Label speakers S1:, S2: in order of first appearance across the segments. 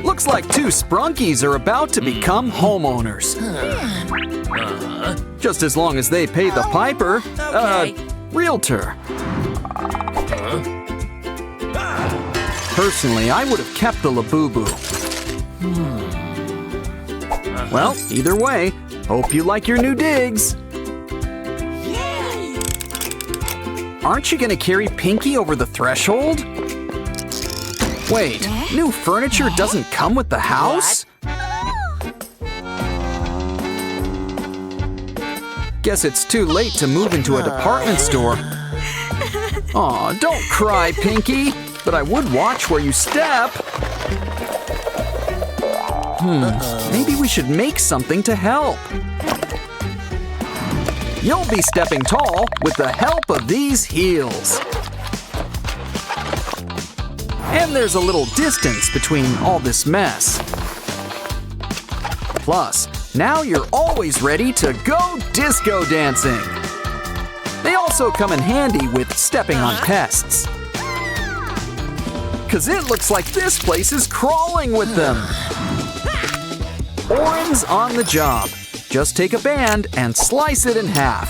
S1: Looks like two Sprunkies are about to become homeowners. Just as long as they pay the piper, realtor. Personally, I would have kept the Labubu. Well, either way, hope you like your new digs. Aren't you gonna carry Pinky over the threshold? Wait, new furniture doesn't come with the house? Guess it's too late to move into a department store. Aw, don't cry, Pinky, but I would watch where you step. Maybe we should make something to help. You'll be stepping tall with the help of these heels. And there's a little distance between all this mess. Plus, now you're always ready to go disco dancing. They also come in handy with stepping on pests. 'Cause it looks like this place is crawling with them. Oren's on the job. Just take a band and slice it in half.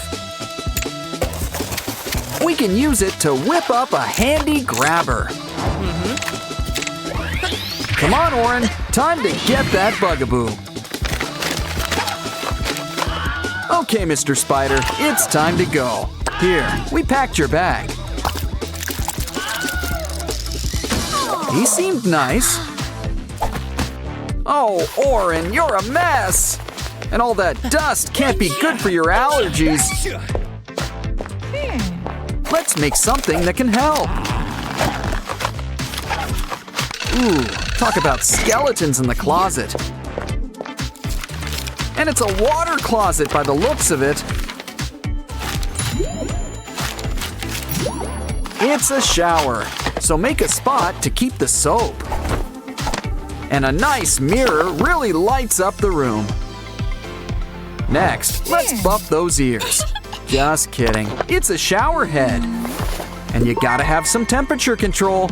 S1: We can use it to whip up a handy grabber. Come on, Oren. Time to get that bugaboo. Okay, Mr. Spider, it's time to go. Here, we packed your bag. He seemed nice. Oh, Oren, you're a mess. And all that dust can't be good for your allergies. Let's make something that can help. Ooh, talk about skeletons in the closet. And it's a water closet by the looks of it. It's a shower, so make a spot to keep the soap. And a nice mirror really lights up the room. Next, let's buff those ears. Just kidding, it's a shower head. And you gotta have some temperature control.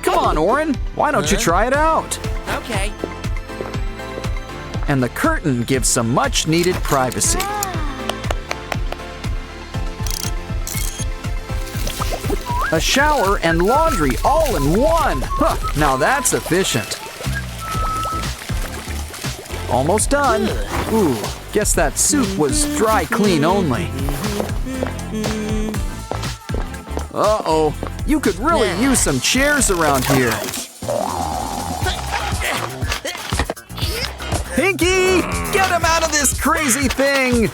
S1: Come on, Oren, why don't you try it out?
S2: Okay.
S1: And the curtain gives some much-needed privacy. A shower and laundry all in one. Huh, now that's efficient. Almost done. Ooh, guess that soup was dry clean only. Uh-oh, you could really use some chairs around here. Pinky, get him out of this crazy thing!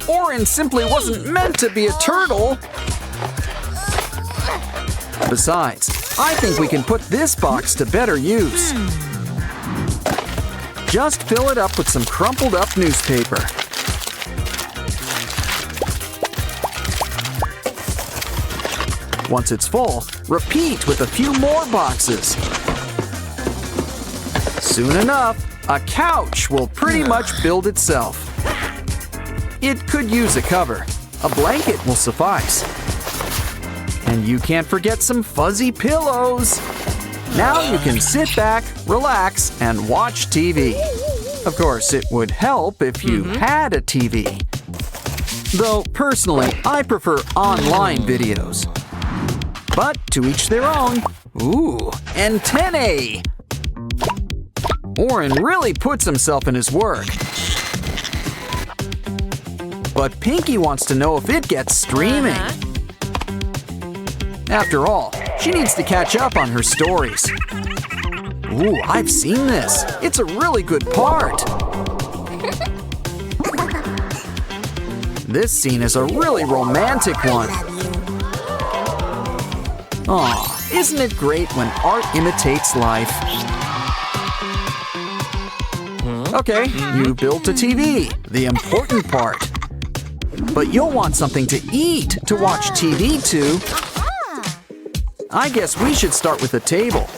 S1: Oren simply wasn't meant to be a turtle. Besides, I think we can put this box to better use. Just fill it up with some crumpled up newspaper. Once it's full, repeat with a few more boxes. Soon enough, a couch will pretty much build itself. It could use a cover. A blanket will suffice. And you can't forget some fuzzy pillows. Now you can sit back, relax, and watch TV. Of course, it would help if you had a TV. Though, personally, I prefer online videos. But to each their own. Ooh, antennae! Oren really puts himself in his work. But Pinky wants to know if it gets streaming. After all, she needs to catch up on her stories. Ooh, I've seen this. It's a really good part. This scene is a really romantic one. Aw, isn't it great when art imitates life? Okay, you built a TV, the important part. But you'll want something to eat to watch TV to. I guess we should start with a table.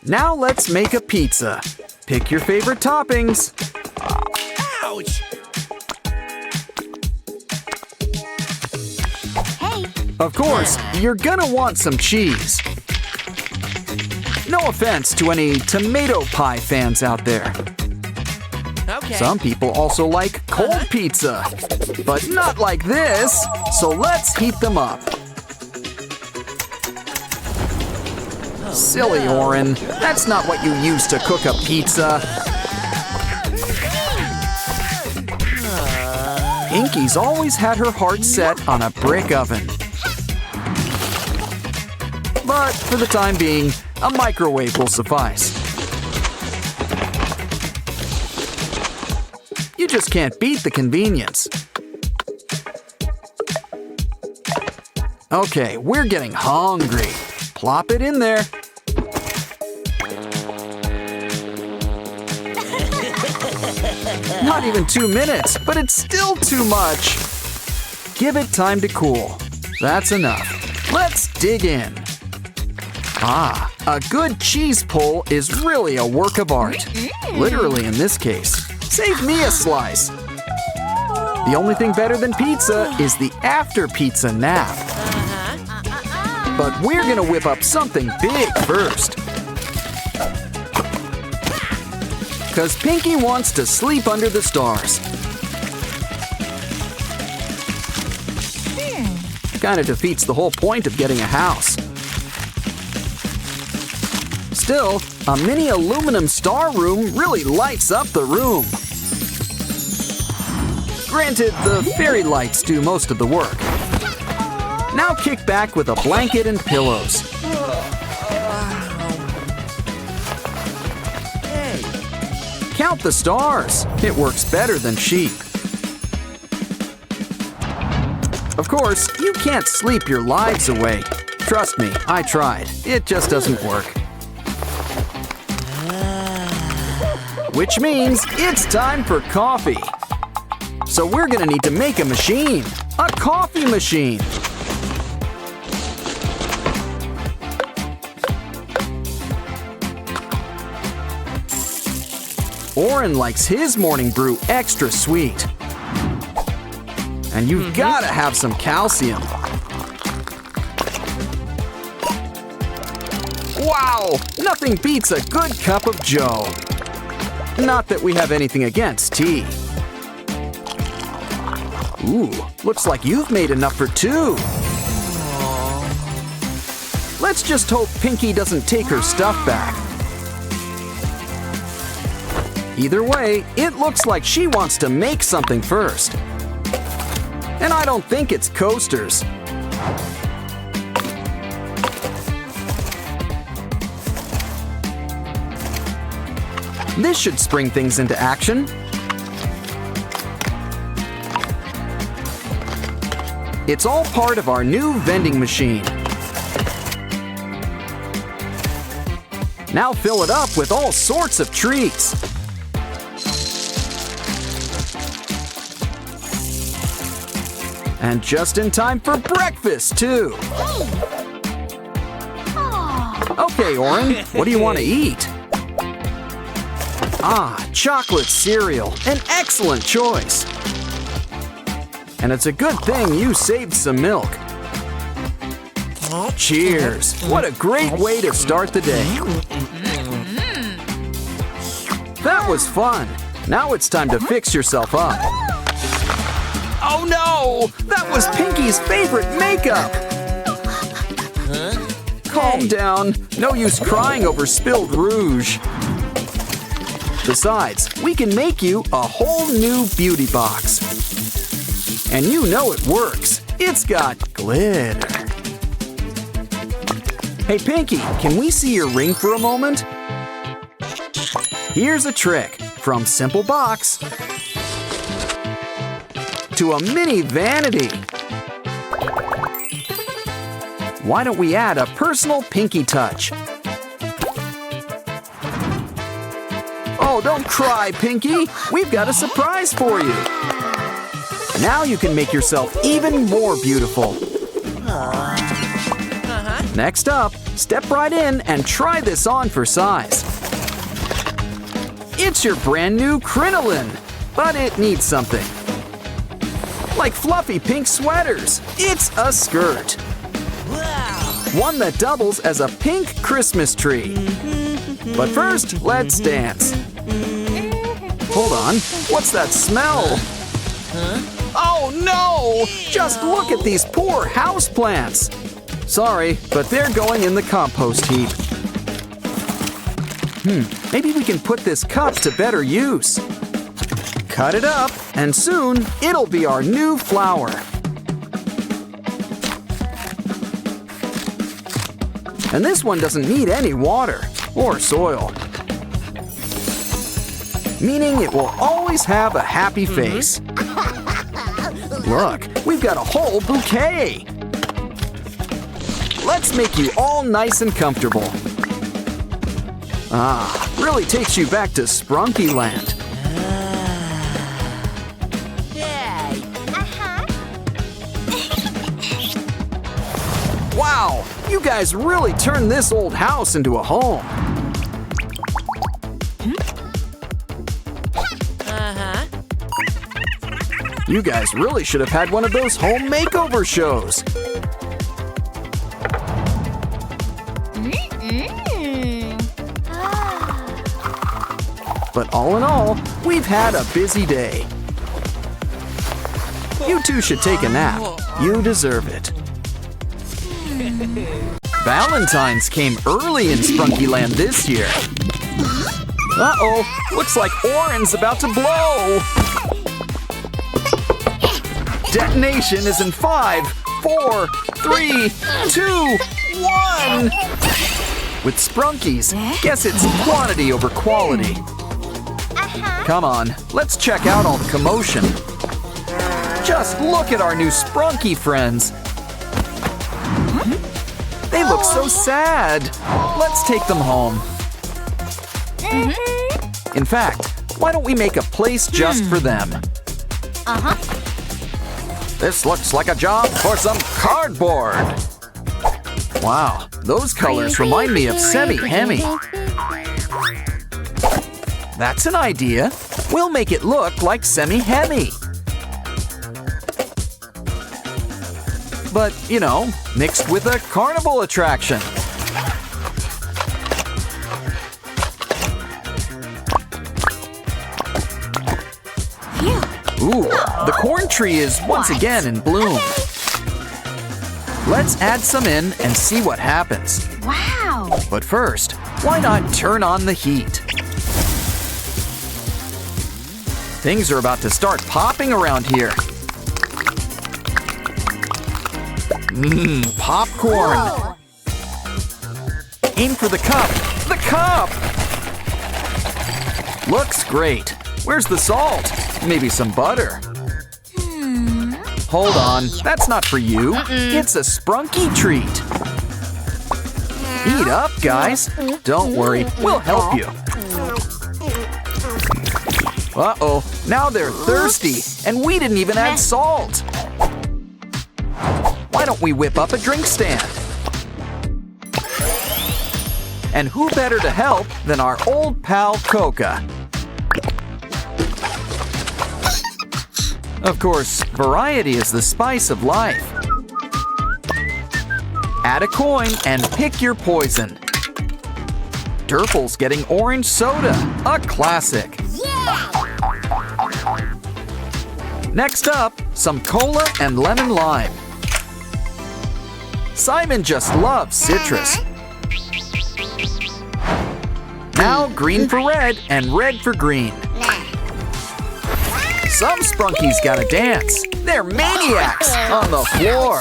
S1: Now let's make a pizza. Pick your favorite toppings.
S2: Ouch!
S1: Of course, you're gonna want some cheese. No offense to any tomato pie fans out there.
S2: Okay.
S1: Some people also like cold pizza, but not like this, so let's heat them up. Silly Oren, that's not what you use to cook a pizza. Pinky's always had her heart set on a brick oven. But for the time being, a microwave will suffice. You just can't beat the convenience. Okay, we're getting hungry. Plop it in there. Not even 2 minutes, but it's still too much. Give it time to cool. That's enough. Let's dig in. Ah, a good cheese pull is really a work of art. Literally in this case. Save me a slice. The only thing better than pizza is the after pizza nap. But we're gonna whip up something big first. Cause Pinky wants to sleep under the stars. Kinda defeats the whole point of getting a house. Still, a mini aluminum star room really lights up the room. Granted, the fairy lights do most of the work. Now kick back with a blanket and pillows. Count the stars. It works better than sheep. Of course, you can't sleep your lives away. Trust me, I tried. It just doesn't work. Which means it's time for coffee. So we're gonna need to make a machine. A coffee machine. Oren likes his morning brew extra sweet. And you've gotta have some calcium. Wow! Nothing beats a good cup of joe. Not that we have anything against tea. Ooh, looks like you've made enough for 2. Let's just hope Pinky doesn't take her stuff back. Either way, it looks like she wants to make something first. And I don't think it's coasters. This should spring things into action. It's all part of our new vending machine. Now fill it up with all sorts of treats. And just in time for breakfast, too. Okay, Oren, what do you want to eat? Ah, chocolate cereal, an excellent choice. And it's a good thing you saved some milk. Cheers! What a great way to start the day. That was fun. Now it's time to fix yourself up. Oh no! That was Pinky's favorite makeup! Calm down. No use crying over spilled rouge. Besides, we can make you a whole new beauty box. And you know it works. It's got glitter. Hey Pinky, can we see your ring for a moment? Here's a trick. From simple box to a mini vanity. Why don't we add a personal Pinky touch? Oh, don't cry, Pinky. We've got a surprise for you. Now you can make yourself even more beautiful. Next up, step right in and try this on for size. It's your brand new crinoline, but it needs something. Like fluffy pink sweaters. It's a skirt. one that doubles as a pink Christmas tree. But first, let's dance. Hold on, what's that smell? Oh no! Just look at these poor houseplants. Sorry, but they're going in the compost heap. Maybe we can put this cup to better use. Cut it up, and soon it'll be our new flower. And this one doesn't need any water or soil, meaning it will always have a happy face. Look, we've got a whole bouquet. Let's make you all nice and comfortable. Really takes you back to Sprunki land.
S2: Yay!
S1: Wow, you guys really turned this old house into a home. You guys really should have had one of those home makeover shows. But all in all, we've had a busy day. You two should take a nap. You deserve it. Valentine's came early in Sprunki Land this year. Uh-oh, looks like Oren's about to blow. Detonation is in 5, 4, 3, 2, 1. With Sprunkies, guess it's quantity over quality. Come on, let's check out all the commotion. Just look at our new Sprunki friends. They look so sad. Let's take them home. In fact, why don't we make a place just for them? This looks like a job for some cardboard. Wow, those colors remind me of semi-hemi. That's an idea. We'll make it look like semi-hemi. But, you know, mixed with a carnival attraction. Ooh, the corn tree is once again in bloom. Let's add some in and see what happens.
S3: Wow!
S1: But first, why not turn on the heat? Things are about to start popping around here. Popcorn!
S3: Whoa.
S1: Aim for the cup! The cup! Looks great. Where's the salt? Maybe some butter. Hold on, that's not for you. It's a Sprunki treat. Eat up, guys. Don't worry, we'll help you. Uh-oh, now they're thirsty, and we didn't even add salt. Why don't we whip up a drink stand? And who better to help than our old pal Coca? Of course, variety is the spice of life. Add a coin and pick your poison. Durple's getting orange soda, a classic. Next up, some cola and lemon lime. Simon just loves citrus. Now green for red and red for green. Some Sprunkies gotta dance. They're maniacs on the floor.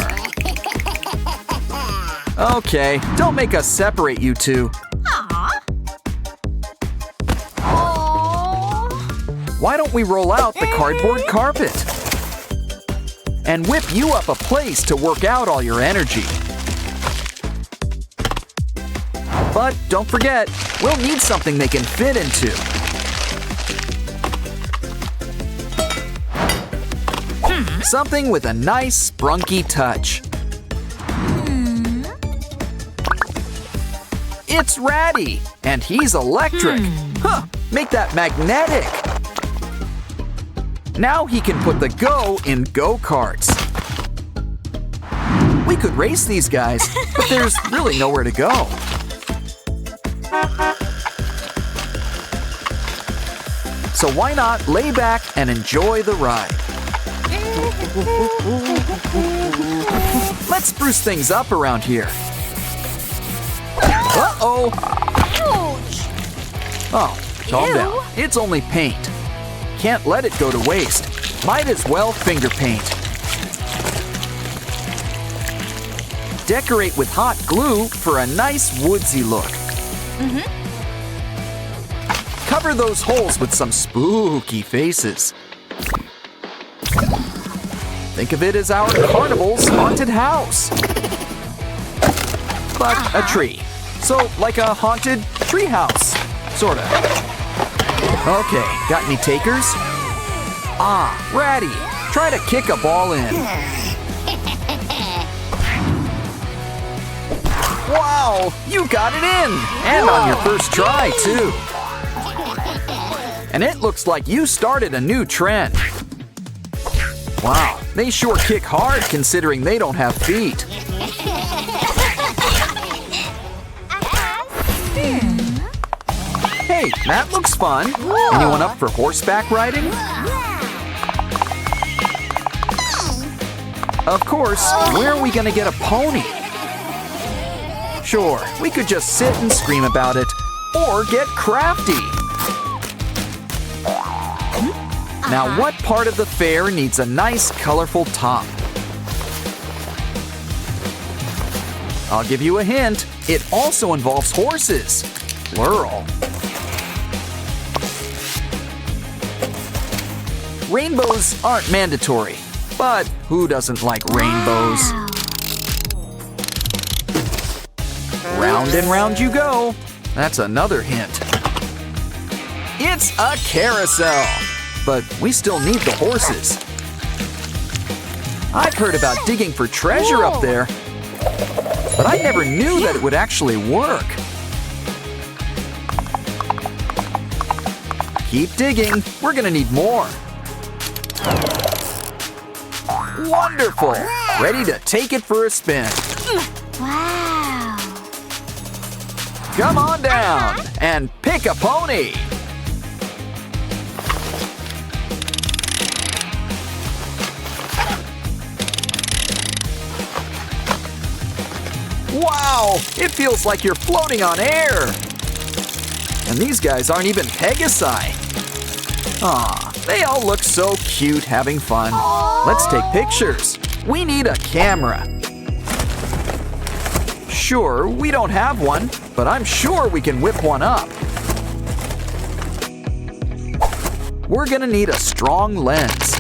S1: Okay, don't make us separate you two. Why don't we roll out the cardboard carpet? And whip you up a place to work out all your energy. But don't forget, we'll need something they can fit into. Something with a nice Sprunki touch. It's Ratty, and he's electric. Huh, make that magnetic. Now he can put the go in go-karts. We could race these guys, but there's really nowhere to go. So why not lay back and enjoy the ride? Let's spruce things up around here. Uh-oh!
S2: Ouch!
S1: Oh, calm
S2: Ew.
S1: down. It's only paint. Can't let it go to waste. Might as well finger paint. Decorate with hot glue for a nice woodsy look. Cover those holes with some spooky faces. Think of it as our Carnival's haunted house. But a tree. So like a haunted tree house. Sorta. Okay, got any takers? Ah, Ratty. Try to kick a ball in. Wow, you got it in! And on your first try, too. And it looks like you started a new trend. Wow, they sure kick hard considering they don't have feet. Hey, that looks fun. Anyone up for horseback riding? Of course, where are we gonna get a pony? Sure, we could just sit and scream about it, or get crafty. Now, what part of the fair needs a nice, colorful top? I'll give you a hint. It also involves horses. Plural. Rainbows aren't mandatory, but who doesn't like rainbows? Round and round you go. That's another hint. It's a carousel, but we still need the horses. I've heard about digging for treasure up there, but I never knew that it would actually work. Keep digging. We're gonna need more. Wonderful! Ready to take it for a spin.
S2: Wow!
S1: Come on down and pick a pony. Wow! It feels like you're floating on air. And these guys aren't even Pegasi. Aw, they all look so cute having fun. Let's take pictures. We need a camera. Sure, we don't have one, but I'm sure we can whip one up. We're gonna need a strong lens.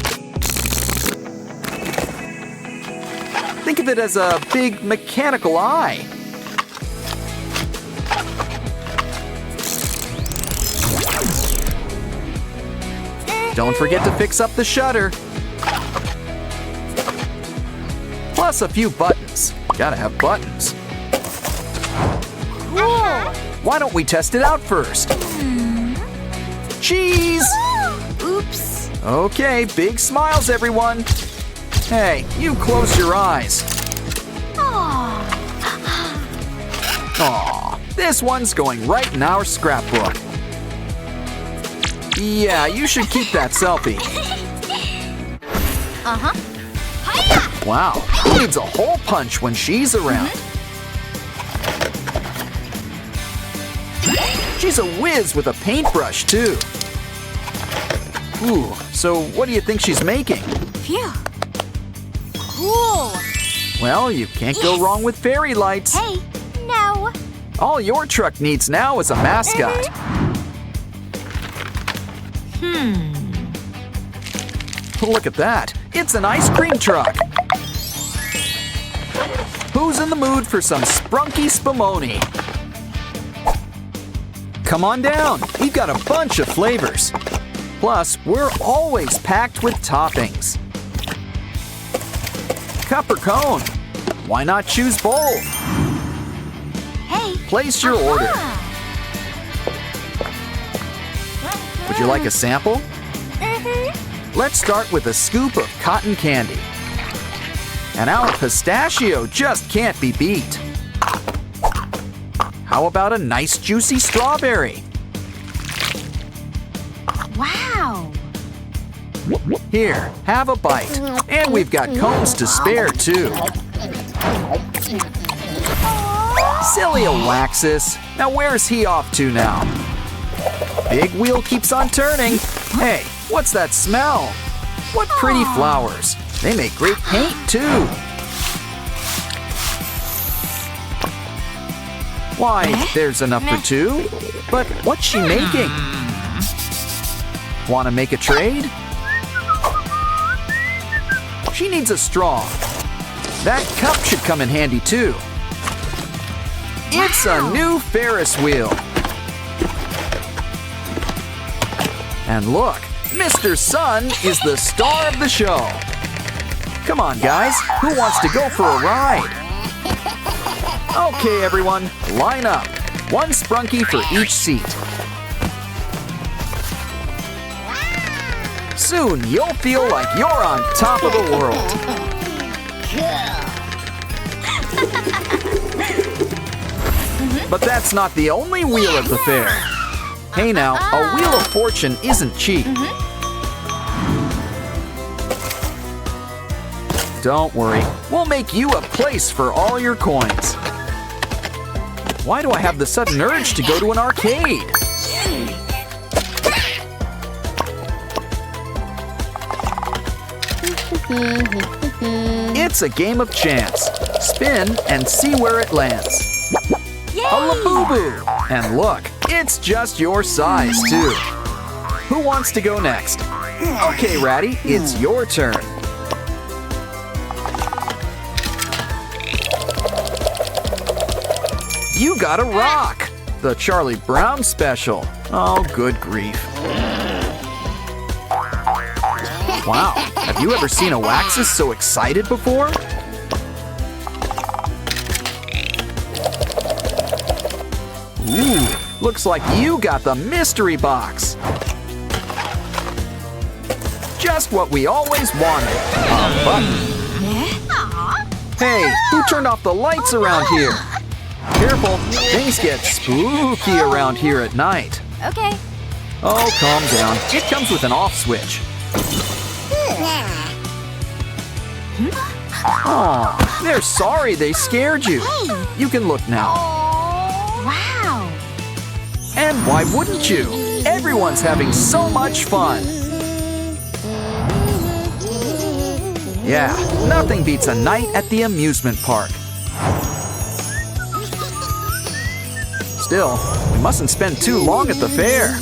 S1: Think of it as a big mechanical eye. Don't forget to fix up the shutter. Plus a few buttons. Gotta have buttons.
S2: Cool!
S1: Why don't we test it out first? Cheese!
S2: Oops!
S1: Okay, big smiles, everyone. Hey, you close your eyes. Aw, this one's going right in our scrapbook. Yeah, you should keep that selfie. Wow, who needs a hole punch when she's around? She's a whiz with a paintbrush, too. Ooh, so what do you think she's making?
S2: Phew! Cool!
S1: Well, you can't go wrong with fairy lights.
S2: Hey, no!
S1: All your truck needs now is a mascot. Look at that. It's an ice cream truck. Who's in the mood for some Sprunki spumoni? Come on down. We've got a bunch of flavors. Plus, we're always packed with toppings. Cup or cone? Why not choose both?
S2: Hey!
S1: Place your order. Would you like a sample? Let's start with a scoop of cotton candy. And our pistachio just can't be beat. How about a nice juicy strawberry?
S2: Wow.
S1: Here, have a bite. And we've got cones to spare, too. Silly Alexis. Now where's he off to now? Big wheel keeps on turning. Hey, what's that smell? What pretty flowers. They make great paint, too. Why, there's enough for two. But what's she making? Want to make a trade? She needs a straw. That cup should come in handy too. It's a new Ferris wheel. And look, Mr. Sun is the star of the show. Come on, guys, who wants to go for a ride? Okay, everyone, line up. One Sprunki for each seat. Soon you'll feel like you're on top of the world. But that's not the only wheel at the fair. Hey now, a wheel of fortune isn't cheap. Don't worry, we'll make you a place for all your coins. Why do I have the sudden urge to go to an arcade? It's a game of chance. Spin and see where it lands.
S2: Yay!
S1: A Labubu! And look, it's just your size, too. Who wants to go next? Okay, Ratty, it's your turn. You got a rock! The Charlie Brown special. Oh, good grief. Wow, have you ever seen a Waxus so excited before? Ooh, looks like you got the mystery box. Just what we always wanted, a button. Hey, who turned off the lights around here? Careful, things get spooky around here at night.
S2: Okay.
S1: Oh, calm down. It comes with an off switch. Aw, they're sorry they scared you. You can look now.
S2: Wow.
S1: And why wouldn't you? Everyone's having so much fun. Yeah, nothing beats a night at the amusement park. Still, we mustn't spend too long at the fair.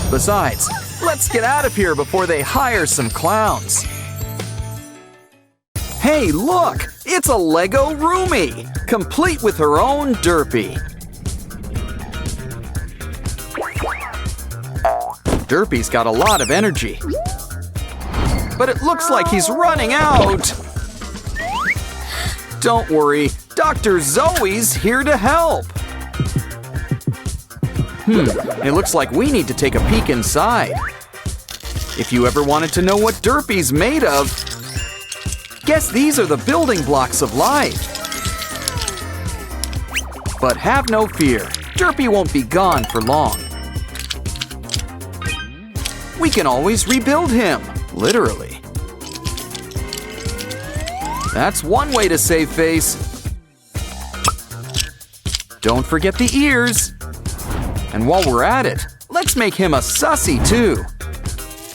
S1: Besides, let's get out of here before they hire some clowns. Hey, look! It's a Lego roomie, complete with her own derpy. Derpy's got a lot of energy. But it looks like he's running out. Don't worry, Dr. Zoe's here to help. It looks like we need to take a peek inside. If you ever wanted to know what Derpy's made of, guess these are the building blocks of life. But have no fear, Derpy won't be gone for long. We can always rebuild him, literally. That's one way to save face. Don't forget the ears. And while we're at it, let's make him a sussy too.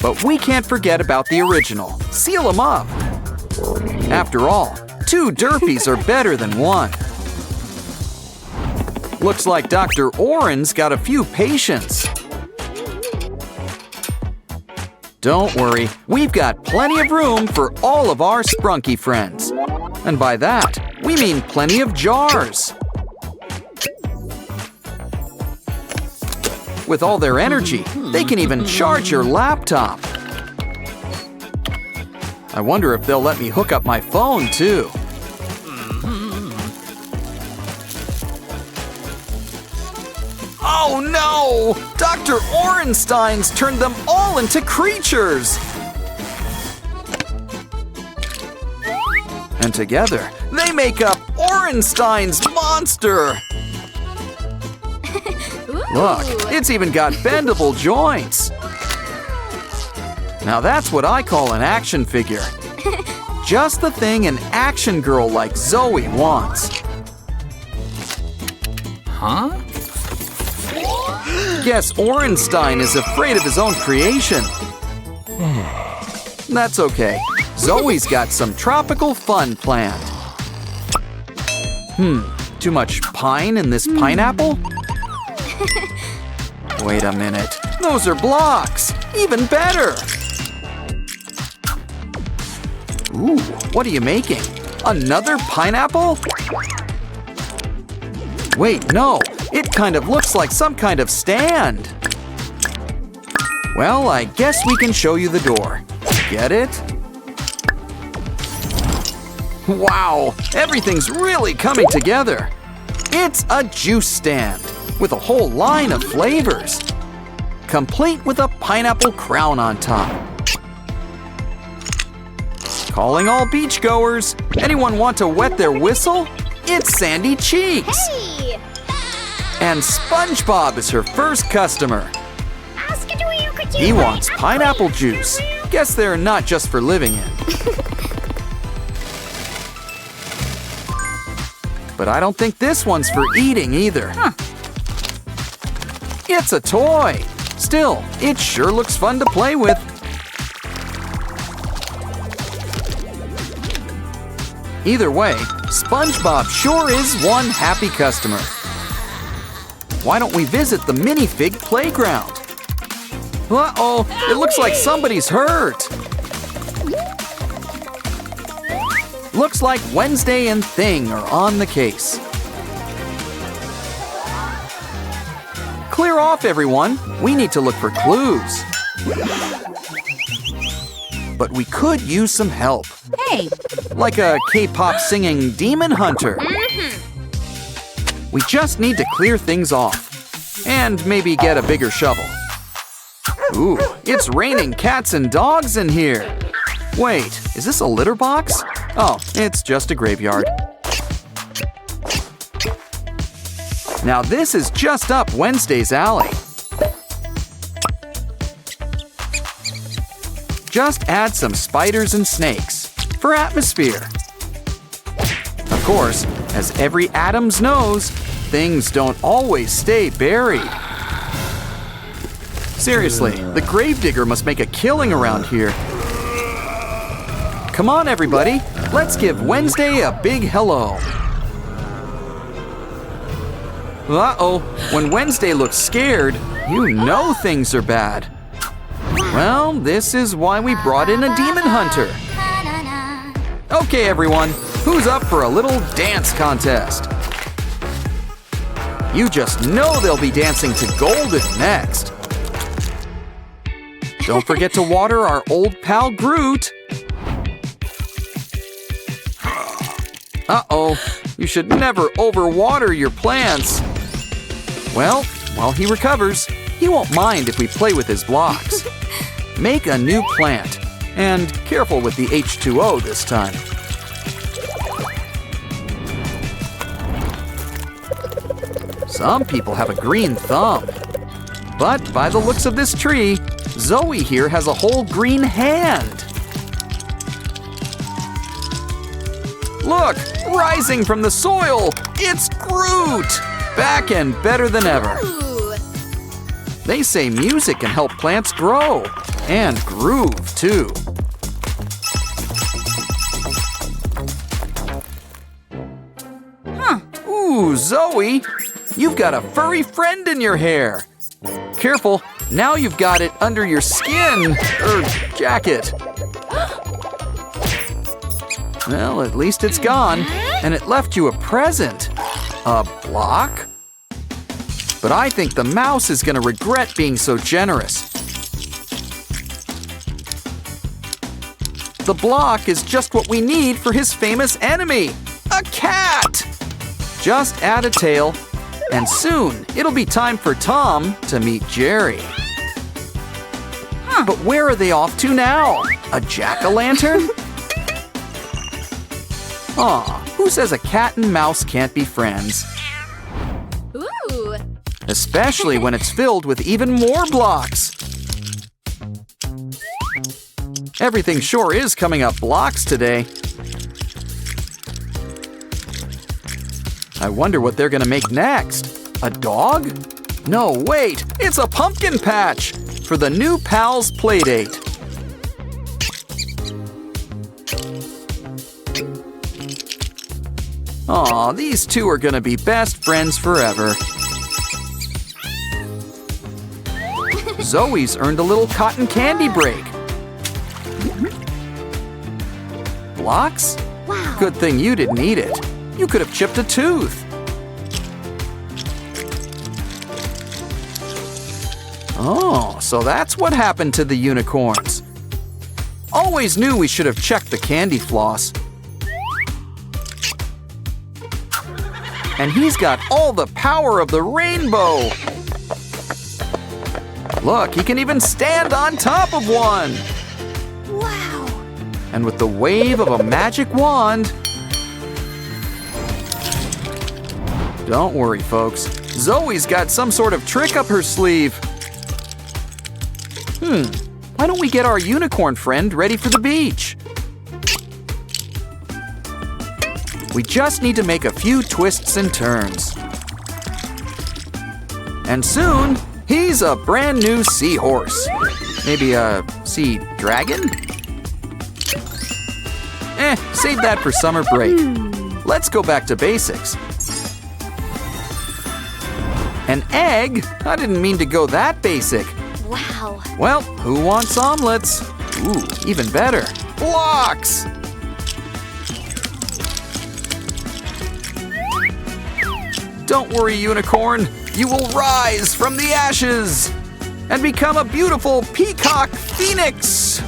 S1: But we can't forget about the original. Seal him up. After all, 2 Derpies are better than 1. Looks like Dr. Oren's got a few patients. Don't worry, we've got plenty of room for all of our Sprunki friends. And by that, we mean plenty of jars. With all their energy, they can even charge your laptop. I wonder if they'll let me hook up my phone, too. Oh no! Dr. Orenstein's turned them all into creatures! And together, they make up Orenstein's monster! Look, it's even got bendable joints! Now that's what I call an action figure. Just the thing an action girl like Zoe wants.
S3: Huh?
S1: Guess Orenstein is afraid of his own creation. That's okay. Zoe's got some tropical fun planned. Too much pine in this pineapple? Wait a minute. Those are blocks! Even better! Ooh, what are you making? Another pineapple? Wait, no. It kind of looks like some kind of stand. Well, I guess we can show you the door. Get it? Wow, everything's really coming together. It's a juice stand with a whole line of flavors, complete with a pineapple crown on top. Calling all beachgoers. Anyone want to wet their whistle? It's Sandy Cheeks.
S4: Hey!
S1: And SpongeBob is her first customer. He wants pineapple juice. Guess they're not just for living in. But I don't think this one's for eating either. It's a toy. Still, it sure looks fun to play with. Either way, SpongeBob sure is one happy customer. Why don't we visit the minifig playground? Uh-oh, it looks like somebody's hurt. Looks like Wednesday and Thing are on the case. Clear off, everyone. We need to look for clues. But we could use some help.
S2: Hey.
S1: Like a K-pop singing demon hunter. We just need to clear things off. And maybe get a bigger shovel. Ooh, it's raining cats and dogs in here. Wait, is this a litter box? Oh, it's just a graveyard. Now this is just up Wednesday's alley. Just add some spiders and snakes for atmosphere. Of course, as every Addams knows, things don't always stay buried. Seriously, the gravedigger must make a killing around here. Come on, everybody. Let's give Wednesday a big hello. Uh-oh, when Wednesday looks scared, you know things are bad. Well, this is why we brought in a demon hunter. Okay, everyone, who's up for a little dance contest? You just know they'll be dancing to Golden next. Don't forget to water our old pal Groot. Uh-oh, you should never overwater your plants. Well, while he recovers, he won't mind if we play with his blocks. Make a new plant, and careful with the H2O this time. Some people have a green thumb. But by the looks of this tree, Zoe here has a whole green hand. Look, rising from the soil, it's Groot! Back and better than ever. They say music can help plants grow, and groove too. Ooh, Zoe, you've got a furry friend in your hair. Careful, now you've got it under your skin, jacket. Well, at least it's gone, and it left you a present. A block? But I think the mouse is gonna regret being so generous. The block is just what we need for his famous enemy, a cat! Just add a tail, and soon it'll be time for Tom to meet Jerry. But where are they off to now? A jack-o'-lantern? Aw, who says a cat and mouse can't be friends?
S2: Ooh.
S1: Especially when it's filled with even more blocks. Everything sure is coming up blocks today. I wonder what they're gonna make next. A dog? No, wait, it's a pumpkin patch for the new Pals Playdate. Aw, these two are gonna be best friends forever. Zoe's earned a little cotton candy break. Blocks?
S2: Wow.
S1: Good thing you didn't eat it. You could have chipped a tooth. Oh, so that's what happened to the unicorns. Always knew we should have checked the candy floss. And he's got all the power of the rainbow. Look, he can even stand on top of one.
S2: Wow.
S1: And with the wave of a magic wand... Don't worry, folks. Zoe's got some sort of trick up her sleeve. Why don't we get our unicorn friend ready for the beach? We just need to make a few twists and turns. And soon, he's a brand new seahorse. Maybe a sea dragon? Save that for summer break. Let's go back to basics. An egg? I didn't mean to go that basic.
S2: Wow.
S1: Well, who wants omelets? Ooh, even better. Blocks! Don't worry, unicorn. You will rise from the ashes and become a beautiful peacock phoenix.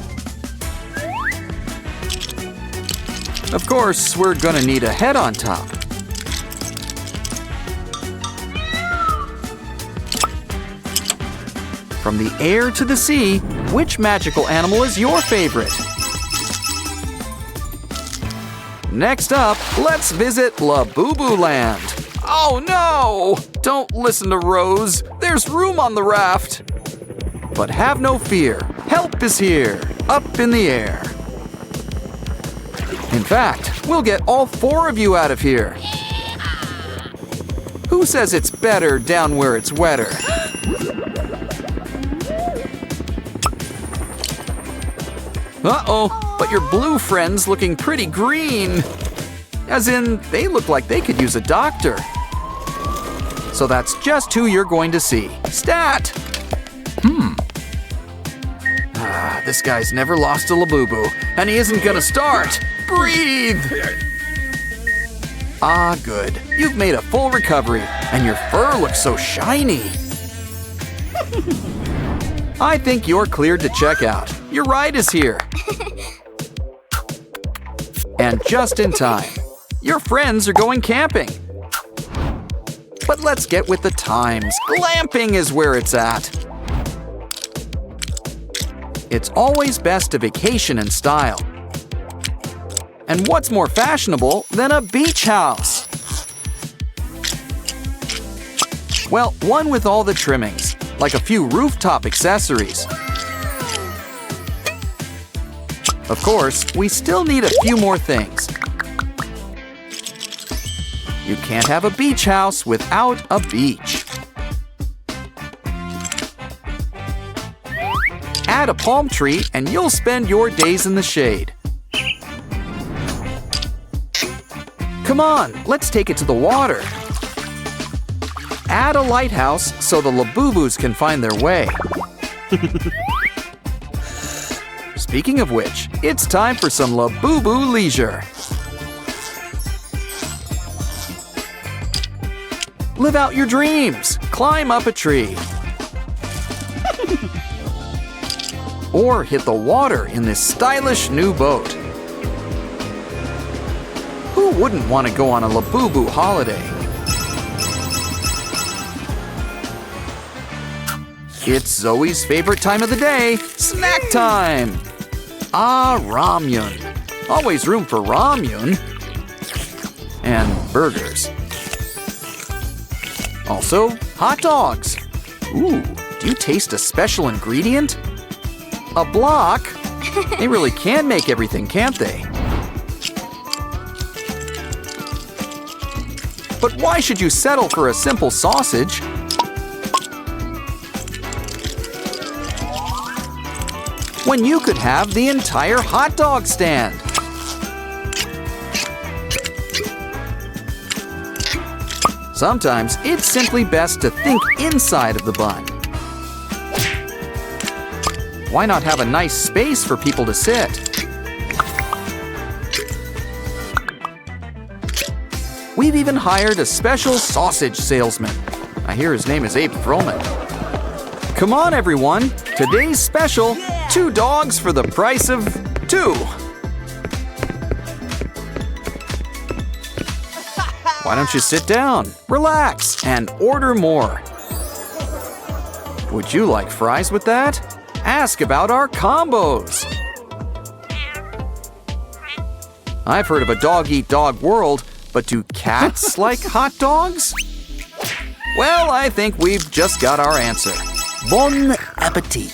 S1: Of course, we're gonna need a head on top. From the air to the sea, which magical animal is your favorite? Next up, let's visit La Boo Boo Land. Oh no! Don't listen to Rose. There's room on the raft. But have no fear. Help is here, up in the air. In fact, we'll get all 4 of you out of here. Who says it's better down where it's wetter? Uh-oh, but your blue friend's looking pretty green. As in, they look like they could use a doctor. So that's just who you're going to see. Stat! This guy's never lost a Labubu, and he isn't gonna start. Breathe! Ah, good. You've made a full recovery, and your fur looks so shiny. I think you're cleared to check out. Your ride is here. And just in time. Your friends are going camping. But let's get with the times. Glamping is where it's at. It's always best to vacation in style. And what's more fashionable than a beach house? Well, one with all the trimmings, like a few rooftop accessories. Of course, we still need a few more things. You can't have a beach house without a beach. Add a palm tree and you'll spend your days in the shade. Come on, let's take it to the water. Add a lighthouse so the Labubus can find their way. Speaking of which, it's time for some Labubu leisure. Live out your dreams. Climb up a tree. Or hit the water in this stylish new boat. Who wouldn't want to go on a Labubu holiday? It's Zoe's favorite time of the day, snack time! Ah, ramyun. Always room for ramyun. and burgers. Also, hot dogs. Ooh, do you taste a special ingredient? A block? They really can make everything, can't they? But why should you settle for a simple sausage? When you could have the entire hot dog stand. Sometimes it's simply best to think inside of the bun. Why not have a nice space for people to sit? We've even hired a special sausage salesman. I hear his name is Abe Froman. Come on, everyone. Today's special, 2 dogs for the price of 2. Why don't you sit down, relax, and order more? Would you like fries with that? Ask about our combos. I've heard of a dog-eat-dog world, but do cats like hot dogs? Well, I think we've just got our answer. Bon appetit.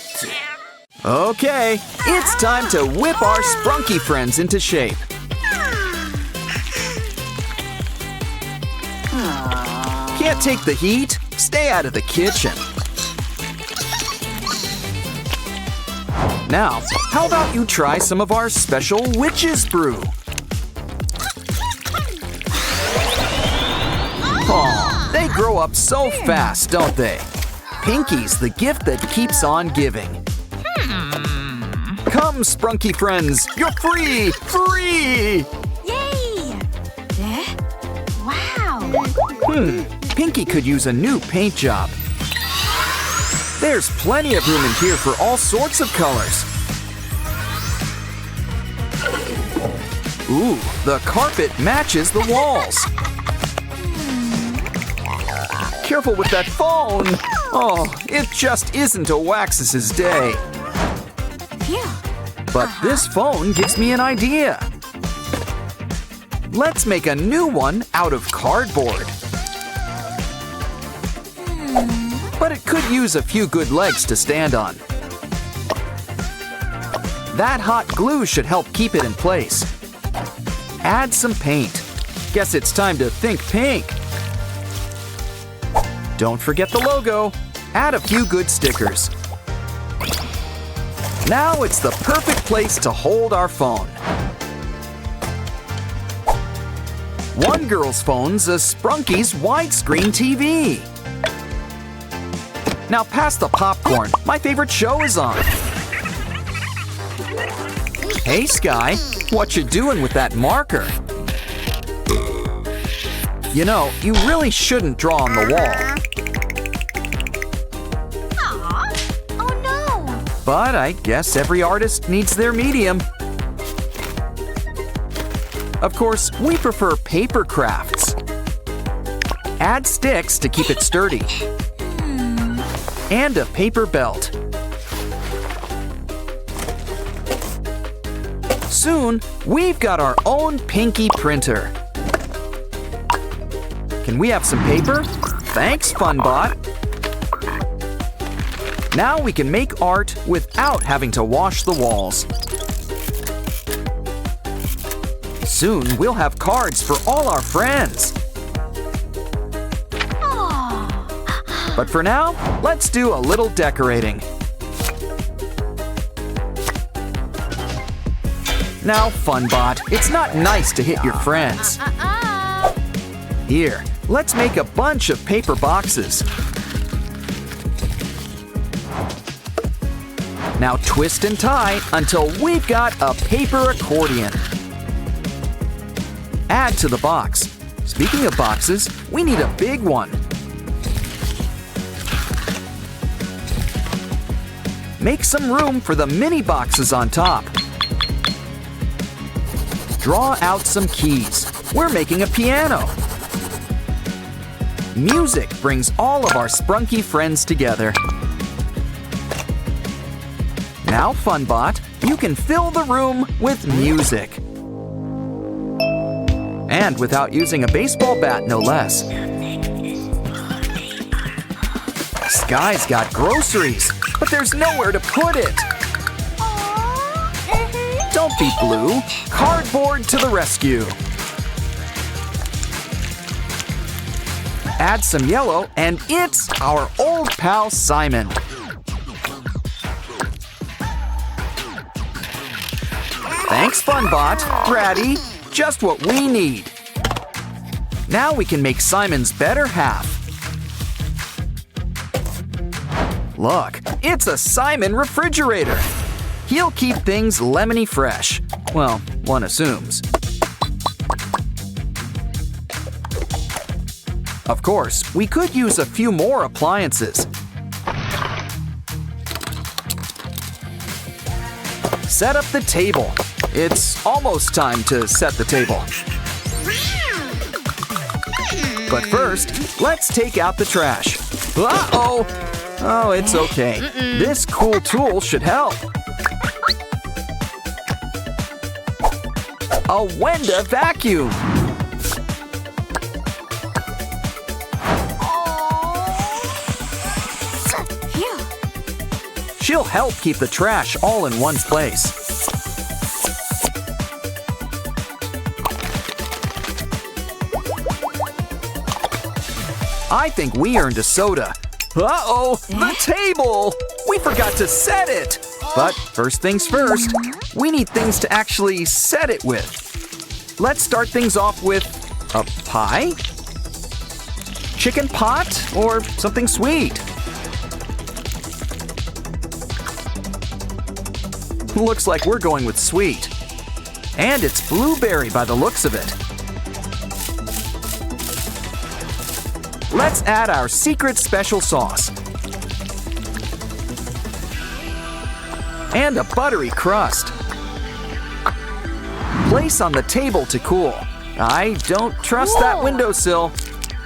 S1: Okay, it's time to whip our Sprunki friends into shape. Can't take the heat? Stay out of the kitchen. Now, how about you try some of our special witch's brew? Aw, they grow up so fast, don't they? Pinky's the gift that keeps on giving. Come, Sprunki friends, you're free! Free!
S2: Yay! Wow!
S1: Pinky could use a new paint job. There's plenty of room in here for all sorts of colors. Ooh, the carpet matches the walls. Careful with that phone! Oh, it just isn't a Waxus's day. But this phone gives me an idea. Let's make a new one out of cardboard. But it could use a few good legs to stand on. That hot glue should help keep it in place. Add some paint. Guess it's time to think pink. Don't forget the logo. Add a few good stickers. Now it's the perfect place to hold our phone. One girl's phone's a Sprunki's widescreen TV. Now pass the popcorn. My favorite show is on. Hey, Sky. What you doing with that marker? You know, you really shouldn't draw on the wall.
S2: Oh no!
S1: But I guess every artist needs their medium. Of course, we prefer paper crafts. Add sticks to keep it sturdy. And a paper belt. Soon, we've got our own Pinky printer. Can we have some paper? Thanks, FunBot. Now we can make art without having to wash the walls. Soon, we'll have cards for all our friends. But for now, let's do a little decorating. Now, FunBot, it's not nice to hit your friends. Here, let's make a bunch of paper boxes. Now twist and tie until we've got a paper accordion. Add to the box. Speaking of boxes, we need a big one. Make some room for the mini boxes on top. Draw out some keys. We're making a piano. Music brings all of our Sprunki friends together. Now, FunBot, you can fill the room with music. And without using a baseball bat, no less. Sky's got groceries, but there's nowhere to put it. Don't be blue. Cardboard to the rescue. Add some yellow, and it's our old pal Simon. Thanks, Funbot. Ratty, just what we need. Now we can make Simon's better half. Look, it's a Simon refrigerator. He'll keep things lemony fresh. Well, one assumes. Of course, we could use a few more appliances. Set up the table. It's almost time to set the table. But first, let's take out the trash. Uh-oh! Oh, it's okay. This cool tool should help. A Wenda vacuum. She'll help keep the trash all in one place. I think we earned a soda. Uh-oh, the table! We forgot to set it! But first things first, we need things to actually set it with. Let's start things off with a pie? Chicken pot? Or something sweet? Looks like we're going with sweet. And it's blueberry by the looks of it. Let's add our secret special sauce. And a buttery crust. Place on the table to cool. I don't trust that windowsill.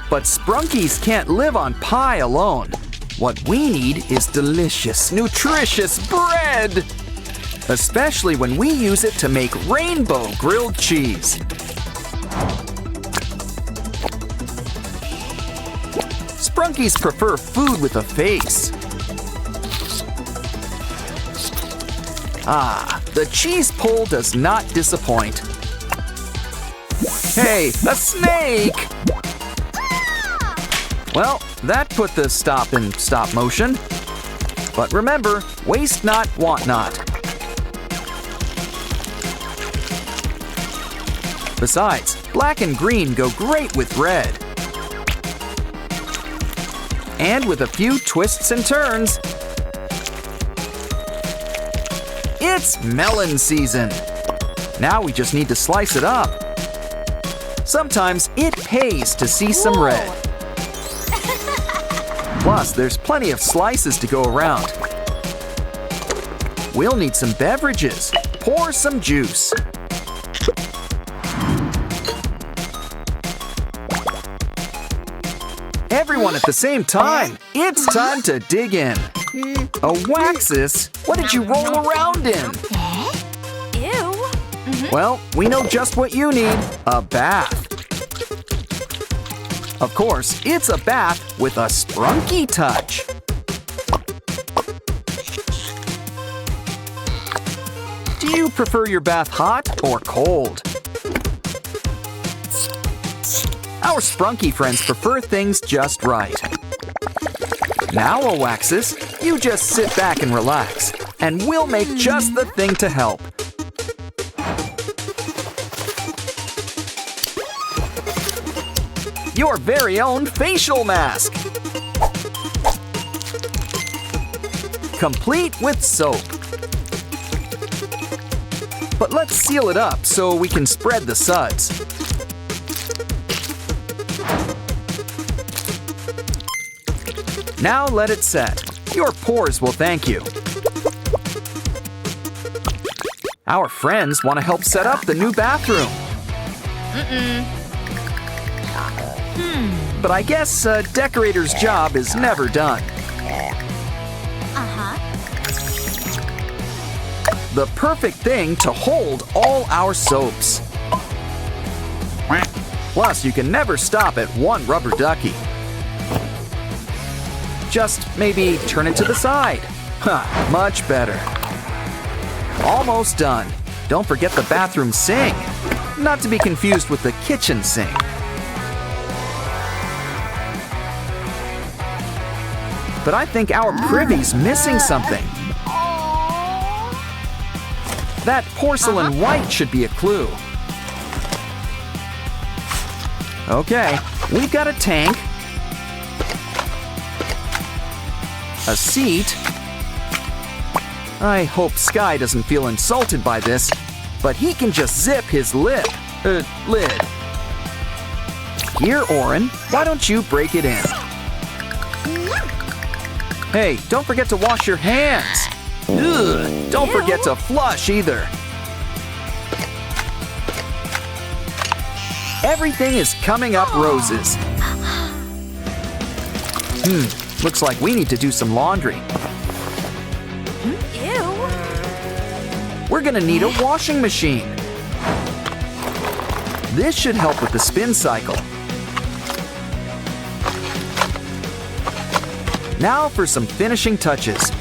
S1: But Sprunkies can't live on pie alone. What we need is delicious, nutritious bread! Especially when we use it to make rainbow grilled cheese. Sprunkies prefer food with a face. Ah, the cheese pull does not disappoint. Hey, a snake! Well, that put the stop in stop motion. But remember, waste not, want not. Besides, black and green go great with red. And with a few twists and turns, it's melon season. Now we just need to slice it up. Sometimes it pays to see some red. Plus, there's plenty of slices to go around. We'll need some beverages. Pour some juice. Everyone at the same time. It's time to dig in. A Waxus? What did you roll around in?
S2: Ew.
S1: Well, we know just what you need. A bath. Of course, it's a bath with a Sprunky touch. Do you prefer your bath hot or cold? Our Sprunky friends prefer things just right. Now, a Waxus, you just sit back and relax, and we'll make just the thing to help. Your very own facial mask. Complete with soap. But let's seal it up so we can spread the suds. Now let it set. Your pores will thank you. Our friends want to help set up the new bathroom. But I guess a decorator's job is never done. The perfect thing to hold all our soaps. Plus, you can never stop at one rubber ducky. Just maybe turn it to the side. Huh, much better. Almost done. Don't forget the bathroom sink. Not to be confused with the kitchen sink. But I think our privy's missing something. That porcelain white should be a clue. Okay, we've got a tank, a seat. I hope Sky doesn't feel insulted by this, but he can just zip his lid. Here, Oren, why don't you break it in? Hey, don't forget to wash your hands. Ugh, don't forget to flush either. Everything is coming up roses. Looks like we need to do some laundry.
S2: Ew.
S1: We're gonna need a washing machine. This should help with the spin cycle. Now for some finishing touches.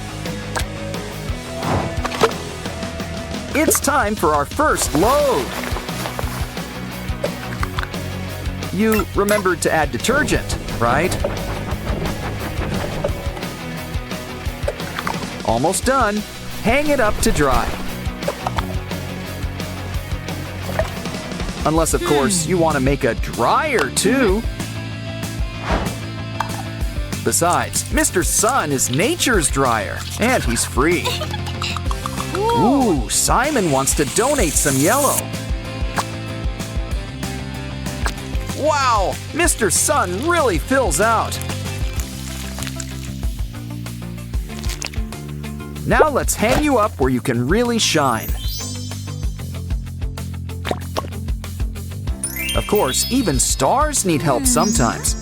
S1: It's time for our first load. You remembered to add detergent, right? Almost done. Hang it up to dry. Unless, of course, you want to make a dryer too. Besides, Mr. Sun is nature's dryer, and he's free. Ooh, Simon wants to donate some yellow. Wow, Mr. Sun really fills out. Now let's hang you up where you can really shine. Of course, even stars need help sometimes.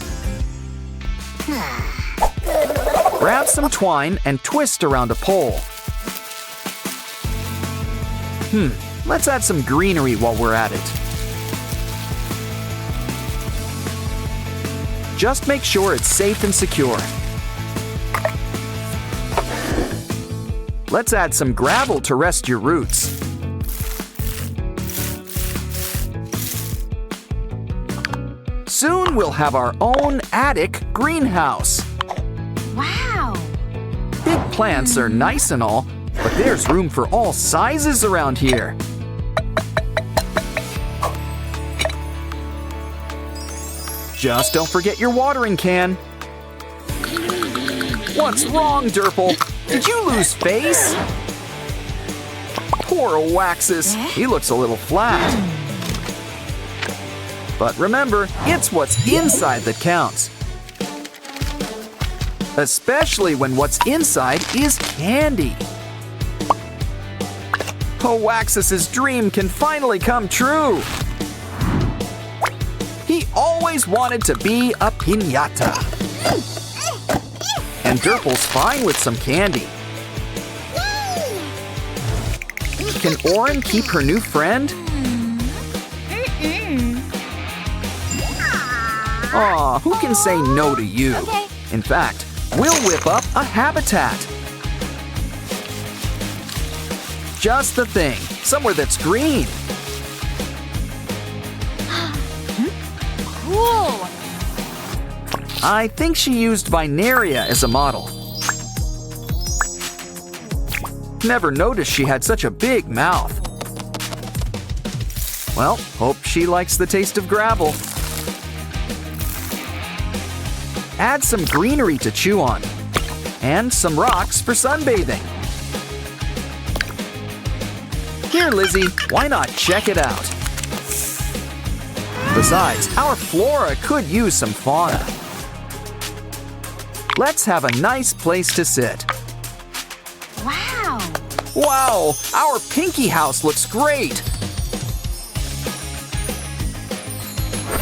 S1: Grab some twine and twist around a pole. Let's add some greenery while we're at it. Just make sure it's safe and secure. Let's add some gravel to rest your roots. Soon we'll have our own attic greenhouse.
S2: Wow.
S1: Big plants are nice and all, but there's room for all sizes around here. Just don't forget your watering can. What's wrong, Durple? Did you lose face? Poor Waxus, he looks a little flat. But remember, it's what's inside that counts. Especially when what's inside is candy. Waxus's dream can finally come true. He always wanted to be a piñata. And Durple's fine with some candy. Can Oren keep her new friend? Aw, who can say no to you?
S2: Okay.
S1: In fact, we'll whip up a habitat. Just the thing, somewhere that's green.
S2: Cool.
S1: I think she used Vinaria as a model. Never noticed she had such a big mouth. Well, hope she likes the taste of gravel. Add some greenery to chew on, and some rocks for sunbathing. Here, Lizzie, why not check it out? Besides, our flora could use some fauna. Let's have a nice place to sit.
S2: Wow.
S1: Wow, our Pinky house looks great.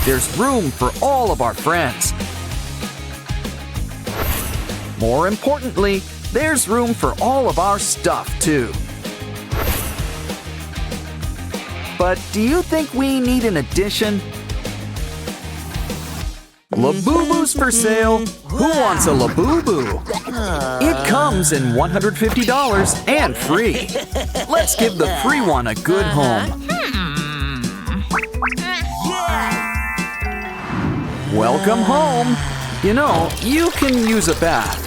S1: There's room for all of our friends. More importantly, there's room for all of our stuff, too. But do you think we need an addition? Labubu's for sale. Who wants a Labubu? It comes in $150 and free. Let's give the free one a good home. Welcome home. You know, you can use a bath.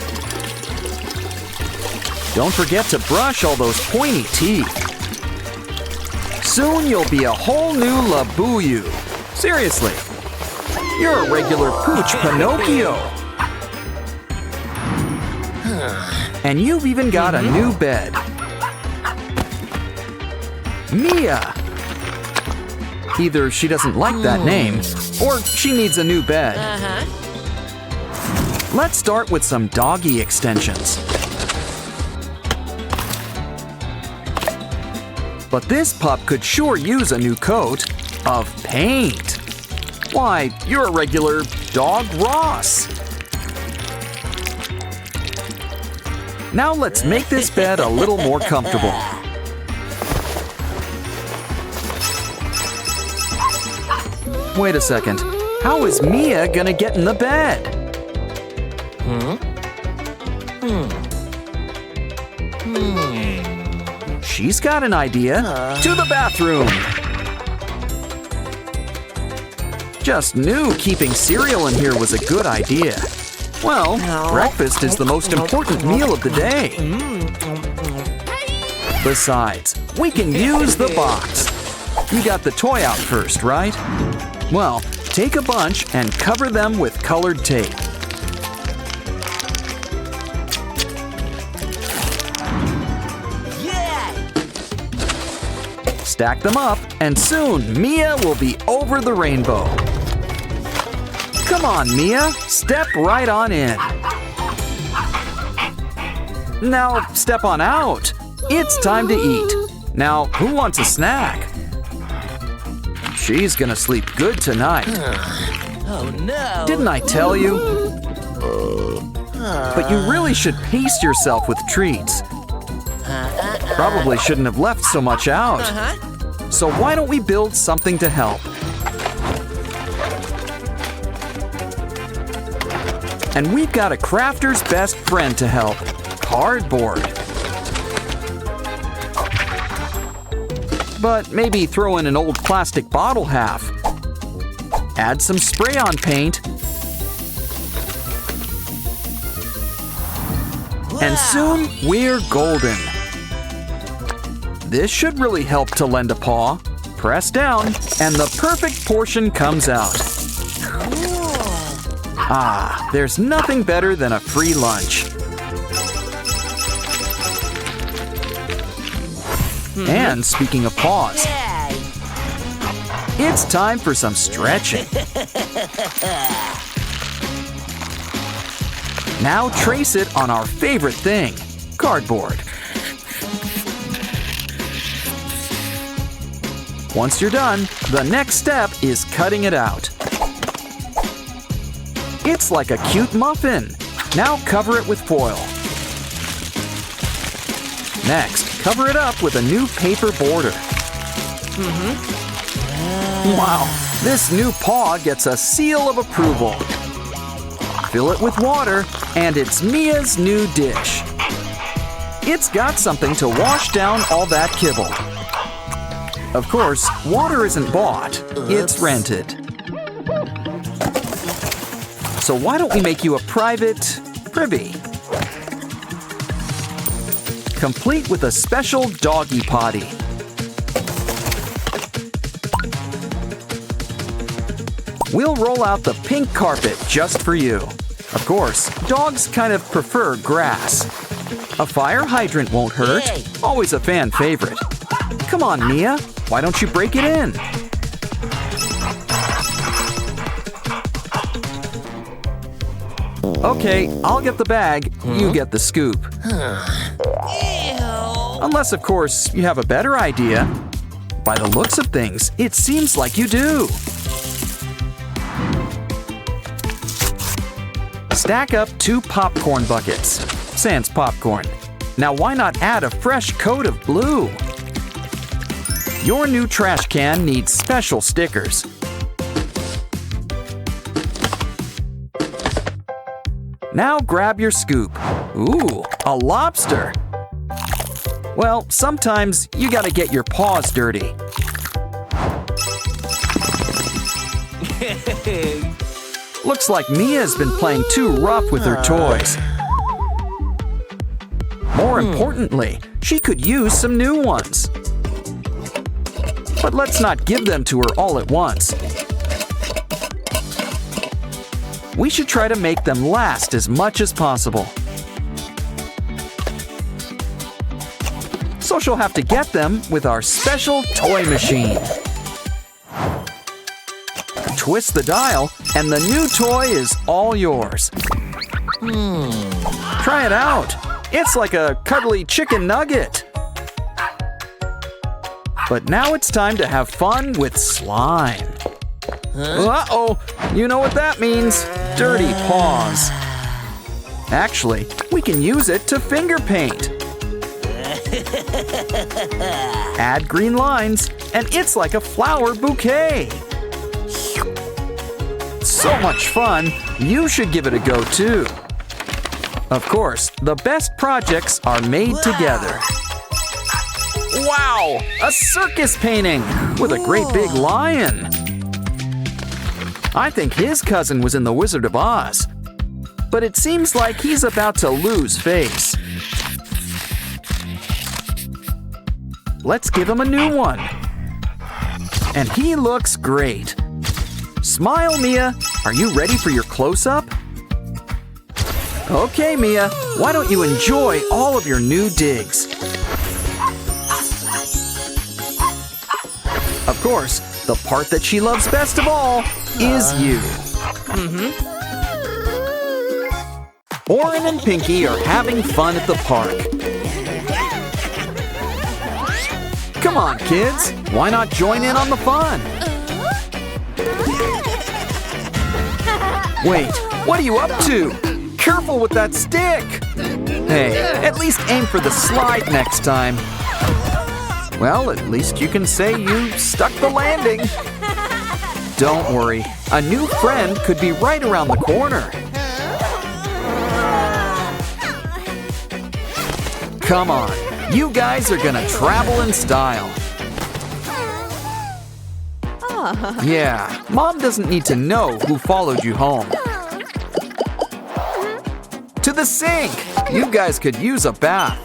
S1: Don't forget to brush all those pointy teeth. Soon you'll be a whole new Labuyu. Seriously. You're a regular pooch Pinocchio. And you've even got a new bed. Mia. Either she doesn't like that name, or she needs a new bed. Let's start with some doggy extensions. But this pup could sure use a new coat of paint. Why, you're a regular dog Ross. Now let's make this bed a little more comfortable. Wait a second. How is Mia gonna get in the bed? She's got an idea. To the bathroom. Just knew keeping cereal in here was a good idea. Well, breakfast is the most important meal of the day. Besides, we can use the box. You got the toy out first, right? Well, take a bunch and cover them with colored tape. Stack them up, and soon Mia will be over the rainbow. Come on, Mia, step right on in. Now, step on out. It's time to eat. Now, who wants a snack? She's gonna sleep good tonight.
S3: Oh no!
S1: Didn't I tell you? But you really should pace yourself with treats. Probably shouldn't have left so much out. So why don't we build something to help? And we've got a crafter's best friend to help, cardboard. But maybe throw in an old plastic bottle half. Add some spray-on paint. And soon we're golden. This should really help to lend a paw. Press down, and the perfect portion comes out. Ah, there's nothing better than a free lunch. And speaking of paws, it's time for some stretching. Now trace it on our favorite thing, cardboard. Once you're done, the next step is cutting it out. It's like a cute muffin. Now cover it with foil. Next, cover it up with a new paper border. Wow, this new paw gets a seal of approval. Fill it with water, and it's Mia's new dish. It's got something to wash down all that kibble. Of course, water isn't bought, it's rented. So why don't we make you a private privy? Complete with a special doggy potty. We'll roll out the pink carpet just for you. Of course, dogs kind of prefer grass. A fire hydrant won't hurt, always a fan favorite. Come on, Mia, why don't you break it in? Okay, I'll get the bag, you get the scoop. Unless, of course, you have a better idea. By the looks of things, it seems like you do. Stack up 2 popcorn buckets, sans popcorn. Now why not add a fresh coat of blue? Your new trash can needs special stickers. Now grab your scoop. Ooh, a lobster. Well, sometimes you gotta get your paws dirty. Looks like Mia's been playing too rough with her toys. More importantly, she could use some new ones. But let's not give them to her all at once. We should try to make them last as much as possible. So she'll have to get them with our special toy machine. Twist the dial, and the new toy is all yours. Try it out. It's like a cuddly chicken nugget. But now it's time to have fun with slime. Uh-oh, you know what that means. Dirty paws. Actually, we can use it to finger paint. Add green lines, and it's like a flower bouquet. So much fun, you should give it a go too. Of course, the best projects are made together. Wow, a circus painting with a great big lion. I think his cousin was in The Wizard of Oz, but it seems like he's about to lose face. Let's give him a new one. And he looks great. Smile, Mia. Are you ready for your close-up? Okay, Mia, why don't you enjoy all of your new digs? Of course, the part that she loves best of all is you. Oren and Pinky are having fun at the park. Come on, kids. Why not join in on the fun? Wait, what are you up to? Careful with that stick! Hey, at least aim for the slide next time. Well, at least you can say you stuck the landing. Don't worry, a new friend could be right around the corner. Come on, you guys are gonna travel in style. Yeah, Mom doesn't need to know who followed you home. To the sink! You guys could use a bath.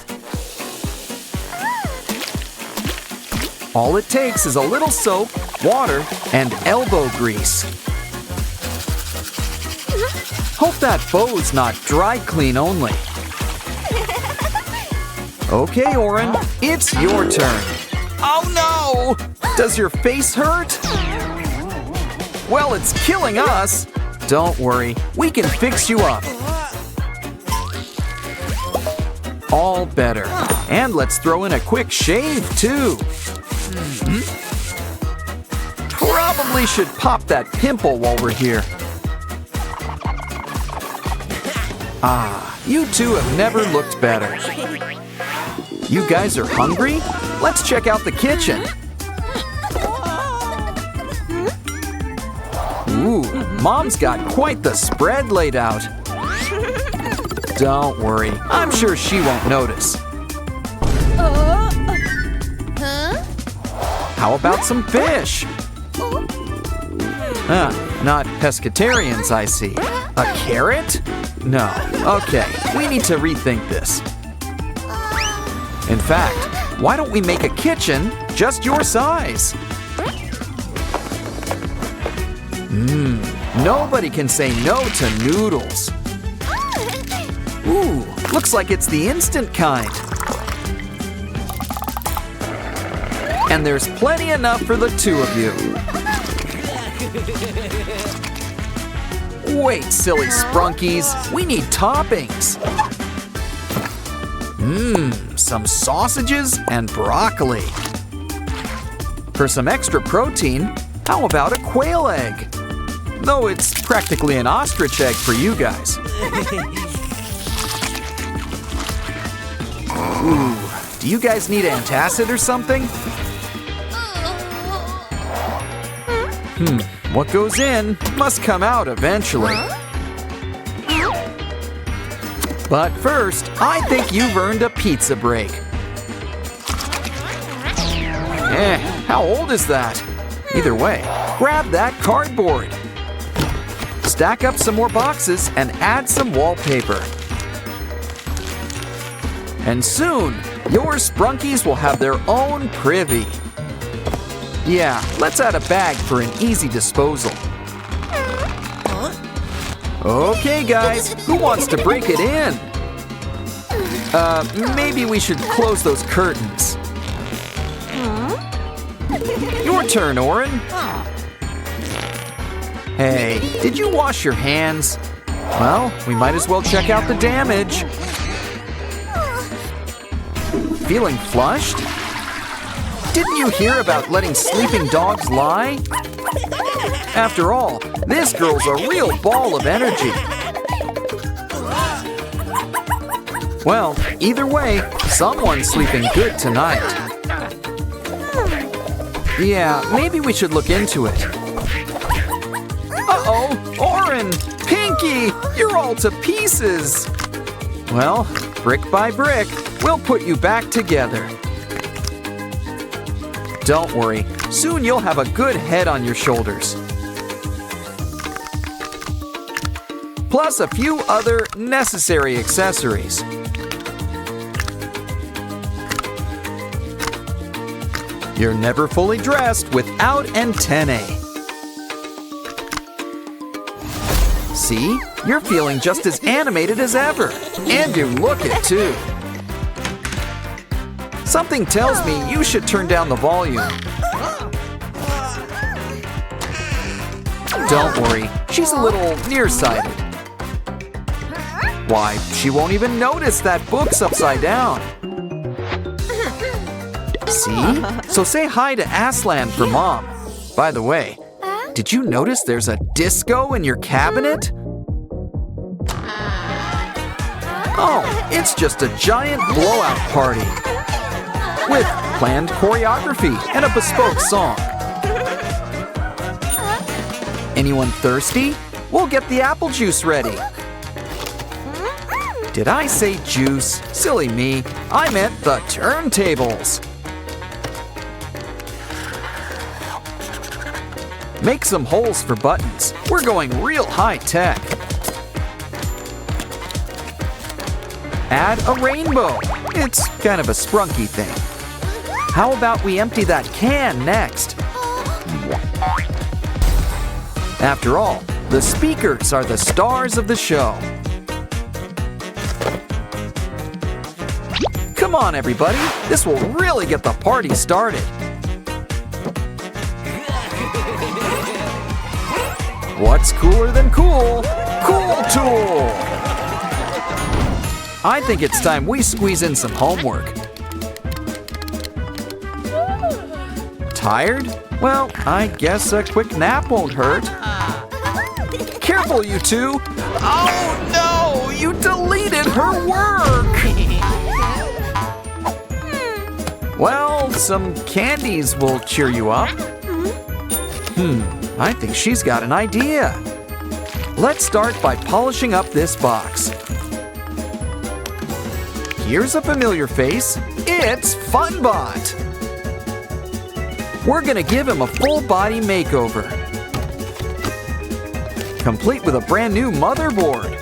S1: All it takes is a little soap, water, and elbow grease. Hope that bow's not dry clean only. Okay, Oren, it's your turn. Oh no! Does your face hurt? Well, it's killing us. Don't worry, we can fix you up. All better. And let's throw in a quick shave, too. Probably should pop that pimple while we're here. Ah, you two have never looked better. You guys are hungry? Let's check out the kitchen. Ooh, Mom's got quite the spread laid out. Don't worry, I'm sure she won't notice. How about some fish? Not pescatarians, I see. A carrot? No. Okay, we need to rethink this. In fact, why don't we make a kitchen just your size? Nobody can say no to noodles. Ooh, looks like it's the instant kind. And there's plenty enough for the two of you. Wait, silly Sprunkies, we need toppings. Some sausages and broccoli. For some extra protein, how about a quail egg? Though it's practically an ostrich egg for you guys. Ooh, do you guys need antacid or something? What goes in must come out eventually. But first, I think you've earned a pizza break. How old is that? Either way, grab that cardboard. Stack up some more boxes and add some wallpaper. And soon, your Sprunkies will have their own privy. Yeah, let's add a bag for an easy disposal. Okay, guys, who wants to break it in? Maybe we should close those curtains. Your turn, Oren. Hey, did you wash your hands? Well, we might as well check out the damage. Feeling flushed? Didn't you hear about letting sleeping dogs lie? After all, this girl's a real ball of energy. Well, either way, someone's sleeping good tonight. Yeah, maybe we should look into it. Uh-oh, Oren, Pinky, you're all to pieces. Well, brick by brick, we'll put you back together. Don't worry, soon you'll have a good head on your shoulders. Plus a few other necessary accessories. You're never fully dressed without antennae. See? You're feeling just as animated as ever. And you look it too. Something tells me you should turn down the volume. Don't worry, she's a little nearsighted. Why, she won't even notice that book's upside down. See? So say hi to Aslan for Mom. By the way, did you notice there's a disco in your cabinet? Oh, it's just a giant blowout party with planned choreography and a bespoke song. Anyone thirsty? We'll get the apple juice ready. Did I say juice? Silly me. I meant the turntables. Make some holes for buttons. We're going real high tech. Add a rainbow. It's kind of a Sprunky thing. How about we empty that can next? After all, the speakers are the stars of the show. Come on, everybody. This will really get the party started. What's cooler than cool? Cool Tool! I think it's time we squeeze in some homework. Tired? Well, I guess a quick nap won't hurt. Careful, you two! Oh no! You deleted her work! Well, some candies will cheer you up. I think she's got an idea. Let's start by polishing up this box. Here's a familiar face. It's Funbot. We're gonna give him a full body makeover, complete with a brand new motherboard.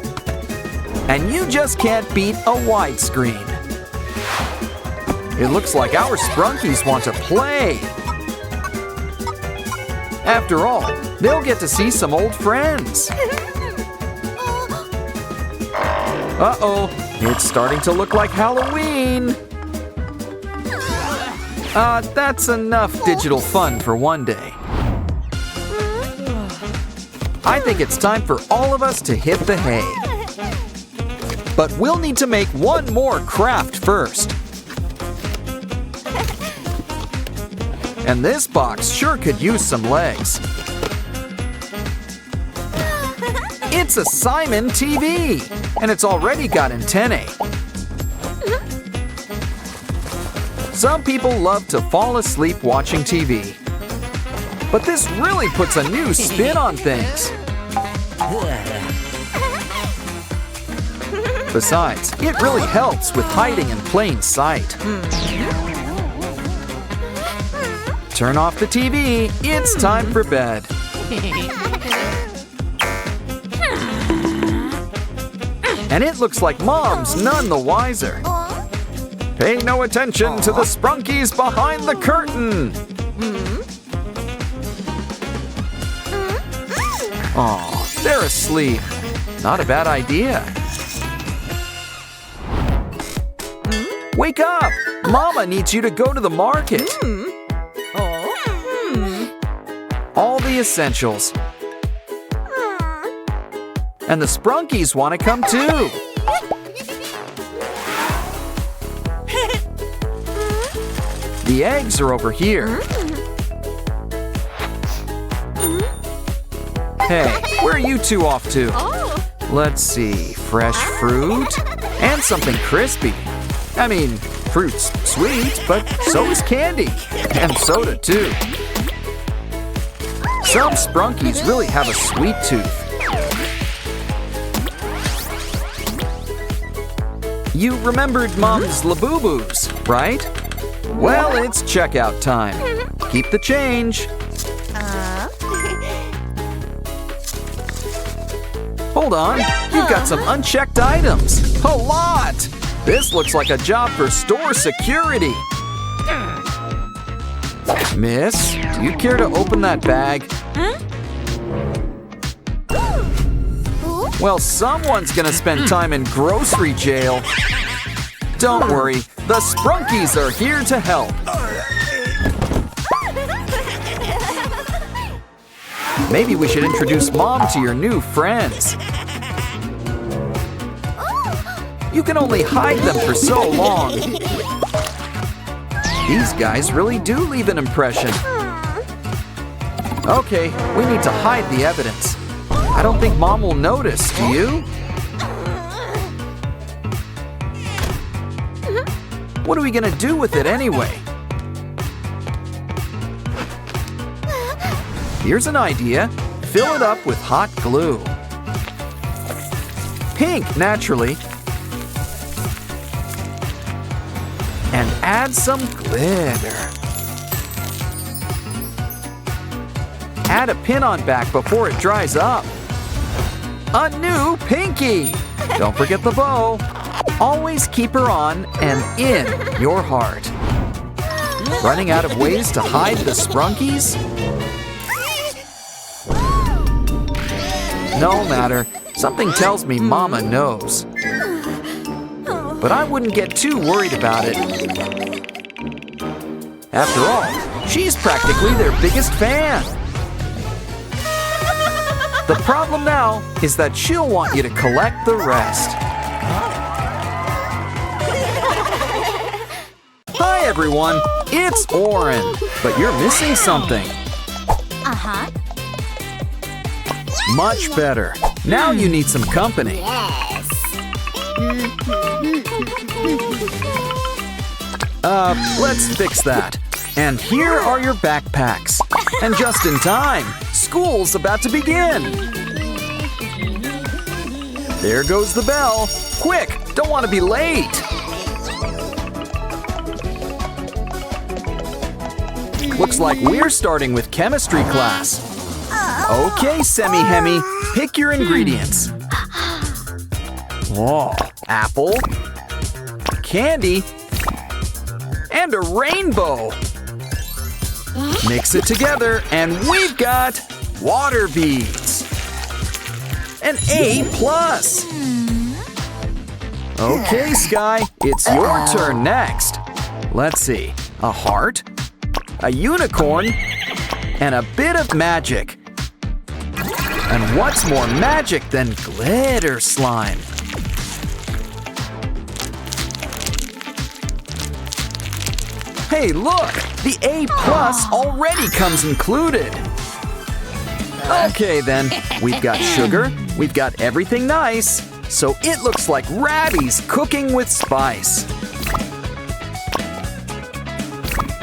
S1: And you just can't beat a widescreen. It looks like our Sprunkies want to play. After all, they'll get to see some old friends. Uh-oh, it's starting to look like Halloween. That's enough digital fun for one day. I think it's time for all of us to hit the hay. But we'll need to make one more craft first. And this box sure could use some legs. It's a Simon TV, and it's already got antennae. Some people love to fall asleep watching TV. But this really puts a new spin on things. Besides, it really helps with hiding in plain sight. Turn off the TV. It's time for bed. And it looks like Mom's none the wiser. Pay no attention to the Sprunkies behind the curtain. Aw, they're asleep. Not a bad idea. Wake up! Mama needs you to go to the market. All the essentials. And the Sprunkies want to come too. The eggs are over here. Hey, where are you two off to? Let's see, fresh fruit and something crispy. I mean, fruit's sweet, but so is candy. And soda too. Some Sprunkies really have a sweet tooth. You remembered Mom's Labubu's, right? Well, it's checkout time. Keep the change. Hold on, you've got some unchecked items. A lot! This looks like a job for store security. Miss, do you care to open that bag? Well, someone's gonna spend time in grocery jail. Don't worry, the Sprunkies are here to help. Maybe we should introduce Mom to your new friends. You can only hide them for so long. These guys really do leave an impression. Okay, we need to hide the evidence. I don't think Mom will notice, do you? What are we gonna do with it anyway? Here's an idea. Fill it up with hot glue. Pink, naturally. And add some glitter. Add a pin-on back before it dries up. A new pinky! Don't forget the bow. Always keep her on and in your heart. Running out of ways to hide the Sprunkies? No matter. Something tells me Mama knows. But I wouldn't get too worried about it. After all, she's practically their biggest fan. The problem now is that she'll want you to collect the rest. Hi everyone, it's Oren, but you're missing something. Much better. Now you need some company. Let's fix that. And here are your backpacks. And just in time, school's about to begin. There goes the bell. Quick, don't want to be late. Looks like we're starting with chemistry class. Okay, Semi-Hemi, pick your ingredients. Oh, apple, candy, and a rainbow. Mix it together and we've got water beads. An A+. Okay, Sky, it's your turn next. Let's see, a heart, a unicorn, and a bit of magic. And what's more magic than glitter slime? Hey, look! The A+ already comes included! Okay then, we've got sugar, we've got everything nice, so it looks like Rabby's cooking with spice.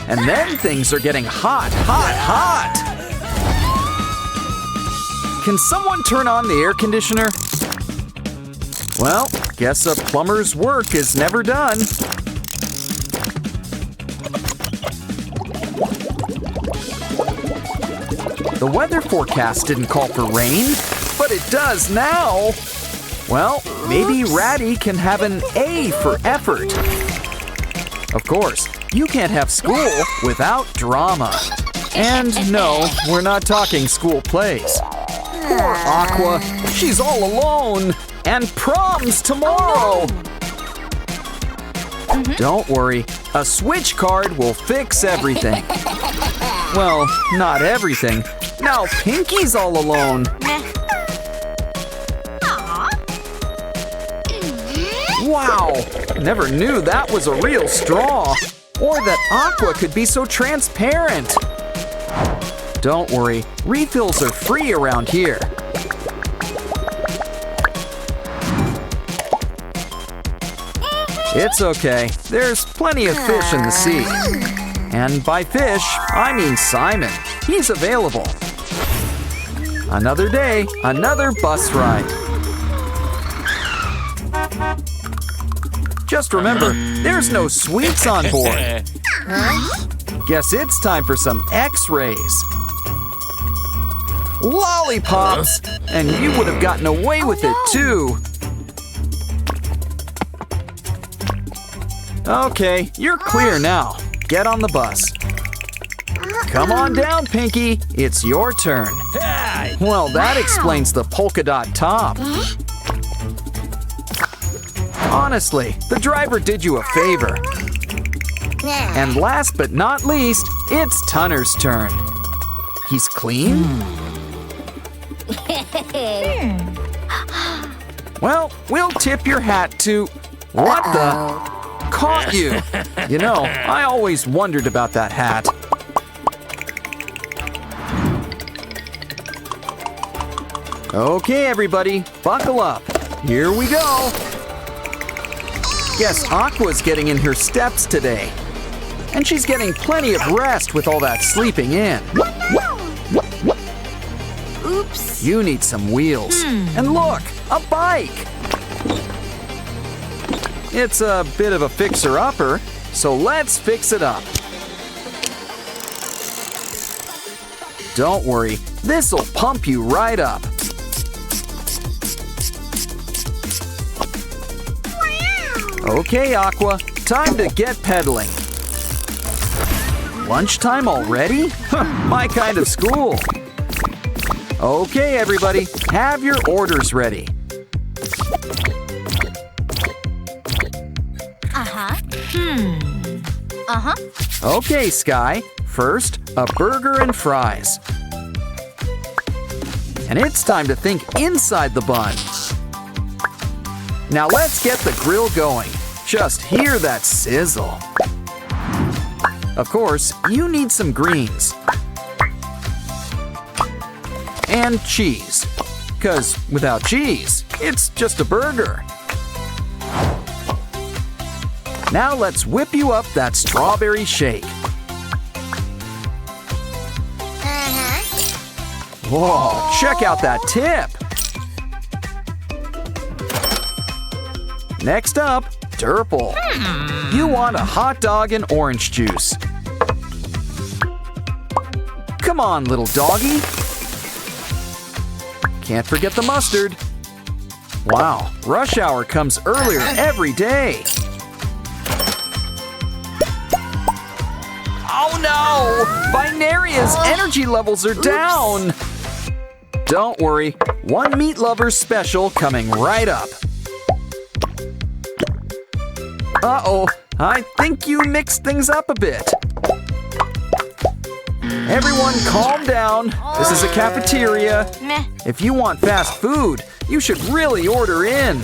S1: And then things are getting hot, hot, hot! Can someone turn on the air conditioner? Well, guess a plumber's work is never done. The weather forecast didn't call for rain, but it does now. Well, maybe Ratty can have an A for effort. Of course, you can't have school without drama. And no, we're not talking school plays. Poor Aqua, she's all alone. And prom's tomorrow. Don't worry, a switch card will fix everything. Well, not everything. Now Pinky's all alone. Wow, never knew that was a real straw. Or that Aqua could be so transparent. Don't worry, refills are free around here. It's okay, there's plenty of fish in the sea. And by fish, I mean Simon. He's available. Another day, another bus ride. Just remember, there's no sweets on board. Guess it's time for some X-rays. Lollipops! And you would have gotten away with it too. Okay, you're clear now. Get on the bus. Come on down, Pinky. It's your turn. Well, that explains the polka dot top. Honestly, the driver did you a favor. And last but not least, it's Tunner's turn. He's clean? Well, we'll tip your hat to… What the… Caught you! You know, I always wondered about that hat. Okay, everybody, buckle up. Here we go. Guess Aqua's getting in her steps today. And she's getting plenty of rest with all that sleeping in.
S2: Oops.
S1: You need some wheels. And look, a bike! It's a bit of a fixer-upper, so let's fix it up. Don't worry, this'll pump you right up. Okay, Aqua, time to get pedaling. Lunchtime already? My kind of school. Okay, everybody, have your orders ready. Okay, Sky. First, a burger and fries. And it's time to think inside the bun. Now let's get the grill going. Just hear that sizzle. Of course, you need some greens. And cheese. 'Cause without cheese, it's just a burger. Now let's whip you up that strawberry shake. Whoa, check out that tip. Next up, Turple. You want a hot dog and orange juice. Come on, little doggy. Can't forget the mustard. Wow, rush hour comes earlier every day. Oh no! Binaria's energy levels are down! Don't worry, one meat lover's special coming right up. Uh-oh, I think you mixed things up a bit. Everyone calm down. This is a cafeteria. If you want fast food, you should really order in.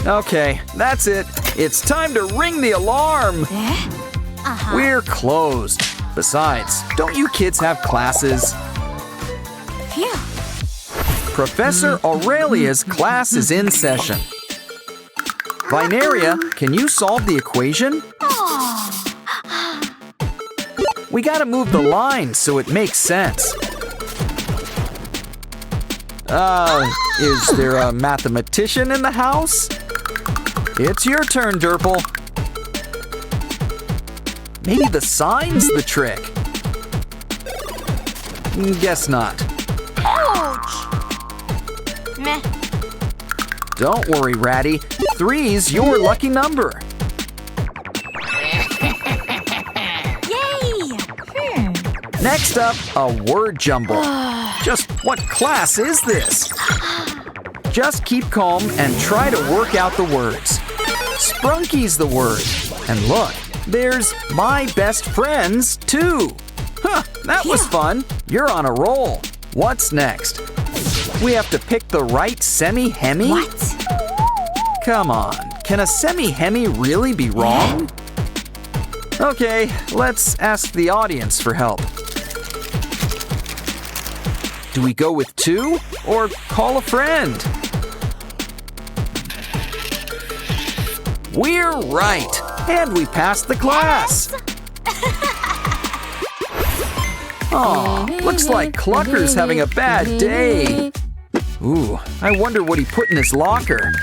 S1: Okay, that's it. It's time to ring the alarm. We're closed. Besides, don't you kids have classes?
S2: Phew.
S1: Professor Aurelia's class is in session. Binaria, can you solve the equation? We gotta move the line so it makes sense. Is there a mathematician in the house? It's your turn, Derple. Maybe the sign's the trick. Guess not.
S2: Ouch! Meh.
S1: Don't worry, Ratty. 3's your lucky number.
S2: Yay!
S1: Next up, a word jumble. Just what class is this? Just keep calm and try to work out the words. Sprunki's the word. And look, there's my best friends, too. Huh, that was fun. You're on a roll. What's next? We have to pick the right semi-hemi?
S2: What?
S1: Come on, can a semi-hemi really be wrong? Okay, let's ask the audience for help. Do we go with 2 or call a friend? We're right, and we passed the class. Aw, looks like Clucker's having a bad day. Ooh, I wonder what he put in his locker.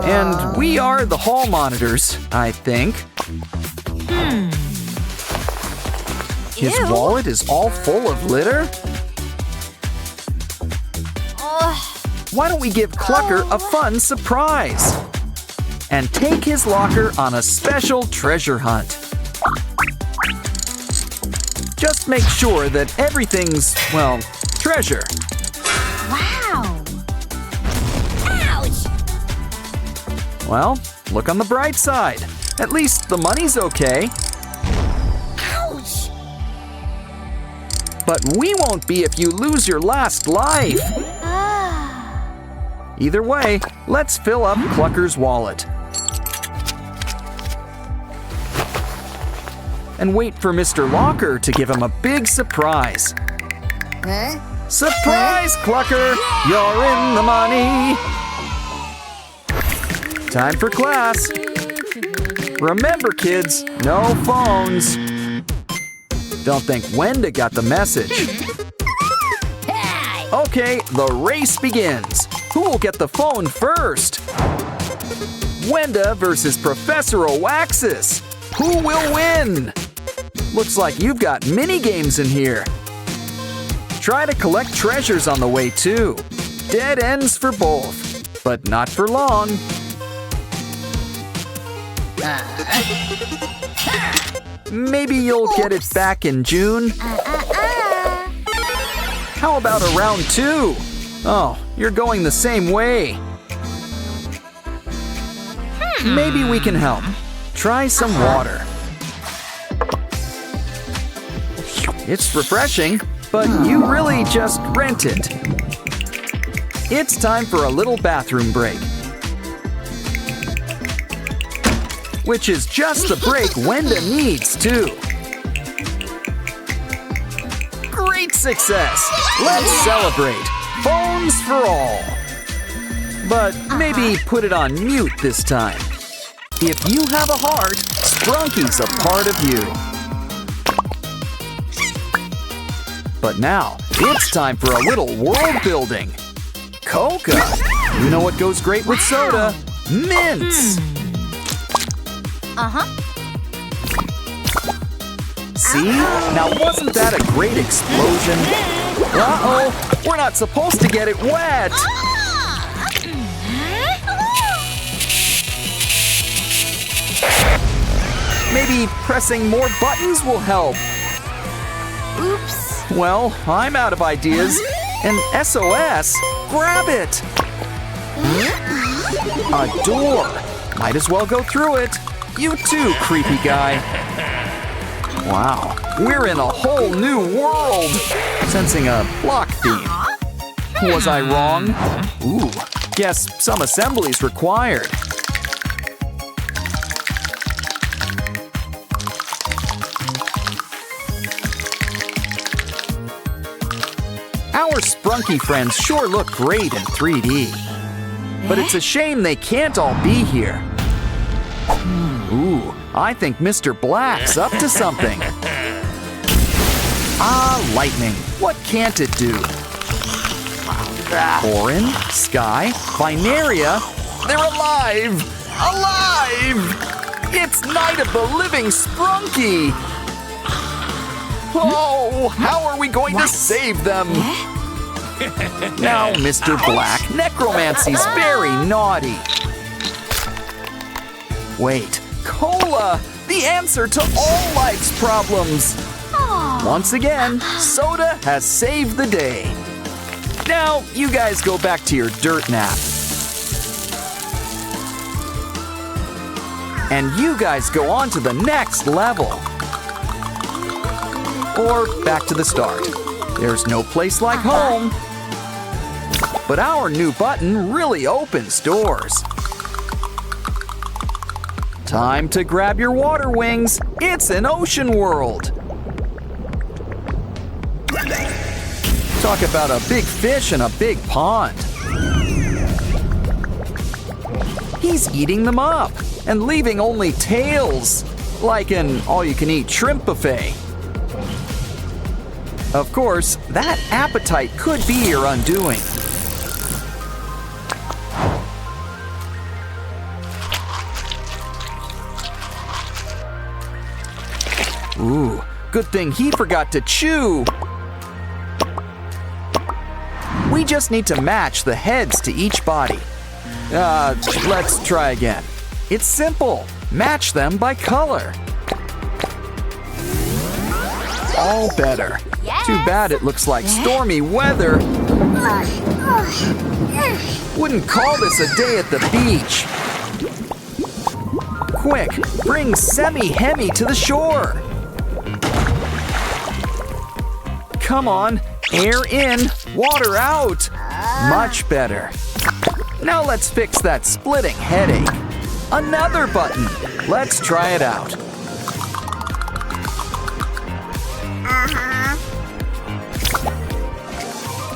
S1: And we are the hall monitors, I think. His
S2: Ew.
S1: wallet is all full of litter? Why don't we give Clucker a fun surprise? And take his locker on a special treasure hunt. Just make sure that everything's, well, treasure.
S2: Wow! Ouch!
S1: Well, look on the bright side. At least the money's okay.
S2: Ouch!
S1: But we won't be if you lose your last life. Either way, let's fill up Clucker's wallet. And wait for Mr. Locker to give him a big surprise. Surprise, Clucker! You're in the money! Time for class. Remember, kids, no phones. Don't think Wenda got the message. Okay, the race begins. Who will get the phone first? Wenda versus Professor Oaxis. Who will win? Looks like you've got mini games in here. Try to collect treasures on the way too. Dead ends for both, but not for long. Maybe you'll get it back in June. How about a round 2? Oh, you're going the same way. Maybe we can help. Try some water. It's refreshing, but you really just rent it. It's time for a little bathroom break. Which is just the break Wenda needs, too. Great success! Let's celebrate! Phones for all! But maybe put it on mute this time. If you have a heart, Sprunki's a part of you. But now, it's time for a little world building. Coca! You know what goes great with soda? Mints! See? Now wasn't that a great explosion? Uh-oh! We're not supposed to get it wet! Maybe pressing more buttons will help.
S2: Oops.
S1: Well, I'm out of ideas. And SOS? Grab it! A door! Might as well go through it. You too, creepy guy. Wow, we're in a whole new world. Sensing a block theme. Was I wrong? Ooh, guess some assembly's required. Our Sprunki friends sure look great in 3D. But it's a shame they can't all be here. Ooh, I think Mr. Black's up to something. Ah, lightning. What can't it do? Orin, Sky, Binaria, they're alive! Alive! It's Night of the Living Sprunki! Oh, how are we going to save them? Now, Mr. Black, necromancy's very naughty. Wait, cola! The answer to all life's problems! Once again, soda has saved the day. Now, you guys go back to your dirt nap. And you guys go on to the next level. Or back to the start. There's no place like home. But our new button really opens doors. Time to grab your water wings. It's an ocean world. Talk about a big fish in a big pond. He's eating them up and leaving only tails, like an all-you-can-eat shrimp buffet. Of course, that appetite could be your undoing. Ooh, good thing he forgot to chew. We just need to match the heads to each body. Let's try again. It's simple. Match them by color. All better. Too bad it looks like stormy weather. Wouldn't call this a day at the beach. Quick, bring Semi-Hemi to the shore. Come on, air in, water out. Much better. Now let's fix that splitting headache. Another button. Let's try it out.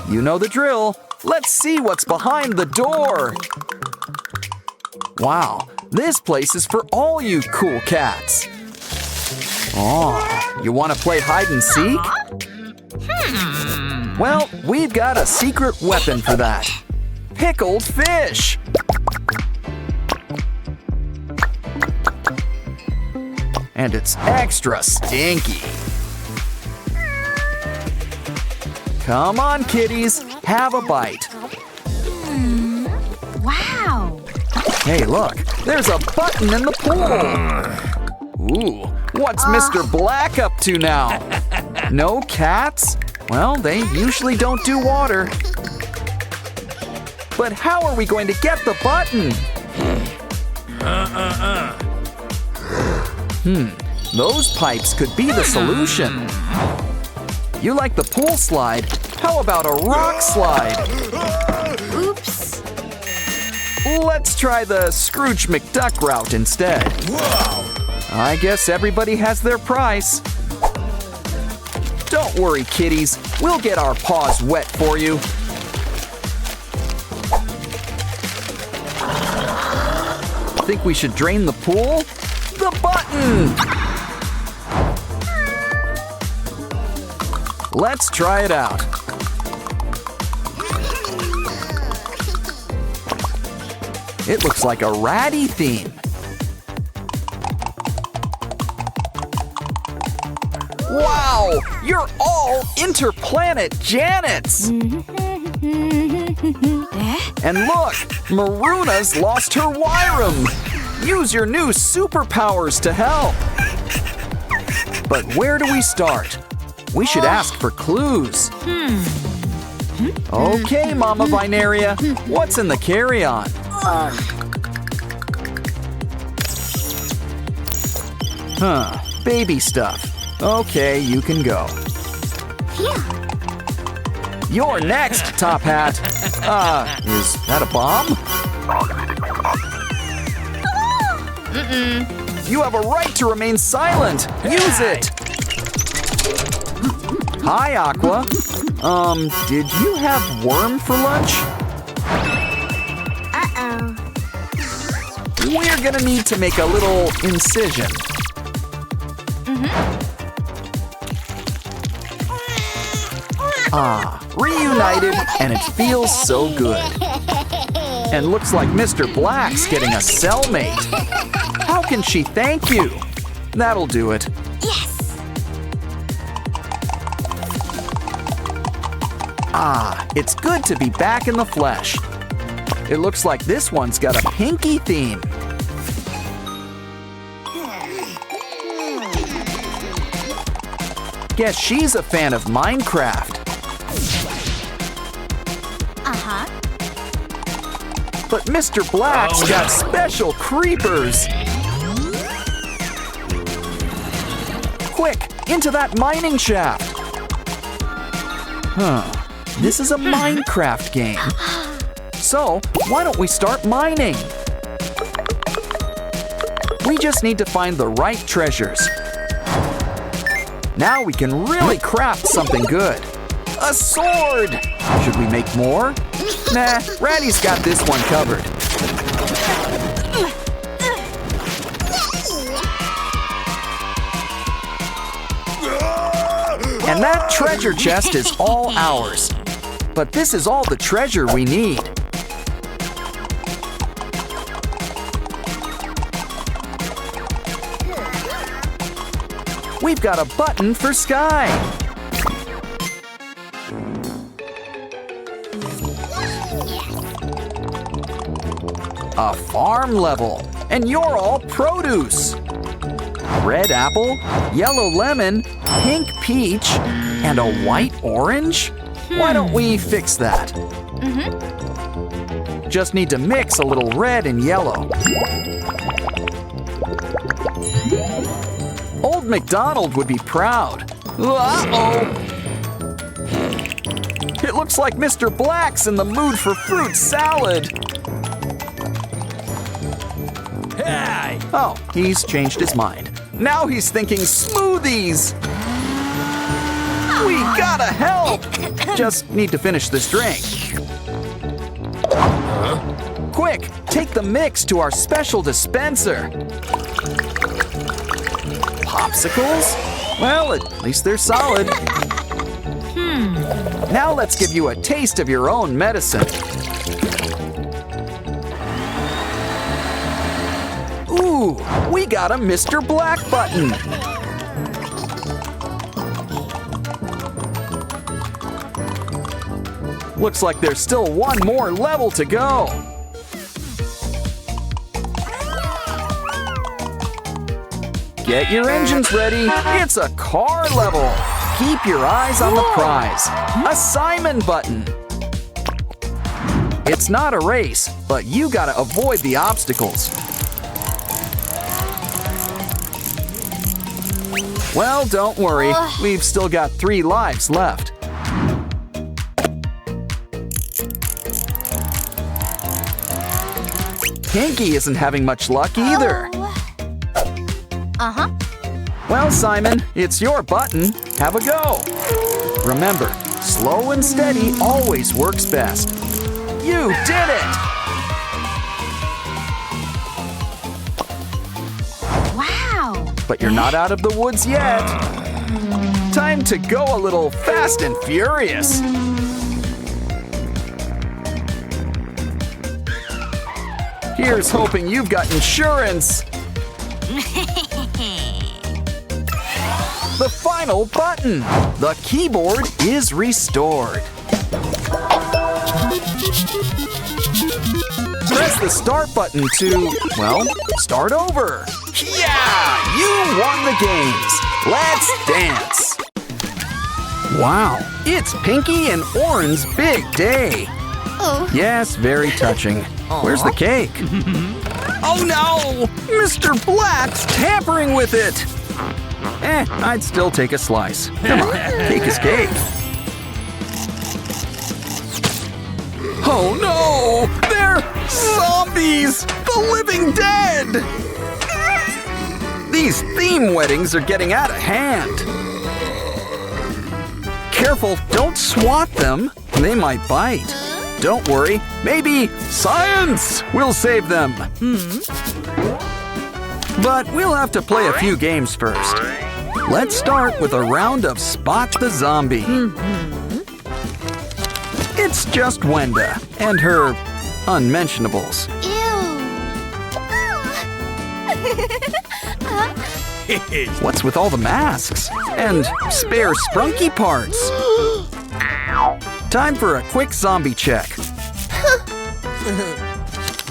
S1: You know the drill. Let's see what's behind the door. Wow, this place is for all you cool cats. Oh, you want to play hide and seek? Well, we've got a secret weapon for that. Pickled fish. And it's extra stinky. Come on, kitties, have a bite.
S2: Wow!
S1: Hey, look, there's a button in the pool. Ooh, what's Mr. Black up to now? No cats? Well, they usually don't do water. But how are we going to get the button? Those pipes could be the solution. You like the pool slide? How about a rock slide?
S2: Oops!
S1: Let's try the Scrooge McDuck route instead. I guess everybody has their price. Don't worry, kitties. We'll get our paws wet for you. Think we should drain the pool? The button! Let's try it out. It looks like a ratty theme. Wow! You're all interplanet Janets! And look! Maruna's lost her Wyram! Use your new superpowers to help! But where do we start? We should ask for clues. Okay, Mama Binaria, what's in the carry-on? Baby stuff. Okay, you can go. You're next, Top Hat. Is that a bomb? You have a right to remain silent. Use it. Hi, Aqua. Did you have worm for lunch?
S2: Uh-oh.
S1: We're gonna need to make a little incision. Reunited, and it feels so good. And looks like Mr. Black's getting a cellmate. How can she thank you? That'll do it.
S2: Yes.
S1: It's good to be back in the flesh. It looks like this one's got a pinky theme. Guess she's a fan of Minecraft.
S2: Uh-huh.
S1: But Mr. Black's got special creepers. Quick, into that mining shaft. This is a Minecraft game. So, why don't we start mining? We just need to find the right treasures. Now we can really craft something good. A sword! Should we make more? Nah, Ratty's got this one covered. And that treasure chest is all ours. But this is all the treasure we need. We've got a button for Sky. A farm level, and you're all produce. Red apple, yellow lemon, pink peach, and a white orange? Why don't we fix that? Just need to mix a little red and yellow. Old MacDonald would be proud. Uh-oh! It looks like Mr. Black's in the mood for fruit salad.
S3: Hey!
S1: Oh, he's changed his mind. Now he's thinking smoothies. We gotta help! Just need to finish this drink. Quick, take the mix to our special dispenser. Popsicles? Well, at least they're solid. Now let's give you a taste of your own medicine. Ooh, we got a Mr. Black button. Looks like there's still one more level to go. Get your engines ready. It's a car level. Keep your eyes on the prize. A Simon button. It's not a race, but you gotta avoid the obstacles. Well, don't worry. We've still got 3 lives left. Pinky isn't having much luck either.
S2: Uh-huh.
S1: Well, Simon, it's your button. Have a go. Remember, slow and steady always works best. You did it!
S2: Wow.
S1: But you're not out of the woods yet. Time to go a little fast and furious. Here's hoping you've got insurance. The final button. The keyboard is restored. Press the start button to, well, start over. Yeah! You won the games. Let's dance. Wow, it's Pinky and Oren's big day.
S2: Oh.
S1: Yes, very touching. Where's the cake? Oh no! Mr. Black's tampering with it! I'd still take a slice. Come on, cake is cake. Oh no! They're zombies! The living dead! These theme weddings are getting out of hand. Careful, don't swat them. They might bite. Don't worry, maybe science will save them. But we'll have to play a few games first. Let's start with a round of Spot the Zombie. It's just Wenda and her unmentionables.
S2: Ew.
S1: What's with all the masks? And spare Sprunki parts. Time for a quick zombie check.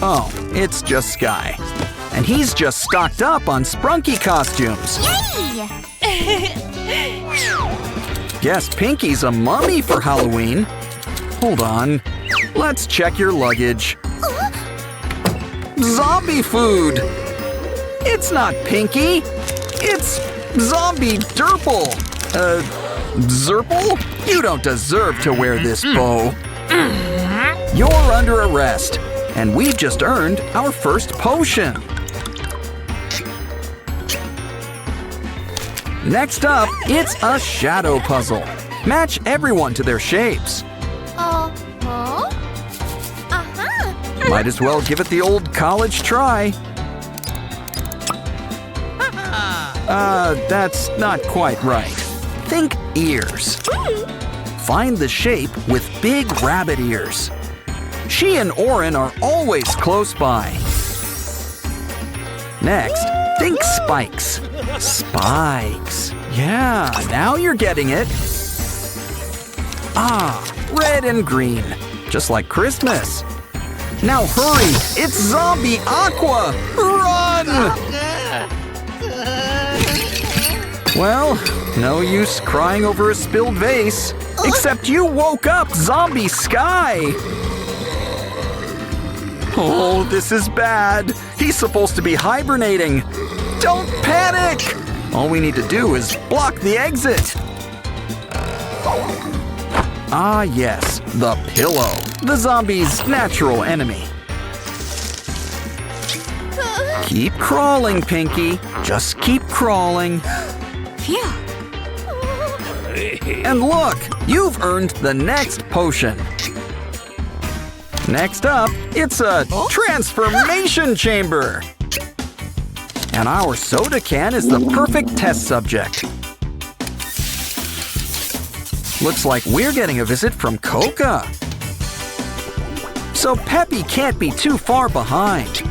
S1: Oh, it's just Sky. And he's just stocked up on Sprunki costumes.
S2: Yay!
S1: Guess Pinky's a mummy for Halloween. Hold on. Let's check your luggage. Zombie food! It's not Pinky. It's Zombie Derple. Zerple? You don't deserve to wear this bow. You're under arrest, and we've just earned our first potion. Next up, it's a shadow puzzle. Match everyone to their shapes.
S2: Uh-huh.
S1: Might as well give it the old college try. That's not quite right. Think ears. Find the shape with big rabbit ears. She and Oren are always close by. Next, think spikes. Spikes. Yeah, now you're getting it. Ah, red and green. Just like Christmas. Now hurry, it's Zombie Aqua! Run! Well, no use crying over a spilled vase. Except you woke up Zombie Sky! Oh, this is bad. He's supposed to be hibernating. Don't panic! All we need to do is block the exit. Ah, yes, the pillow. The zombie's natural enemy. Keep crawling, Pinky. Just keep crawling.
S2: Phew.
S1: And look, you've earned the next potion. Next up, it's a transformation chamber. And our soda can is the perfect test subject. Looks like we're getting a visit from Coca. So Peppy can't be too far behind.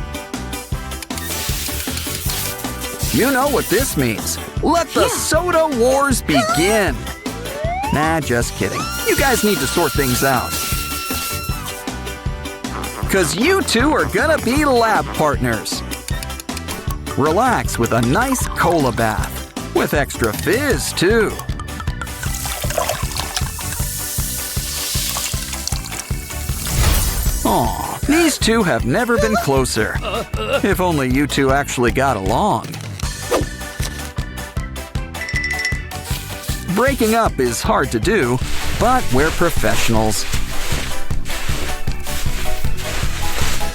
S1: You know what this means. Let the soda wars begin. Nah, just kidding. You guys need to sort things out. 'Cause you two are gonna be lab partners. Relax with a nice cola bath. With extra fizz, too. Aw, these two have never been closer. If only you two actually got along. Breaking up is hard to do, but we're professionals.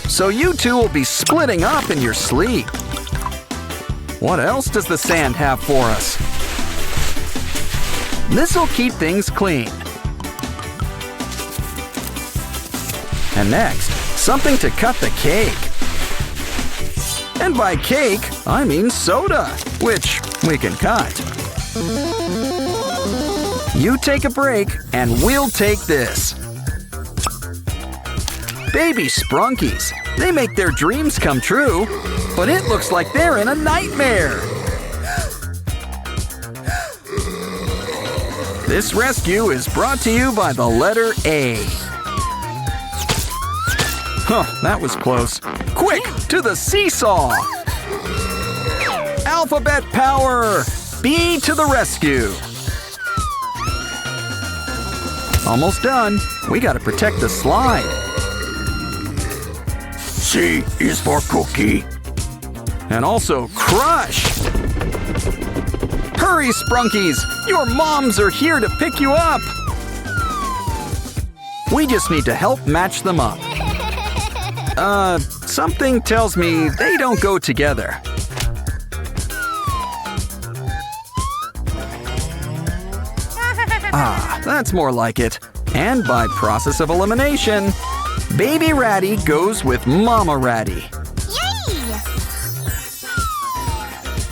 S1: So you two will be splitting up in your sleep. What else does the sand have for us? This'll keep things clean. And next, something to cut the cake. And by cake, I mean soda, which we can cut. You take a break, and we'll take this. Baby Sprunkies. They make their dreams come true, but it looks like they're in a nightmare. This rescue is brought to you by the letter A. Huh, that was close. Quick, to the seesaw! Alphabet power! B to the rescue! Almost done. We gotta protect the slide. C is for cookie. And also crush! Hurry, Sprunkies! Your moms are here to pick you up! We just need to help match them up. Something tells me they don't go together. Ah, that's more like it. And by process of elimination, Baby Ratty goes with Mama Ratty.
S2: Yay!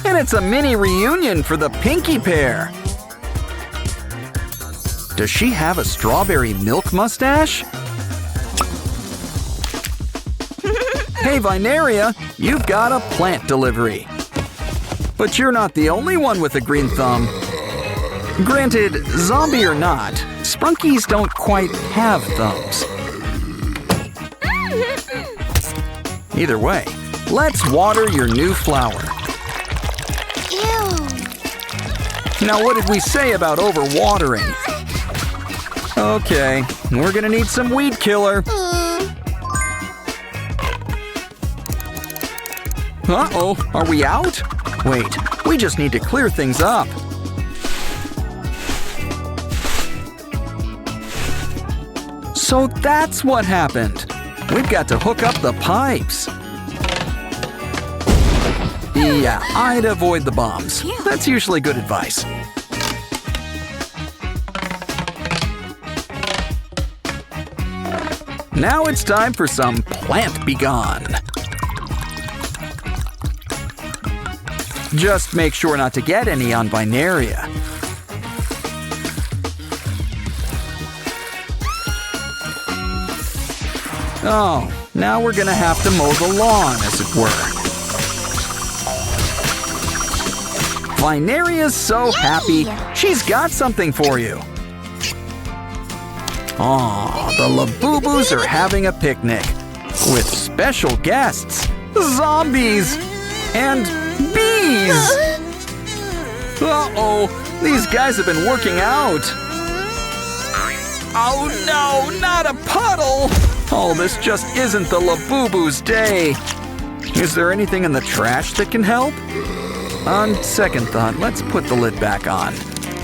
S1: And it's a mini reunion for the Pinky pair. Does she have a strawberry milk mustache? Hey, Vinaria, you've got a plant delivery. But you're not the only one with a green thumb. Granted, zombie or not, Sprunkies don't quite have thumbs. Either way, let's water your new flower.
S2: Ew.
S1: Now, what did we say about overwatering? Okay, we're gonna need some weed killer. Uh-oh, are we out? Wait, we just need to clear things up. So that's what happened. We've got to hook up the pipes. Yeah, I'd avoid the bombs. That's usually good advice. Now it's time for some plant be gone. Just make sure not to get any on Vinaria. Oh, now we're gonna have to mow the lawn, as it were. Vinaria's so happy. She's got something for you. Aw, the Labubus are having a picnic with special guests, zombies, and bees. Uh-oh, these guys have been working out. Oh no, not a puddle! Oh, this just isn't the Labubu's day. Is there anything in the trash that can help? On second thought, let's put the lid back on.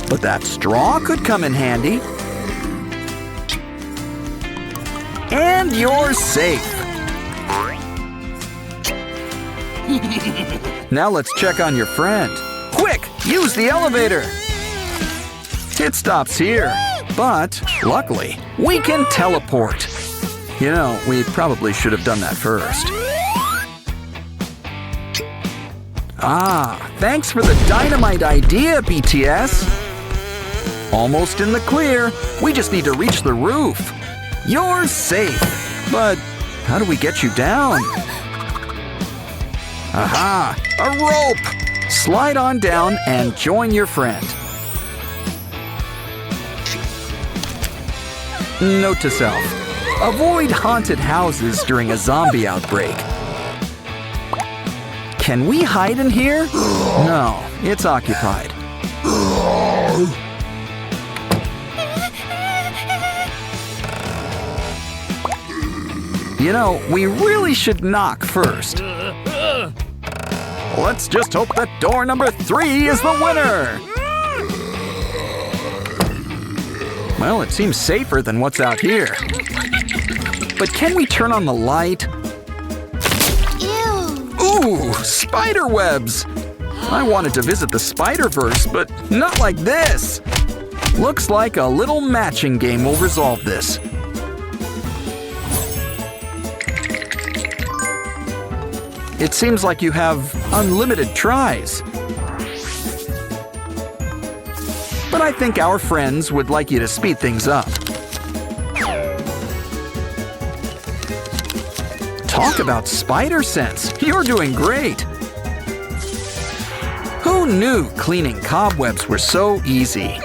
S1: But that straw could come in handy. And you're safe. Now let's check on your friend. Quick, use the elevator. It stops here, but luckily, we can teleport. You know, we probably should have done that first. Ah, thanks for the dynamite idea, BTS. Almost in the clear. We just need to reach the roof. You're safe. But how do we get you down? Aha, a rope. Slide on down and join your friend. Note to self. Avoid haunted houses during a zombie outbreak. Can we hide in here? No, it's occupied. You know, we really should knock first. Let's just hope that door number 3 is the winner. Well, it seems safer than what's out here. But can we turn on the light? Ooh, spider webs! I wanted to visit the Spider-Verse, but not like this. Looks like a little matching game will resolve this. It seems like you have unlimited tries. But I think our friends would like you to speed things up. Talk about spider sense. You're doing great. Who knew cleaning cobwebs were so easy?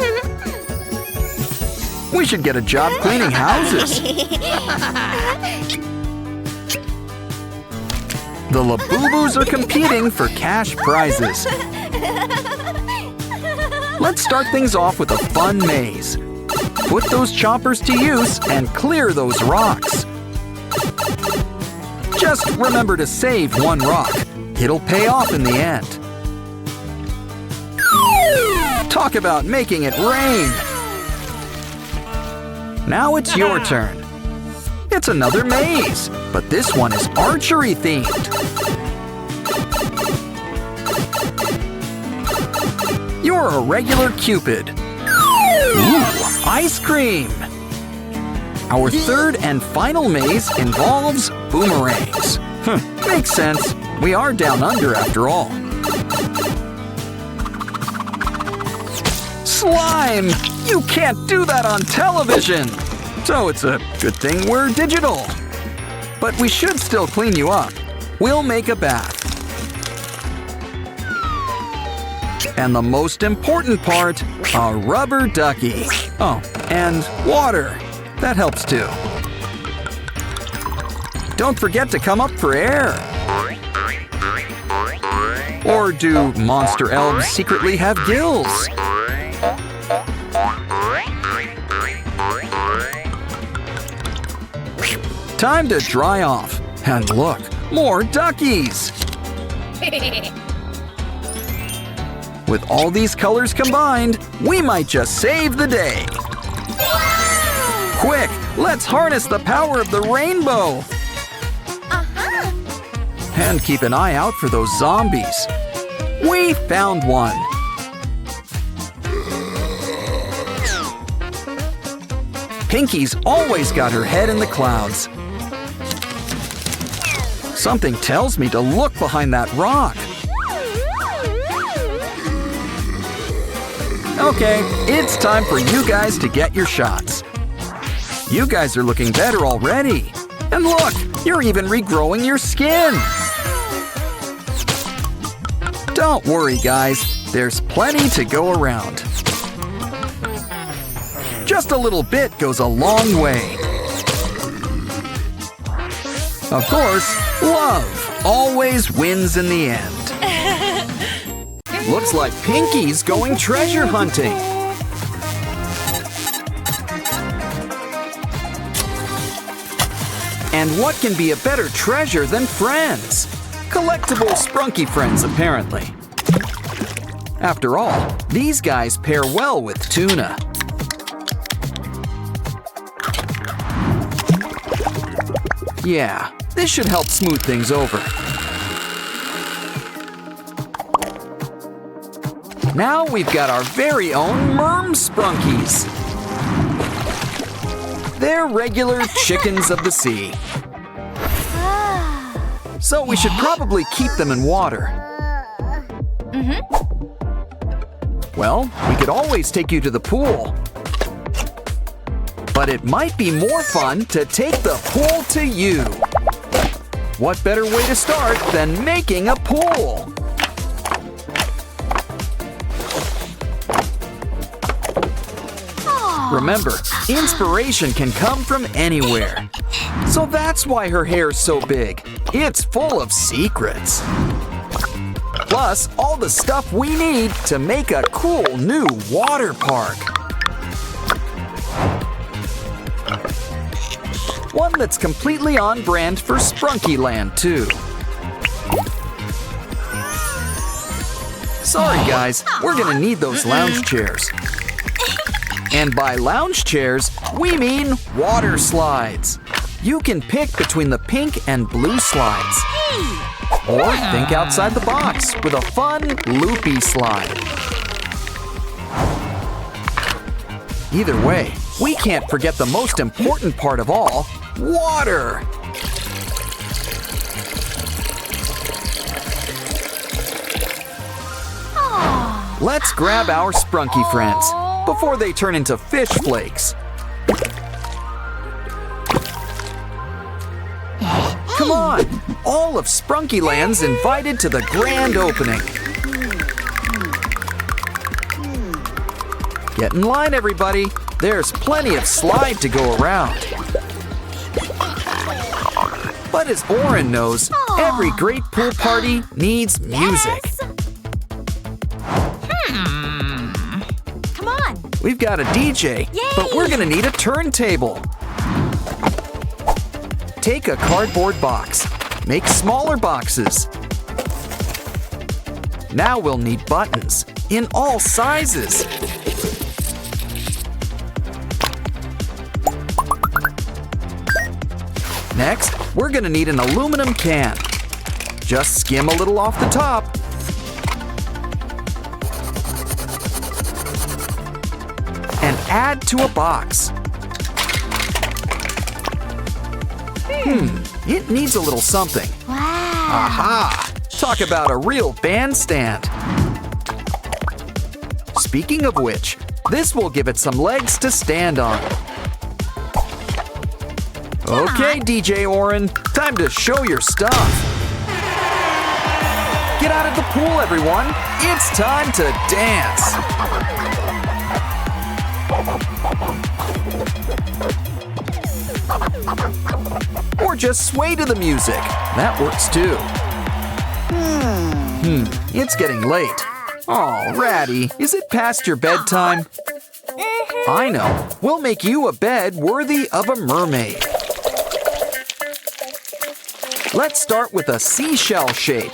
S1: We should get a job cleaning houses. The Labubus are competing for cash prizes. Let's start things off with a fun maze. Put those choppers to use and clear those rocks. Just remember to save one rock. It'll pay off in the end. Talk about making it rain. Now it's your turn. It's another maze, but this one is archery themed. You're a regular Cupid. Ooh, ice cream. Our third and final maze involves boomerangs. Makes sense. We are down under after all. Slime! You can't do that on television! So it's a good thing we're digital. But we should still clean you up. We'll make a bath. And the most important part, a rubber ducky. Oh, and water. That helps too. Don't forget to come up for air. Or do monster elves secretly have gills? Time to dry off. And look, more duckies! With all these colors combined, we might just save the day. Quick, let's harness the power of the rainbow. And keep an eye out for those zombies. We found one. Pinky's always got her head in the clouds. Something tells me to look behind that rock. Okay, it's time for you guys to get your shots. You guys are looking better already. And look, you're even regrowing your skin. Don't worry, guys. There's plenty to go around. Just a little bit goes a long way. Of course, love always wins in the end. Looks like Pinky's going treasure hunting. And what can be a better treasure than friends? Collectible Sprunki friends, apparently. After all, these guys pair well with tuna. Yeah, this should help smooth things over. Now we've got our very own Merm Sprunkies. They're regular chickens of the sea. So we should probably keep them in water. Well, we could always take you to the pool. But it might be more fun to take the pool to you. What better way to start than making a pool? Remember, inspiration can come from anywhere. So that's why her hair's so big. It's full of secrets. Plus, all the stuff we need to make a cool new water park. One that's completely on brand for Sprunky Land, too. Sorry, guys, we're gonna need those lounge chairs. And by lounge chairs, we mean water slides. You can pick between the pink and blue slides. Or think outside the box with a fun, loopy slide. Either way, we can't forget the most important part of all, water. Let's grab our Sprunky friends before they turn into fish flakes. Come on! All of Sprunky Land's invited to the grand opening. Get in line, everybody. There's plenty of slide to go around. But as Oren knows, every great pool party needs music.
S2: Come on.
S1: We've got a DJ, but we're gonna need a turntable. Take a cardboard box. Make smaller boxes. Now we'll need buttons in all sizes. Next, we're gonna need an aluminum can. Just skim a little off the top. And add to a box. It needs a little something.
S2: Wow.
S1: Aha! Talk about a real bandstand. Speaking of which, This will give it some legs to stand on. Okay, DJ Oren, time to show your stuff. Get out of the pool, everyone. It's time to dance. Or just sway to the music. That works too. It's getting late. Oh, Ratty, is it past your bedtime? I know. We'll make you a bed worthy of a mermaid. Let's start with a seashell shape.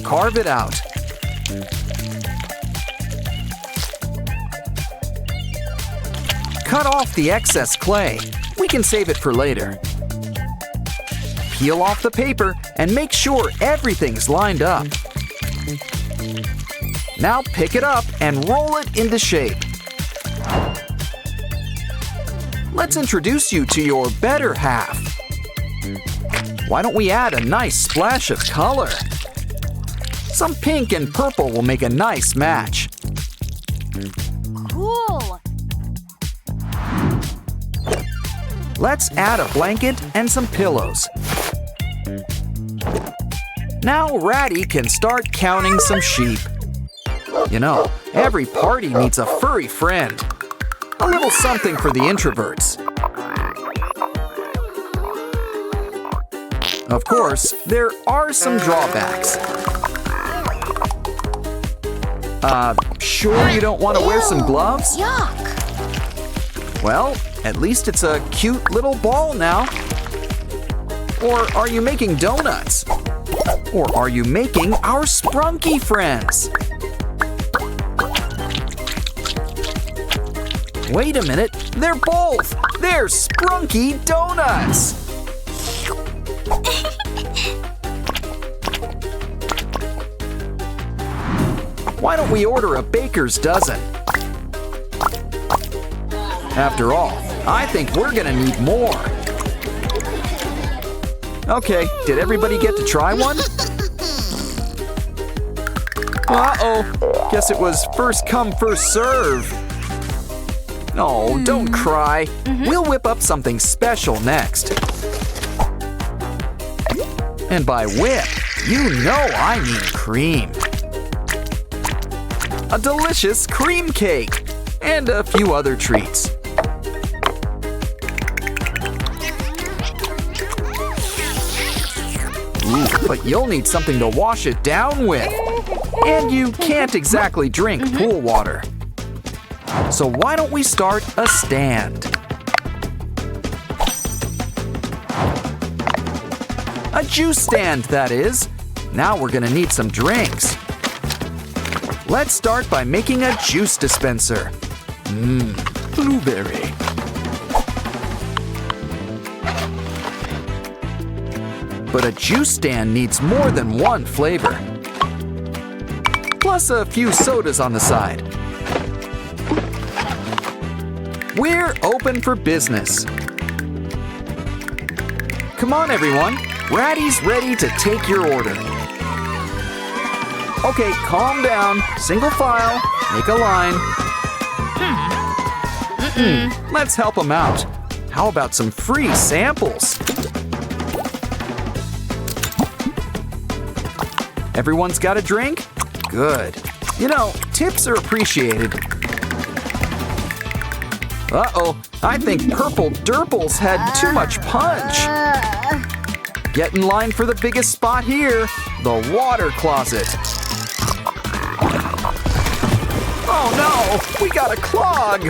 S1: Carve it out. Cut off the excess clay. We can save it for later. Peel off the paper and make sure everything's lined up. Now pick it up and roll it into shape. Let's introduce you to your better half. Why don't we add a nice splash of color? Some pink and purple will make a nice match.
S2: Cool.
S1: Let's add a blanket and some pillows. Now Ratty can start counting some sheep. You know, every party needs a furry friend. A little something for the introverts. Of course, there are some drawbacks. Sure you don't want to wear some gloves?
S2: Yuck.
S1: Well, at least it's a cute little ball now. Or are you making donuts? Or are you making our Sprunki friends? Wait a minute, they're both! They're Sprunki donuts! Why don't we order a baker's dozen? After all, I think we're gonna need more. Okay, did everybody get to try one? Uh-oh, guess it was first come, first serve. Oh, don't cry. We'll whip up something special next. And by whip, you know I mean cream. A delicious cream cake and a few other treats. Ooh, but you'll need something to wash it down with. And you can't exactly drink pool water. So why don't we start a stand? A juice stand, that is. Now we're gonna need some drinks. Let's start by making a juice dispenser. Blueberry. But a juice stand needs more than one flavor. Plus a few sodas on the side. We're open for business. Come on, everyone. Ratty's ready to take your order. Okay, calm down. Single file. Make a line. Let's help them out. How about some free samples? Everyone's got a drink? Good. You know, tips are appreciated. Uh-oh, I think Purple Durples had too much punch. Get in line for the biggest spot here, the water closet. Oh no, we got a clog.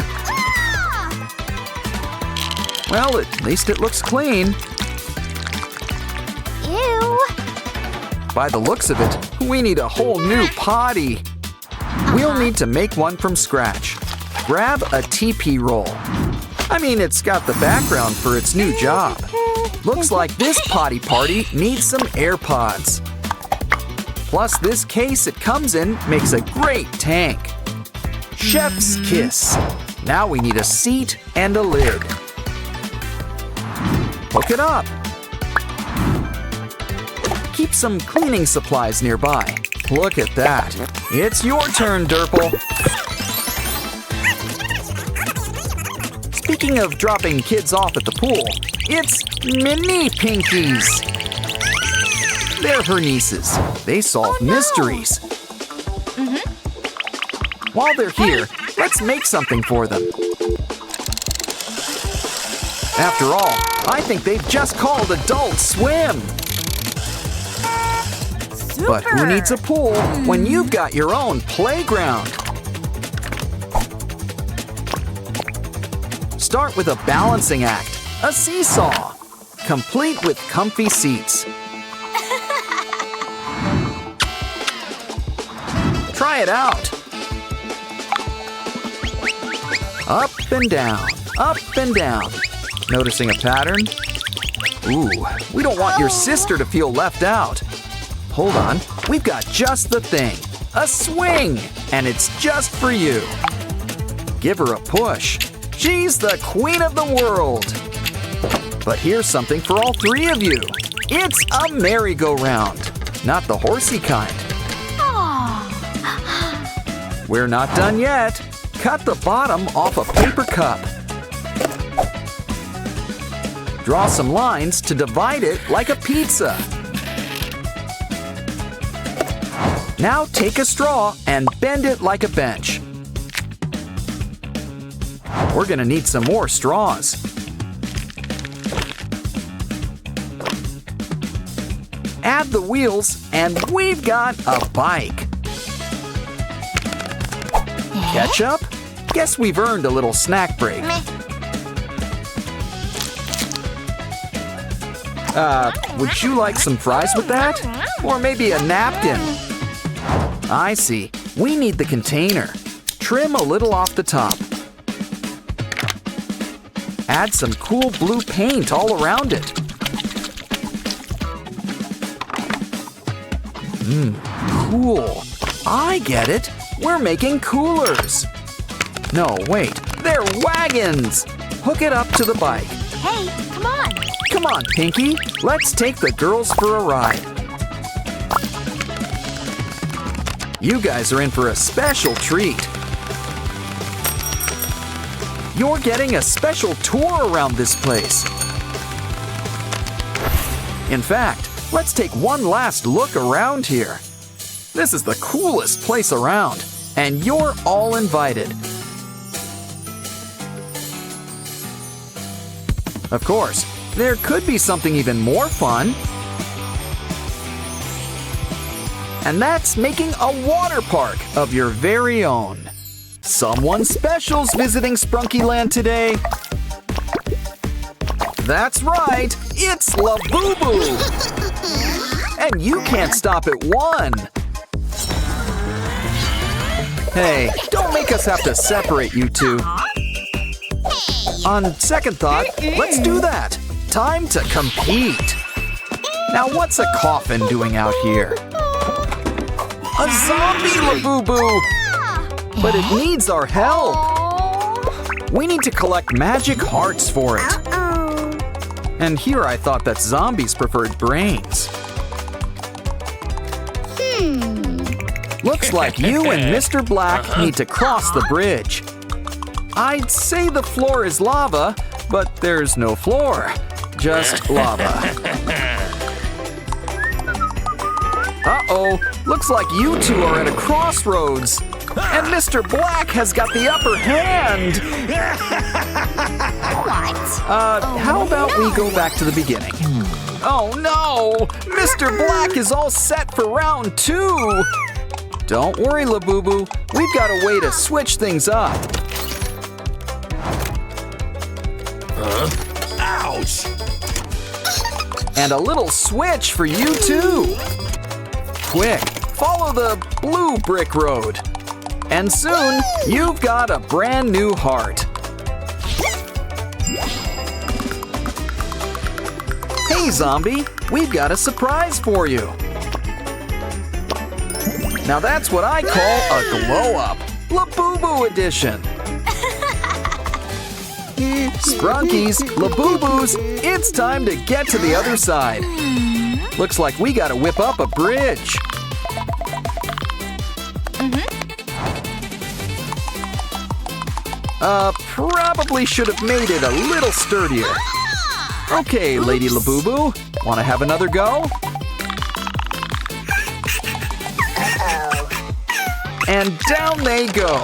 S1: Well, at least it looks clean.
S2: Ew.
S1: By the looks of it, we need a whole new potty. We'll need to make one from scratch. Grab a TP roll. I mean, it's got the background for its new job. Looks like this potty party needs some AirPods. Plus, this case it comes in makes a great tank. Chef's kiss. Now we need a seat and a lid. Hook it up. Keep some cleaning supplies nearby. Look at that. It's your turn, Durple. Speaking of dropping kids off at the pool, it's Mini Pinkies. They're her nieces. They solve mysteries. While they're here, let's make something for them. After all, I think they've just called Adult Swim. But who needs a pool when you've got your own playground? Start with a balancing act, a seesaw, complete with comfy seats. Try it out. Up and down, up and down. Noticing a pattern? Ooh, we don't want your sister to feel left out. Hold on, we've got just the thing. A swing, and it's just for you. Give her a push. She's the queen of the world. But here's something for all three of you. It's a merry-go-round, not the horsey kind. We're not done yet. Cut the bottom off a paper cup. Draw some lines to divide it like a pizza. Now take a straw and bend it like a bench. We're gonna need some more straws. Add the wheels and we've got a bike. Ketchup? Guess we've earned a little snack break. Would you like some fries with that? Or maybe a napkin? I see. We need the container. Trim a little off the top. Add some cool blue paint all around it. Cool. I get it. We're making coolers. No, wait. They're wagons. Hook it up to the bike.
S2: Hey, come on.
S1: Come on, Pinky. Let's take the girls for a ride. You guys are in for a special treat. You're getting a special tour around this place. In fact, let's take one last look around here. This is the coolest place around, and you're all invited. Of course, there could be something even more fun. And that's making a water park of your very own. Someone special's visiting Sprunky Land today. That's right, it's Labubu. And you can't stop at one. Hey, don't make us have to separate you two. On second thought, let's do that. Time to compete. Now what's a coffin doing out here? A zombie Labubu! But it needs our help. We need to collect magic hearts for it. And here I thought that zombies preferred brains. Looks like you and Mr. Black need to cross the bridge. I'd say the floor is lava, but there's no floor. Just lava. Uh-oh, looks like you two are at a crossroads. And Mr. Black has got the upper hand. How about we go back to the beginning? Oh no, Mr. Black is all set for round 2. Don't worry, Labubu, we've got a way to switch things up.
S3: Ouch!
S1: And a little switch for you too. Quick, follow the blue brick road. And soon, you've got a brand new heart. Hey, zombie, we've got a surprise for you. Now that's what I call a glow-up, Labubu edition. Sprunkies, Labubus, it's time to get to the other side. Looks like we gotta whip up a bridge. Probably should have made it a little sturdier. Okay, Lady Labubu, wanna have another go? And down they go.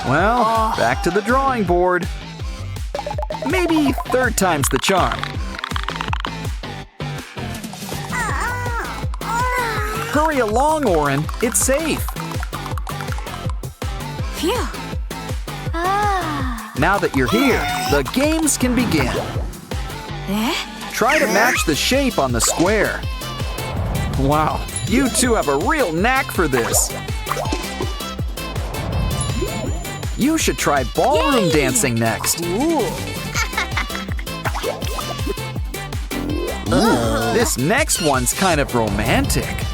S1: Well, back to the drawing board. Maybe third time's the charm. Hurry along, Oren. It's safe.
S2: Phew.
S1: Now that you're here, the games can begin. Try to match the shape on the square. Wow, you two have a real knack for this. You should try ballroom dancing next. Ooh, this next one's kind of romantic.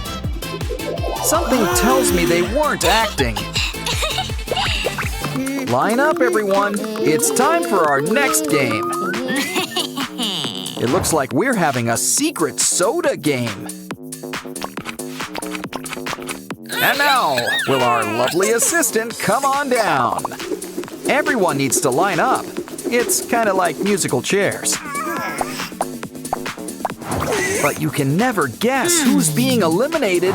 S1: Something tells me they weren't acting. Line up, everyone. It's time for our next game. It looks like we're having a secret soda game. And now, will our lovely assistant come on down? Everyone needs to line up. It's kind of like musical chairs. But you can never guess who's being eliminated.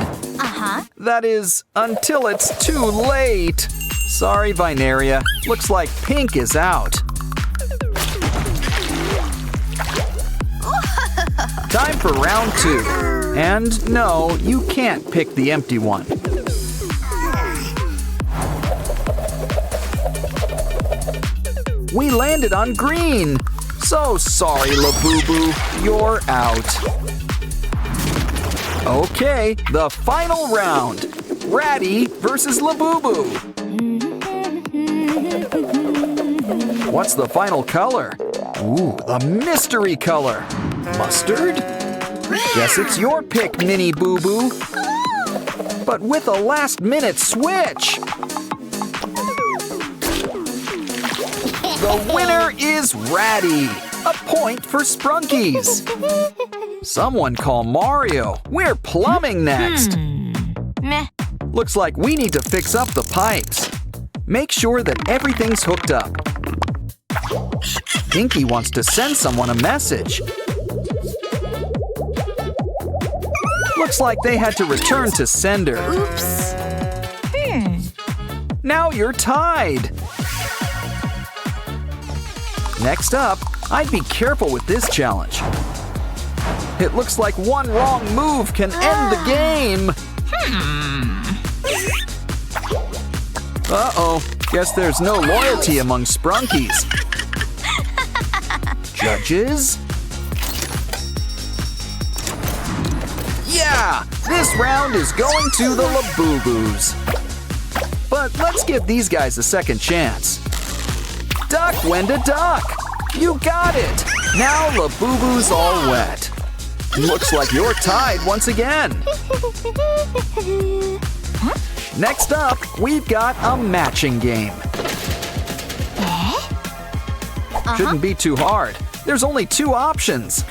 S1: That is, until it's too late. Sorry, Vinaria. Looks like pink is out. Time for round 2. And no, you can't pick the empty one. We landed on green. So sorry, Labubu. You're out. Okay, the final round. Ratty versus Labubu. What's the final color? Ooh, the mystery color. Mustard? Guess it's your pick, Minnie Boo Boo. But with a last-minute switch. The winner is Ratty. A point for Sprunkies. Someone call Mario. We're plumbing next.
S2: Meh.
S1: Looks like we need to fix up the pipes. Make sure that everything's hooked up. Pinky wants to send someone a message. Looks like they had to return to sender.
S2: Oops.
S1: Now you're tied. Next up, I'd be careful with this challenge. It looks like one wrong move can end the game. Uh-oh, guess there's no loyalty among Sprunkies. Judges? Yeah, this round is going to the Labubus. But let's give these guys a second chance. Duck, Wenda, duck! You got it! Now Labubu's all wet. Looks like you're tied once again. Next up, we've got a matching game. Shouldn't be too hard. There's only 2 options.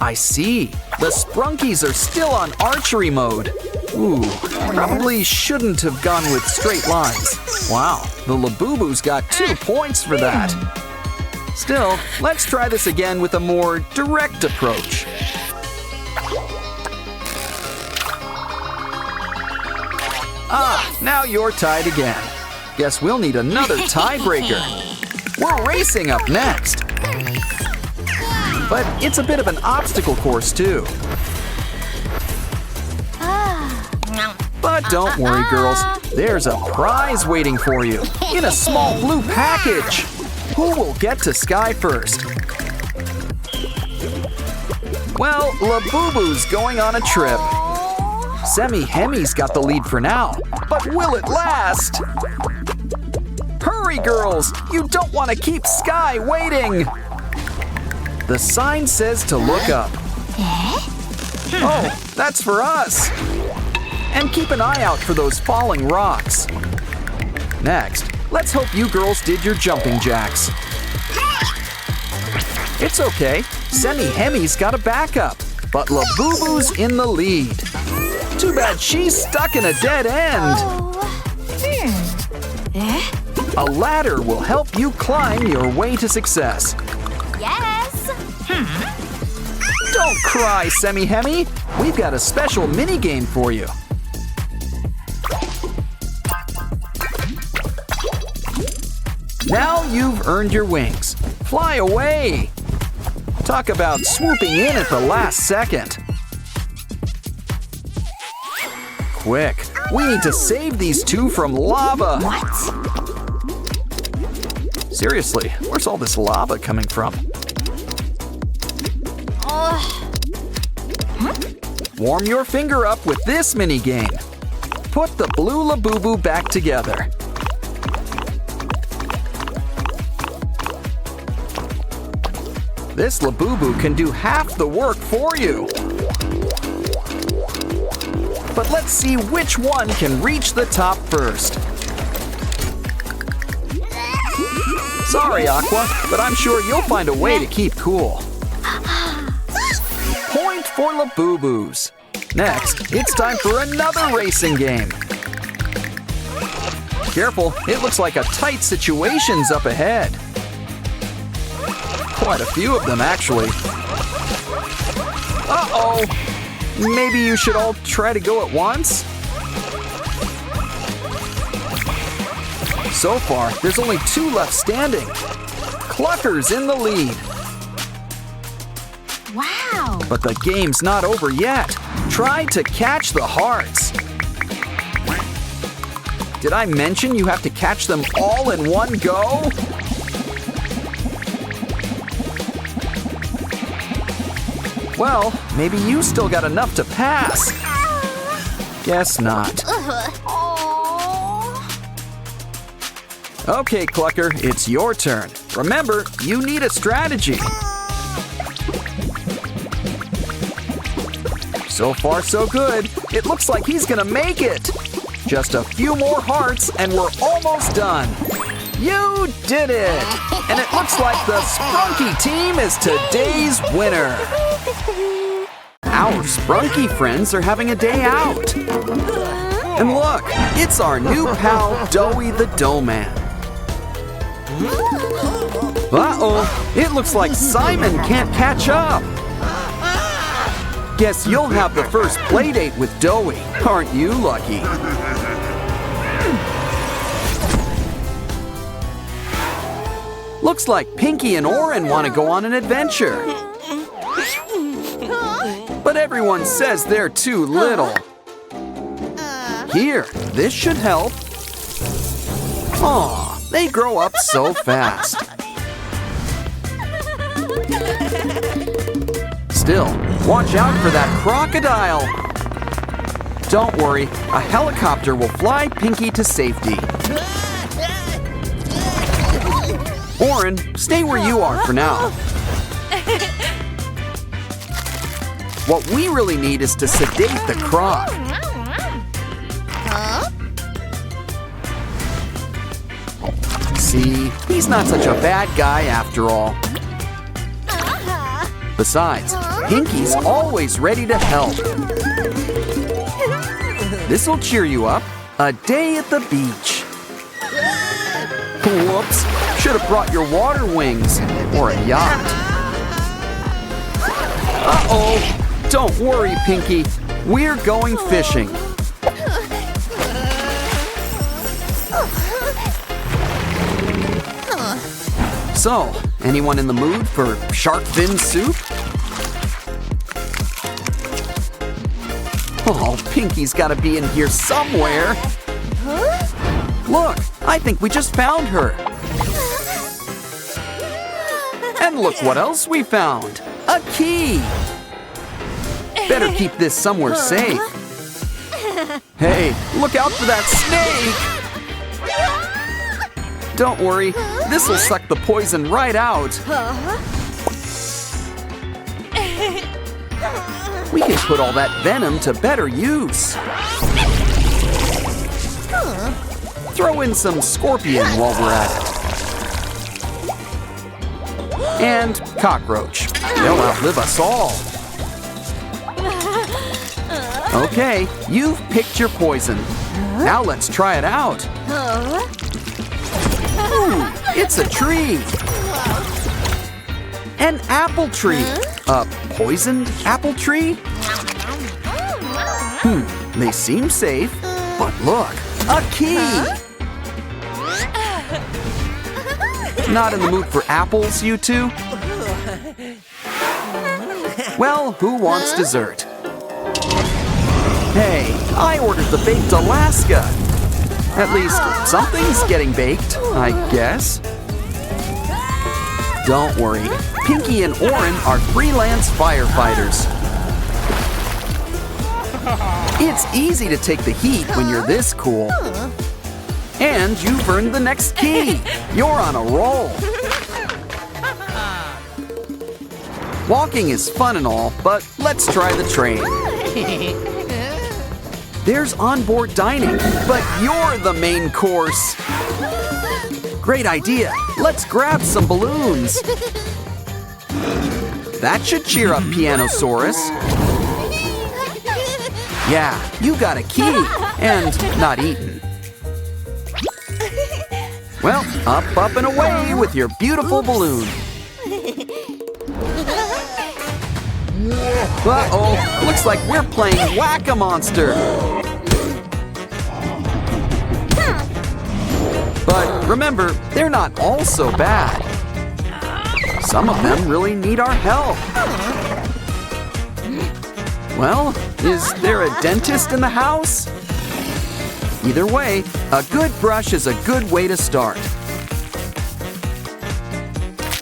S1: I see. The Sprunkies are still on archery mode. Ooh, probably shouldn't have gone with straight lines. Wow, the Labubus got 2 points for that. Still, let's try this again with a more direct approach. Ah, now you're tied again. Guess we'll need another tiebreaker. We're racing up next. But it's a bit of an obstacle course, too. But don't worry, girls. There's a prize waiting for you in a small blue package. Who will get to Sky first? Well, Labubu's going on a trip. Semi-Hemi's got the lead for now, but will it last? Hurry, girls! You don't want to keep Sky waiting! The sign says to look up. Oh, that's for us! And keep an eye out for those falling rocks. Next, let's hope you girls did your jumping jacks. It's okay, Semi-Hemi's got a backup, but Labubu's in the lead. Too bad she's stuck in a dead end. A ladder will help you climb your way to success.
S2: Yes.
S1: Don't cry, Semi-Hemi. We've got a special mini-game for you. Now you've earned your wings. Fly away! Talk about swooping in at the last second. Quick, we need to save these two from lava.
S2: What?
S1: Seriously, where's all this lava coming from? Warm your finger up with this mini game. Put the blue Labubu back together. This Labubu can do half the work for you. But let's see which one can reach the top first. Sorry, Aqua, but I'm sure you'll find a way to keep cool. Point for Labubus. Next, it's time for another racing game. Careful, it looks like a tight situation's up ahead. Quite a few of them, actually. Uh-oh! Maybe you should all try to go at once? So far, there's only two left standing. Clucker's in the lead.
S2: Wow.
S1: But the game's not over yet. Try to catch the hearts. Did I mention you have to catch them all in one go? Well, maybe you still got enough to pass. Guess not. Okay, Clucker, it's your turn. Remember, you need a strategy. So far, so good. It looks like he's gonna make it. Just a few more hearts and we're almost done. You did it! And it looks like the Sprunki team is today's winner. Our Sprunki friends are having a day out. And look, it's our new pal, Doughy the Doughman. Uh-oh, it looks like Simon can't catch up. Guess you'll have the first playdate with Doughy. Aren't you lucky? Looks like Pinky and Oren want to go on an adventure. But everyone says they're too little. Here, this should help. Aw, they grow up so fast. Still, watch out for that crocodile. Don't worry, a helicopter will fly Pinky to safety. Oren, stay where you are for now. What we really need is to sedate the croc. See, he's not such a bad guy after all. Besides, Pinky's always ready to help. This'll cheer you up. A day at the beach. Whoops, should have brought your water wings or a yacht. Uh-oh, don't worry, Pinky. We're going fishing. So, anyone in the mood for shark fin soup? Oh, Pinky's gotta be in here somewhere. Look, I think we just found her. And look what else we found. A key. Better keep this somewhere safe. Hey, look out for that snake. Don't worry, this'll suck the poison right out. We can put all that venom to better use. Throw in some scorpion while we're at it. And cockroach. They'll outlive us all. Okay, you've picked your poison. Now let's try it out. It's a tree. An apple tree. A poisoned apple tree? They seem safe. But look, a key. Not in the mood for apples, you two? Well, who wants dessert? Hey, I ordered the baked Alaska. At least something's getting baked, I guess. Don't worry, Pinky and Oren are freelance firefighters. It's easy to take the heat when you're this cool. And you've earned the next key. You're on a roll. Walking is fun and all, but let's try the train. There's onboard dining, but you're the main course. Great idea. Let's grab some balloons. That should cheer up Pianosaurus. Yeah, you got a key and not eaten. Well, up and away with your beautiful balloon. Uh-oh, looks like we're playing Whack-A-Monster. But remember, they're not all so bad. Some of them really need our help. Well, is there a dentist in the house? Either way, a good brush is a good way to start.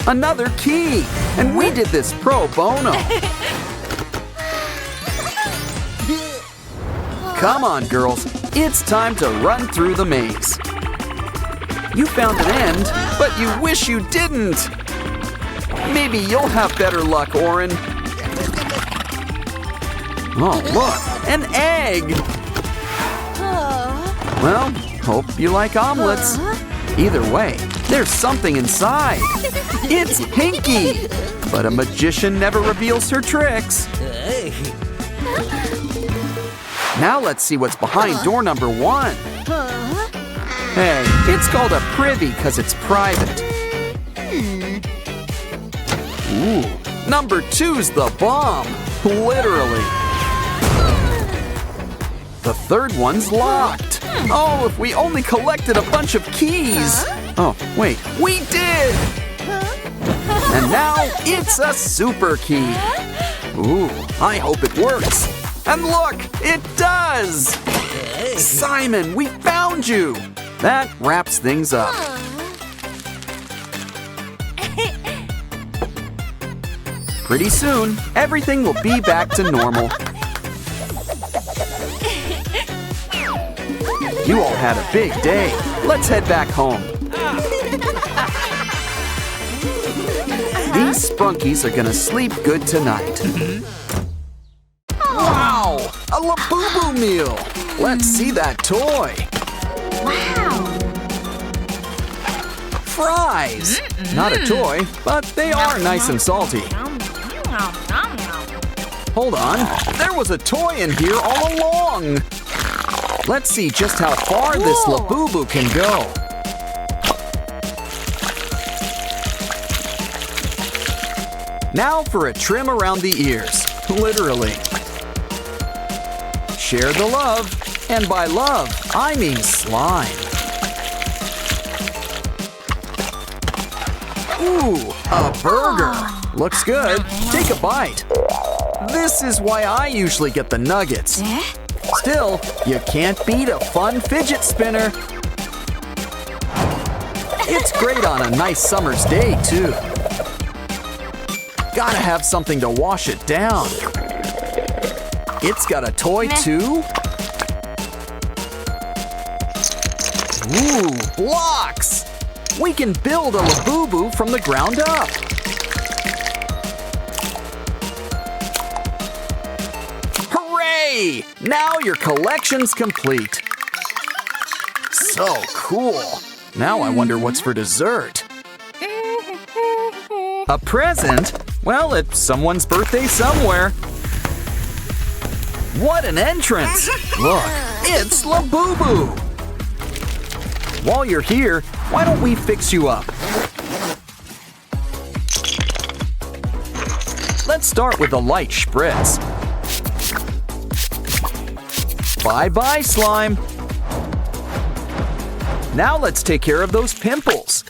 S1: Another key! And we did this pro bono. Come on, girls. It's time to run through the maze. You found an end, but you wish you didn't. Maybe you'll have better luck, Oren. Oh, look, an egg. Well, hope you like omelets. Either way, there's something inside. It's Pinky. But a magician never reveals her tricks. Now let's see what's behind door number 1. Hey, it's called a privy because it's private. Ooh, number 2's the bomb. Literally. The third one's locked. Oh, if we only collected a bunch of keys. Oh, wait, we did! And now it's a super key. Ooh, I hope it works. And look, it does! Simon, we found you! That wraps things up. Pretty soon, everything will be back to normal. You all had a big day. Let's head back home. These Sprunkies are gonna sleep good tonight. Wow! A Labubu meal! Let's see that toy.
S2: Wow!
S1: Fries! Not a toy, but they are nice and salty. Hold on, there was a toy in here all along. Let's see just how far this Labubu can go. Now for a trim around the ears, literally. Share the love, and by love, I mean slime. Ooh, a burger. Looks good. Take a bite. This is why I usually get the nuggets. Still, you can't beat a fun fidget spinner. It's great on a nice summer's day, too. Gotta have something to wash it down. It's got a toy, too? Ooh, blocks! We can build a Labubu from the ground up. Hooray! Now your collection's complete. So cool. Now I wonder what's for dessert. A present? Well, it's someone's birthday somewhere. What an entrance! Look, it's Labubu! while you're here, why don't we fix you up? Let's start with a light spritz. Bye-bye, slime. Now let's take care of those pimples.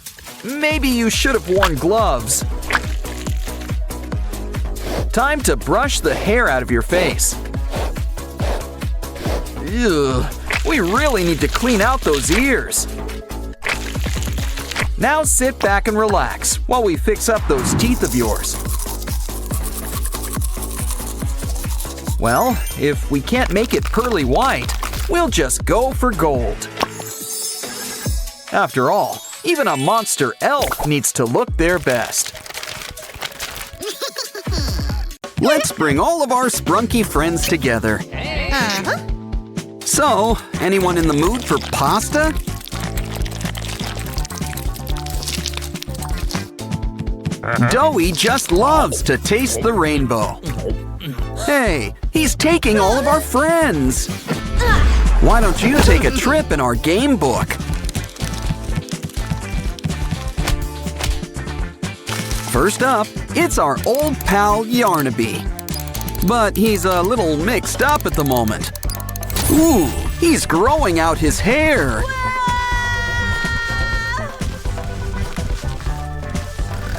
S1: Maybe you should have worn gloves. Time to brush the hair out of your face. Ugh, we really need to clean out those ears. Now sit back and relax while we fix up those teeth of yours. Well, if we can't make it pearly white, we'll just go for gold. After all, even a monster elf needs to look their best. Let's bring all of our Sprunki friends together. So, anyone in the mood for pasta? Doughy just loves to taste the rainbow. Hey, he's taking all of our friends. Why don't you take a trip in our game book? First up, it's our old pal Yarnaby. But he's a little mixed up at the moment. Ooh, he's growing out his hair.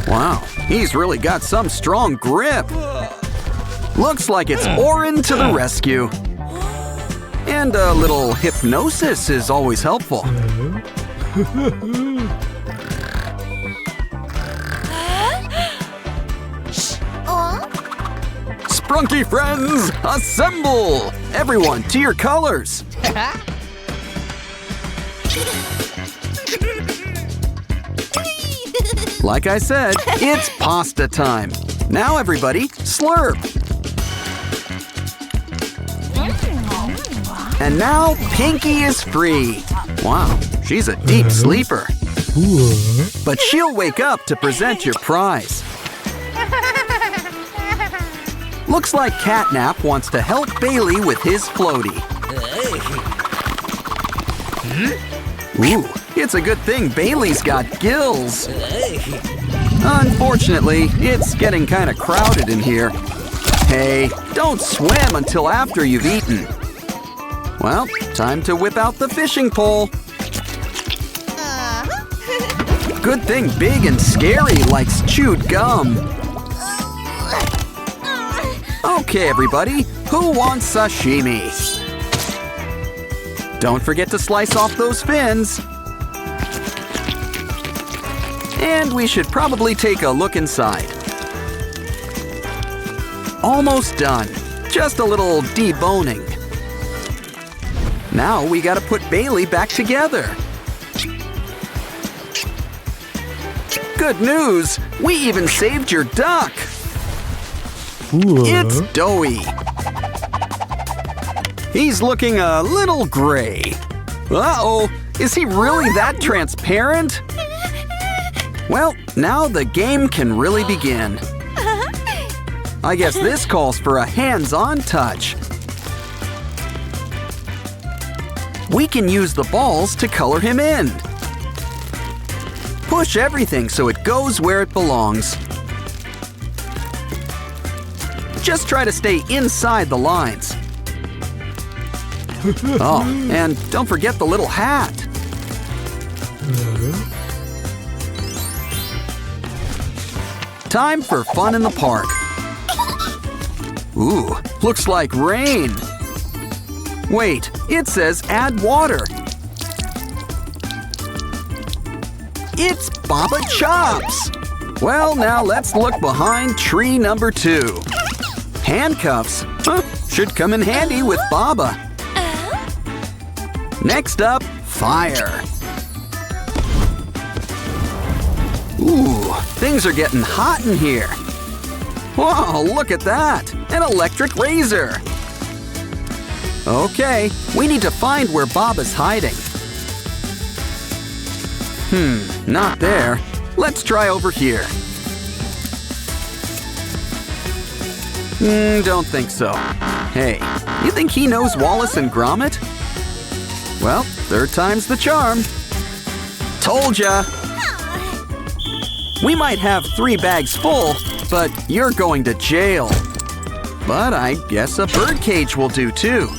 S1: Wow, he's really got some strong grip. Looks like it's Orin to the rescue. And a little hypnosis is always helpful. Sprunki friends, assemble! Everyone to your colors. Like I said, it's pasta time. Now everybody, slurp. And now Pinky is free. Wow, she's a deep sleeper. But she'll wake up to present your prize. Looks like Catnap wants to help Bailey with his floaty. Ooh, it's a good thing Bailey's got gills. Unfortunately, it's getting kind of crowded in here. Hey, don't swim until after you've eaten. Well, time to whip out the fishing pole. Good thing Big and Scary likes chewed gum. Okay, everybody, who wants sashimi? Don't forget to slice off those fins. And we should probably take a look inside. Almost done. Just a little deboning. Now we gotta put Bailey back together. Good news! We even saved your duck! It's Doughy. He's looking a little gray. Uh-oh, is he really that transparent? Well, now the game can really begin. I guess this calls for a hands-on touch. We can use the balls to color him in. Push everything so it goes where it belongs. Just try to stay inside the lines. Oh, and don't forget the little hat. Time for fun in the park. Ooh, looks like rain. Wait, it says add water. It's Baba Chops. Well, now let's look behind tree number 2. Handcuffs. Huh, should come in handy with Baba. Next up, fire. Ooh, things are getting hot in here. Whoa, look at that! An electric razor! Okay, we need to find where Baba's hiding. Not there. Let's try over here. Don't think so. Hey, you think he knows Wallace and Gromit? Well, third time's the charm. Told ya! We might have 3 bags full, but you're going to jail. But I guess a birdcage will do too.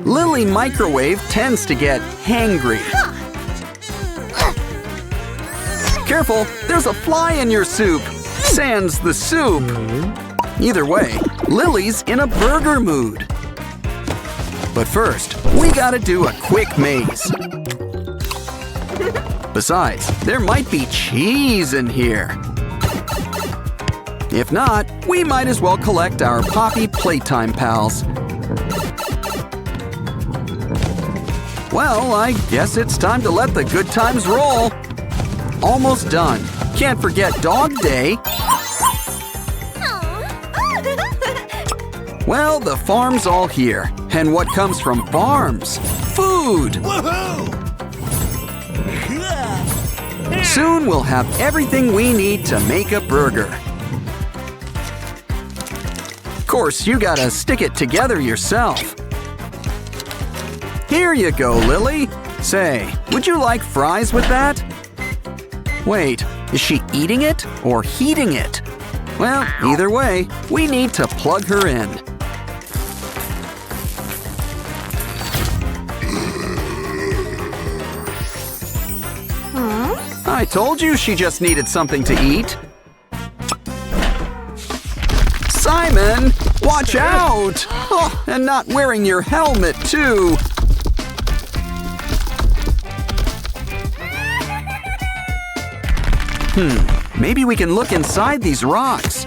S1: Lily Microwave tends to get hangry. Careful, there's a fly in your soup. Sans the soup. Either way, Lily's in a burger mood. But first, we gotta do a quick maze. Besides, there might be cheese in here. If not, we might as well collect our Poppy Playtime pals. Well, I guess it's time to let the good times roll. Almost done. Can't forget Dog Day. Well, the farm's all here. And what comes from farms? Food!
S3: Woohoo!
S1: Soon we'll have everything we need to make a burger. Of course, you gotta stick it together yourself. Here you go, Lily. Say, would you like fries with that? Wait, is she eating it or heating it? Well, either way, we need to plug her in. I told you she just needed something to eat. Simon, watch out! Oh, and not wearing your helmet, too. Maybe we can look inside these rocks.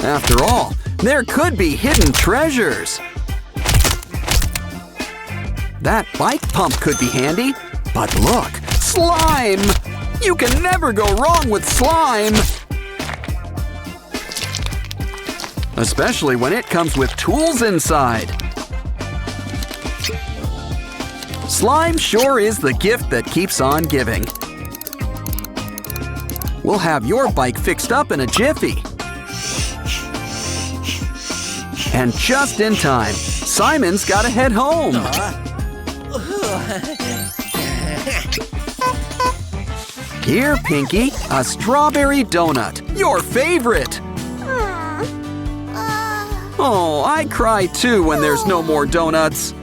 S1: After all, there could be hidden treasures. That bike pump could be handy. But look, slime! You can never go wrong with slime! Especially when it comes with tools inside. Slime sure is the gift that keeps on giving. We'll have your bike fixed up in a jiffy. And just in time, Simon's gotta head home. Here, Pinky, a strawberry donut, your favorite. Oh, I cry too when there's no more donuts.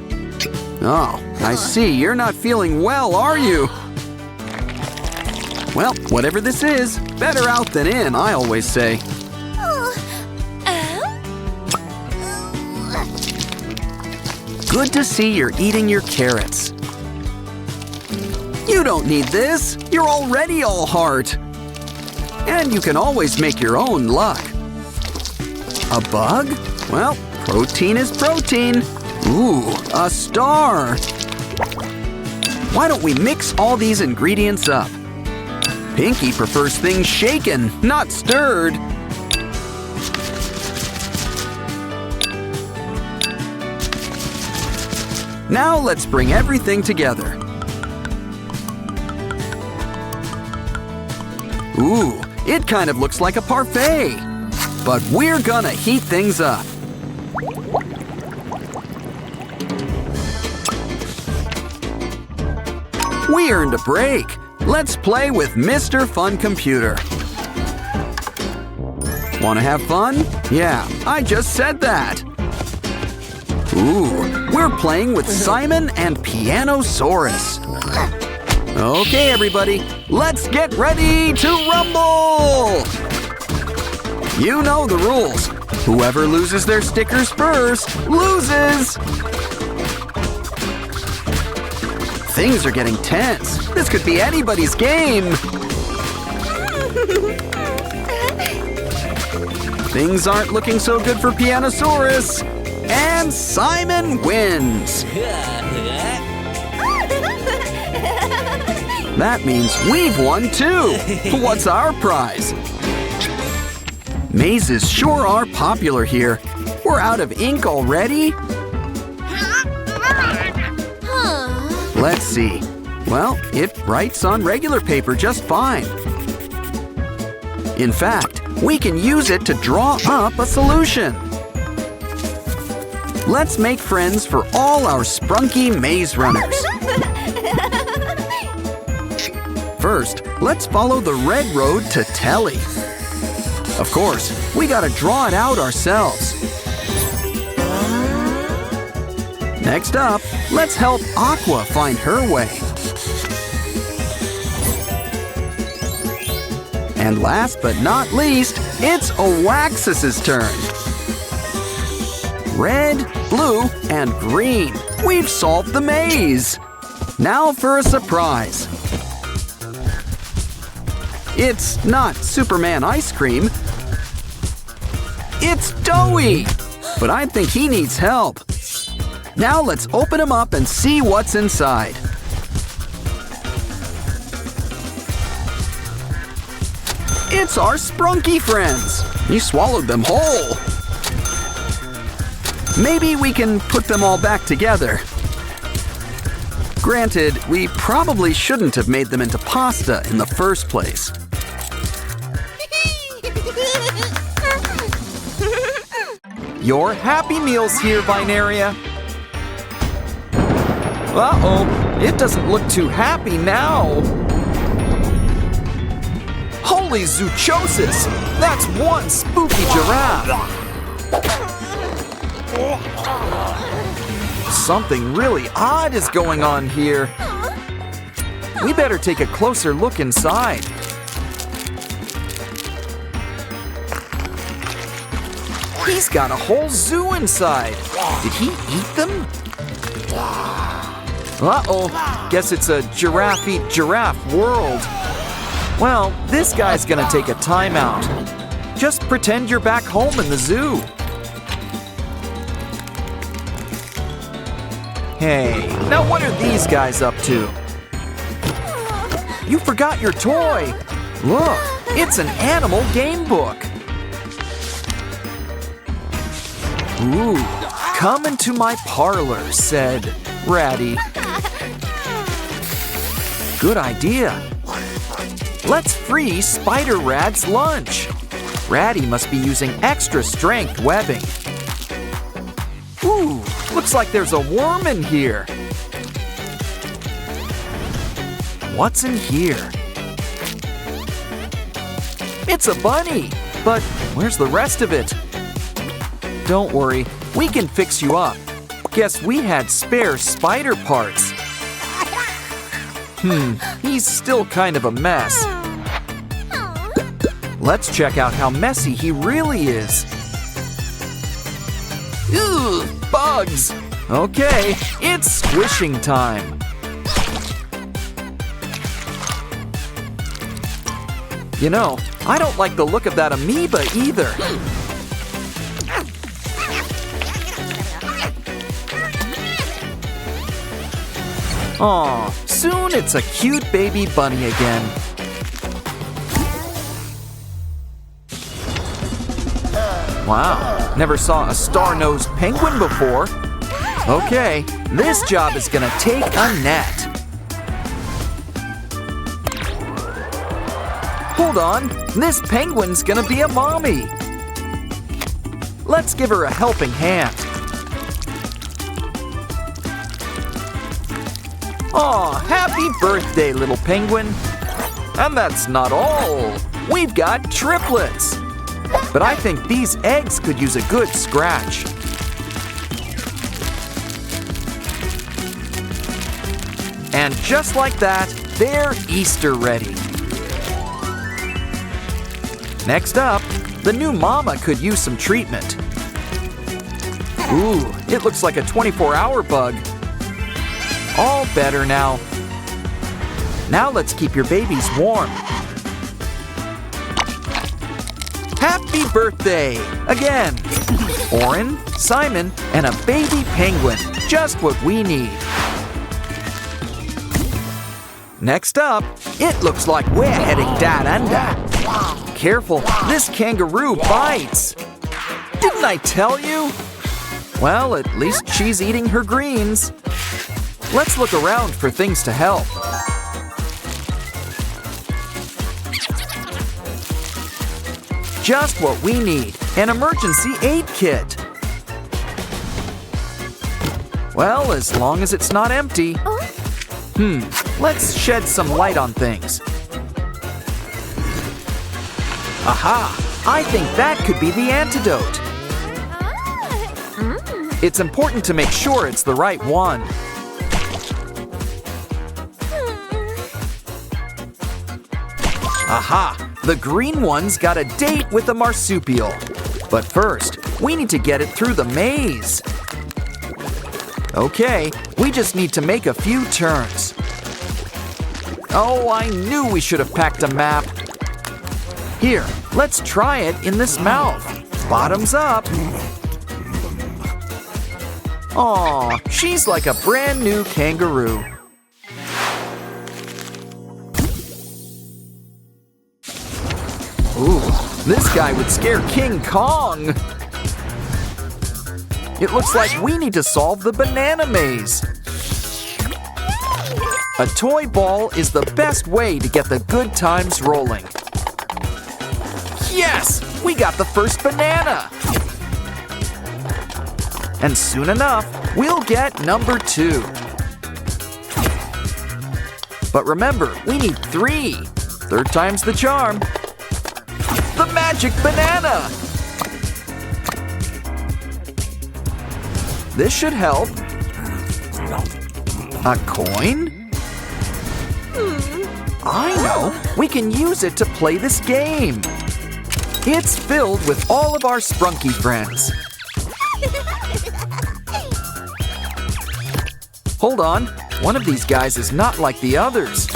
S1: Oh, I see, you're not feeling well, are you? Well, whatever this is, better out than in, I always say. Good to see you're eating your carrots. You don't need this. You're already all heart. And you can always make your own luck. A bug? Well, protein is protein. Ooh, a star. Why don't we mix all these ingredients up? Pinky prefers things shaken, not stirred. Now let's bring everything together. Ooh, it kind of looks like a parfait. But we're gonna heat things up. We earned a break. Let's play with Mr. Fun Computer. Wanna have fun? Yeah, I just said that. Ooh, we're playing with Simon and Pianosaurus. Okay, everybody, let's get ready to rumble! You know the rules. Whoever loses their stickers first loses! Things are getting tense. This could be anybody's game. Things aren't looking so good for Pianosaurus. And Simon wins. That means we've won too. What's our prize? Mazes sure are popular here. We're out of ink already? Let's see. Well, it writes on regular paper just fine. In fact, we can use it to draw up a solution. let's make friends for all our Sprunki maze runners. First, let's follow the red road to Telly. Of course, we gotta draw it out ourselves. Next up, let's help Aqua find her way. And last but not least, it's Oaxis's turn. Red, blue, and green. We've solved the maze. Now for a surprise. It's not Superman ice cream. It's Doughy. But I think he needs help. Now let's open him up and see what's inside. It's our Sprunki friends. You swallowed them whole. Maybe we can put them all back together. Granted, we probably shouldn't have made them into pasta in the first place. Your Happy Meal's here, Binaria. Uh-oh, it doesn't look too happy now. Holy zoochosis! That's one spooky giraffe! Something really odd is going on here. We better take a closer look inside. He's got a whole zoo inside. Did he eat them? Uh-oh, guess it's a giraffe eat giraffe world. Well, this guy's gonna take a timeout. Just pretend you're back home in the zoo. Hey, now what are these guys up to? You forgot your toy. Look, it's an animal game book. Ooh, come into my parlor, said Ratty. Good idea. Let's free Spider Rad's lunch. Ratty must be using extra strength webbing. Ooh, looks like there's a worm in here. What's in here? It's a bunny, but where's the rest of it? Don't worry, we can fix you up. Guess we had spare spider parts. He's still kind of a mess. Let's check out how messy he really is. Ooh, bugs! Okay, it's squishing time. You know, I don't like the look of that amoeba either. Aw, soon it's a cute baby bunny again. Wow, never saw a star-nosed penguin before. Okay, this job is gonna take a net. Hold on, this penguin's gonna be a mommy. Let's give her a helping hand. Aw, happy birthday, little penguin. And that's not all. We've got triplets. But I think these eggs could use a good scratch. And just like that, they're Easter ready. Next up, the new mama could use some treatment. Ooh, it looks like a 24-hour bug. All better now. Now let's keep your babies warm. Happy birthday! Again! Oren, Simon, and a baby penguin. Just what we need. Next up, it looks like we're heading down under. Careful, this kangaroo bites. Didn't I tell you? Well, at least she's eating her greens. Let's look around for things to help. Just what we need, an emergency aid kit. Well, as long as it's not empty. Let's shed some light on things. Aha! I think that could be the antidote. It's important to make sure it's the right one. Aha! The green one's got a date with a marsupial. But first, we need to get it through the maze. Okay, we just need to make a few turns. Oh, I knew we should have packed a map. Here, let's try it in this mouth. Bottoms up. Aw, she's like a brand new kangaroo. Ooh, this guy would scare King Kong. It looks like we need to solve the banana maze. A toy ball is the best way to get the good times rolling. Yes! We got the first banana! And soon enough, we'll get number 2. But remember, we need 3. 3rd time's the charm. The magic banana! This should help. A coin? I know! We can use it to play this game. It's filled with all of our Sprunki friends. Hold on, one of these guys is not like the others.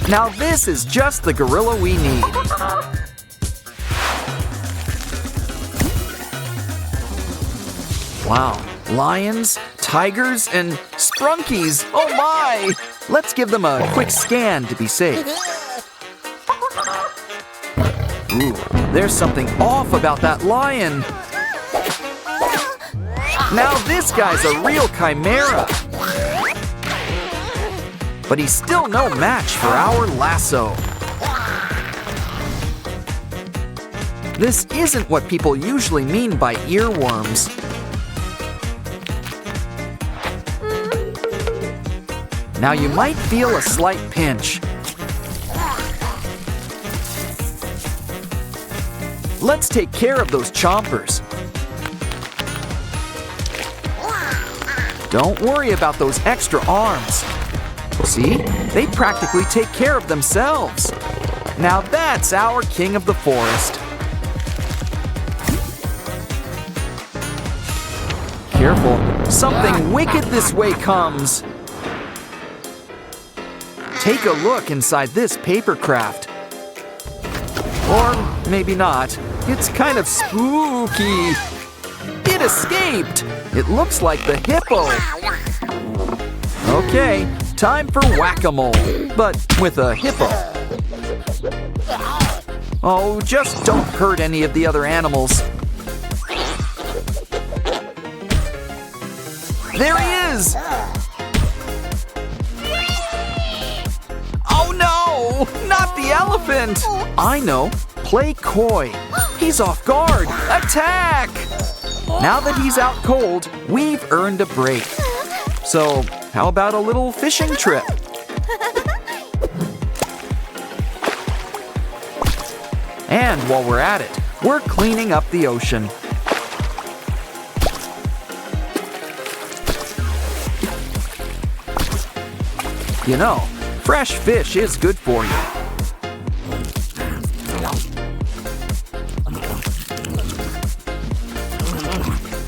S1: Now this is just the gorilla we need. Wow, lions, tigers, and Sprunkies, oh my! Let's give them a quick scan to be safe. Ooh, there's something off about that lion. Now this guy's a real chimera. But he's still no match for our lasso. This isn't what people usually mean by earworms. Now you might feel a slight pinch. Let's take care of those chompers. Don't worry about those extra arms. See, they practically take care of themselves. Now that's our king of the forest. Careful, something wicked this way comes. Take a look inside this paper craft. Or maybe not. It's kind of spooky. It escaped. It looks like the hippo. Okay, time for whack-a-mole, but with a hippo. Oh, just don't hurt any of the other animals. There he is! Oh no! Not the elephant! I know. Play coy. He's off guard. Attack! Now that he's out cold, we've earned a break. So, how about a little fishing trip? And while we're at it, we're cleaning up the ocean. You know, fresh fish is good for you.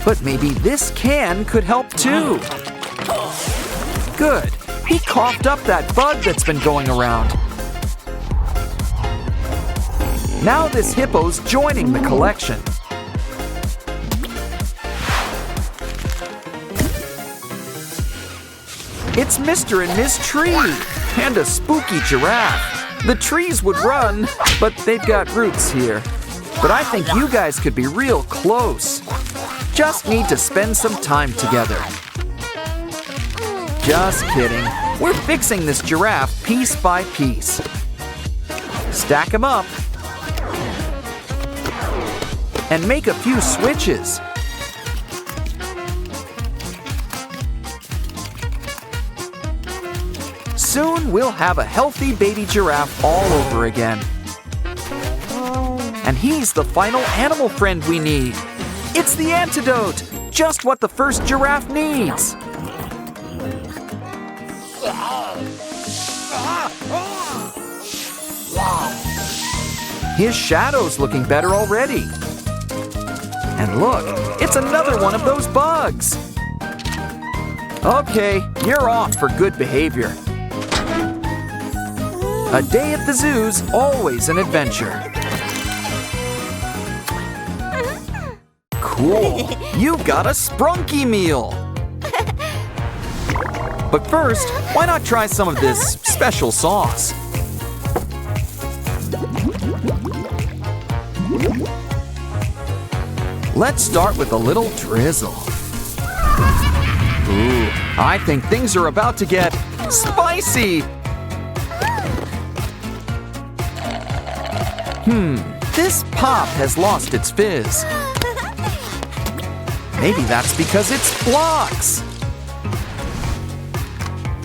S1: But maybe this can could help too. Good. He coughed up that bug that's been going around. Now this hippo's joining the collection. It's Mr. and Miss Tree and a spooky giraffe. The trees would run, but they've got roots here. But I think you guys could be real close. Just need to spend some time together. Just kidding. We're fixing this giraffe piece by piece. Stack them up. And make a few switches. Soon we'll have a healthy baby giraffe all over again. And he's the final animal friend we need. It's the antidote, just what the first giraffe needs. His shadow's looking better already. And look, it's another one of those bugs. Okay, you're off for good behavior. A day at the zoo's always an adventure. Cool, you got a Sprunki meal. But first, why not try some of this special sauce? Let's start with a little drizzle. Ooh, I think things are about to get spicy. This pop has lost its fizz. Maybe that's because it's blocks.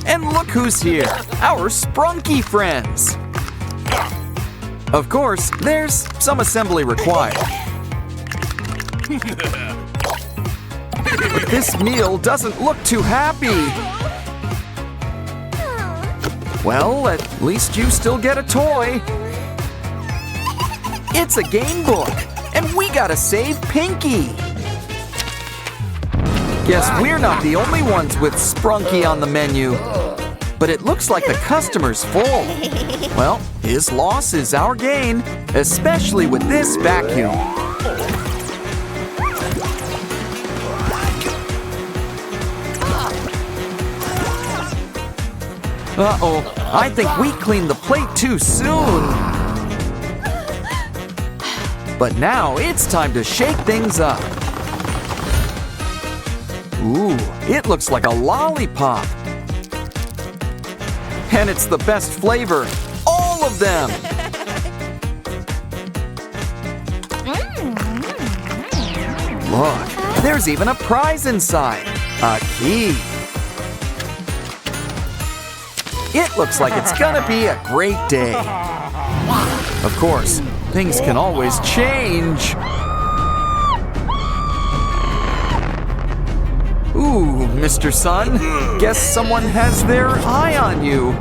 S1: And look who's here, our Sprunki friends. Of course, there's some assembly required. But this meal doesn't look too happy. Well, at least you still get a toy. It's a game book, and we gotta save Pinky. Guess we're not the only ones with Sprunki on the menu. But it looks like the customer's full. Well, his loss is our gain, especially with this vacuum. Uh-oh, I think we cleaned the plate too soon. But now it's time to shake things up. Ooh, it looks like a lollipop. And it's the best flavor, all of them. Look, there's even a prize inside, a key. It looks like it's gonna be a great day. Of course, things can always change. Ooh, Mr. Sun, guess someone has their eye on you.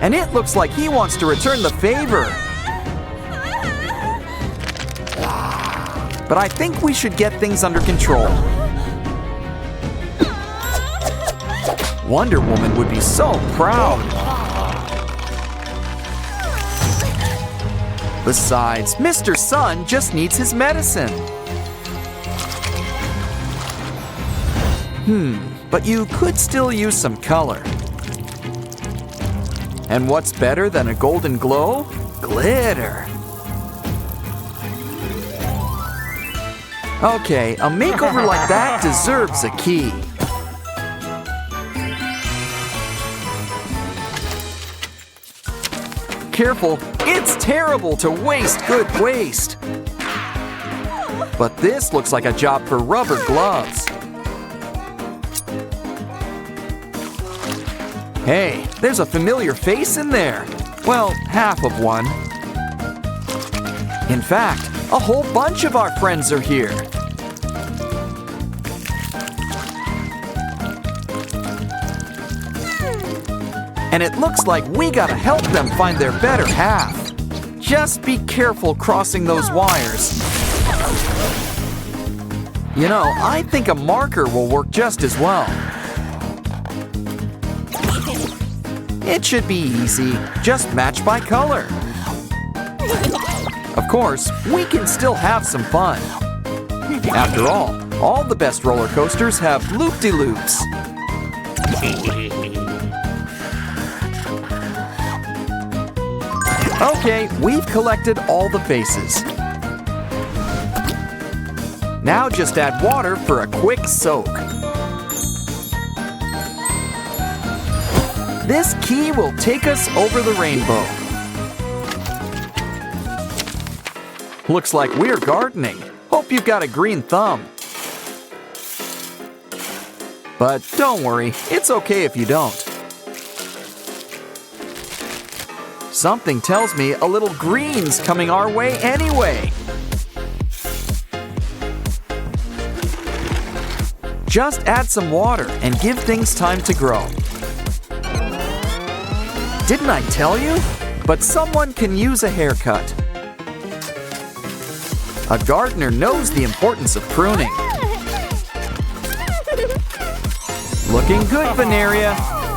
S1: And it looks like he wants to return the favor. But I think we should get things under control. Wonder Woman would be so proud. Besides, Mr. Sun just needs his medicine. But you could still use some color. And what's better than a golden glow? Glitter. Okay, a makeover like that deserves a key. Careful, it's terrible to waste good waste. But this looks like a job for rubber gloves. Hey, there's a familiar face in there. Well, half of one. In fact, a whole bunch of our friends are here. And it looks like we gotta help them find their better half. Just be careful crossing those wires. You know, I think a marker will work just as well. It should be easy, just match by color. Of course, we can still have some fun. After all the best roller coasters have loop-de-loops. Okay, we've collected all the faces. Now just add water for a quick soak. This key will take us over the rainbow. Looks like we're gardening. Hope you've got a green thumb. But don't worry, it's okay if you don't. Something tells me a little green's coming our way anyway. Just add some water and give things time to grow. Didn't I tell you? But someone can use a haircut. A gardener knows the importance of pruning. Looking good, Veneria,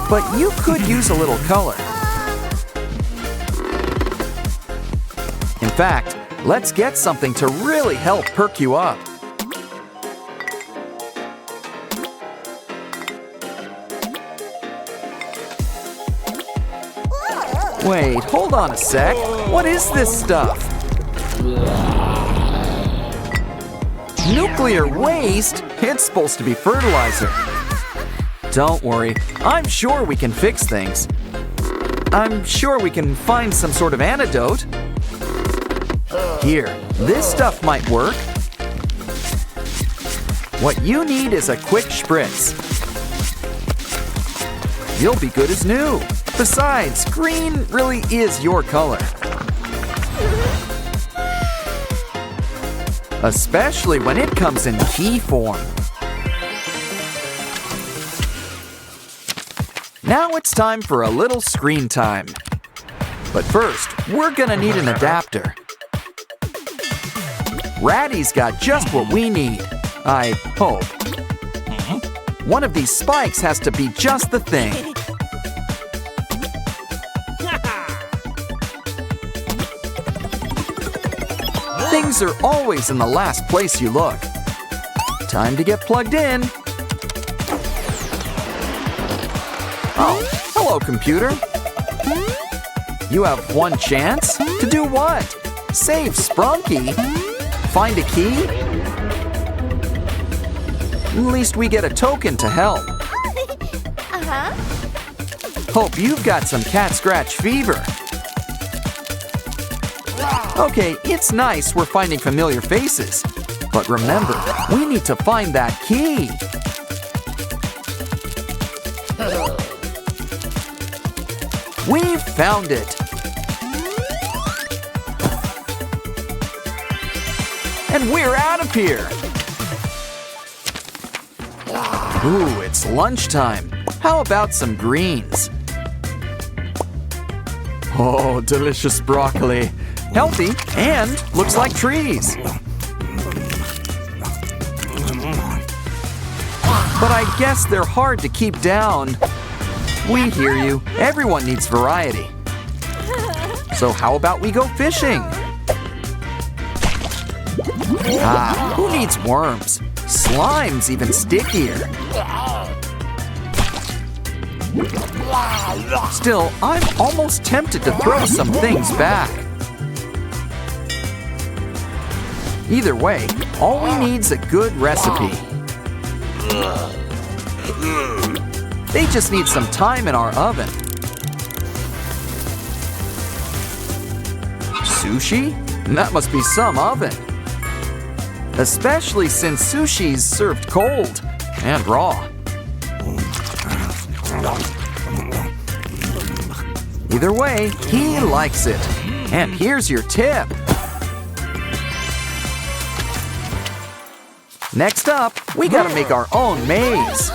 S1: but you could use a little color. In fact, let's get something to really help perk you up. Wait, hold on a sec. What is this stuff? Nuclear waste? It's supposed to be fertilizer. Don't worry, I'm sure we can fix things. I'm sure we can find some sort of antidote. Here, this stuff might work. What you need is a quick spritz. You'll be good as new. Besides, green really is your color. Especially when it comes in key form. Now it's time for a little screen time. But first, we're gonna need an adapter. Ratty's got just what we need, I hope. One of these spikes has to be just the thing. Things are always in the last place you look. Time to get plugged in. Oh, hello, computer. You have one chance? To do what? Save Sprunki? Find a key? At least we get a token to help. Hope you've got some cat scratch fever. Okay, it's nice we're finding familiar faces. But remember, we need to find that key. We've found it. And we're out of here. Ooh, it's lunchtime. How about some greens? Oh, delicious broccoli. Healthy and looks like trees. But I guess they're hard to keep down. We hear you. Everyone needs variety. So how about we go fishing? Ah, who needs worms? Slime's even stickier. Still, I'm almost tempted to throw some things back. Either way, all we need's a good recipe. They just need some time in our oven. Sushi? That must be some oven. Especially since sushi's served cold and raw. Either way, he likes it. And here's your tip. Next up, we gotta make our own maze.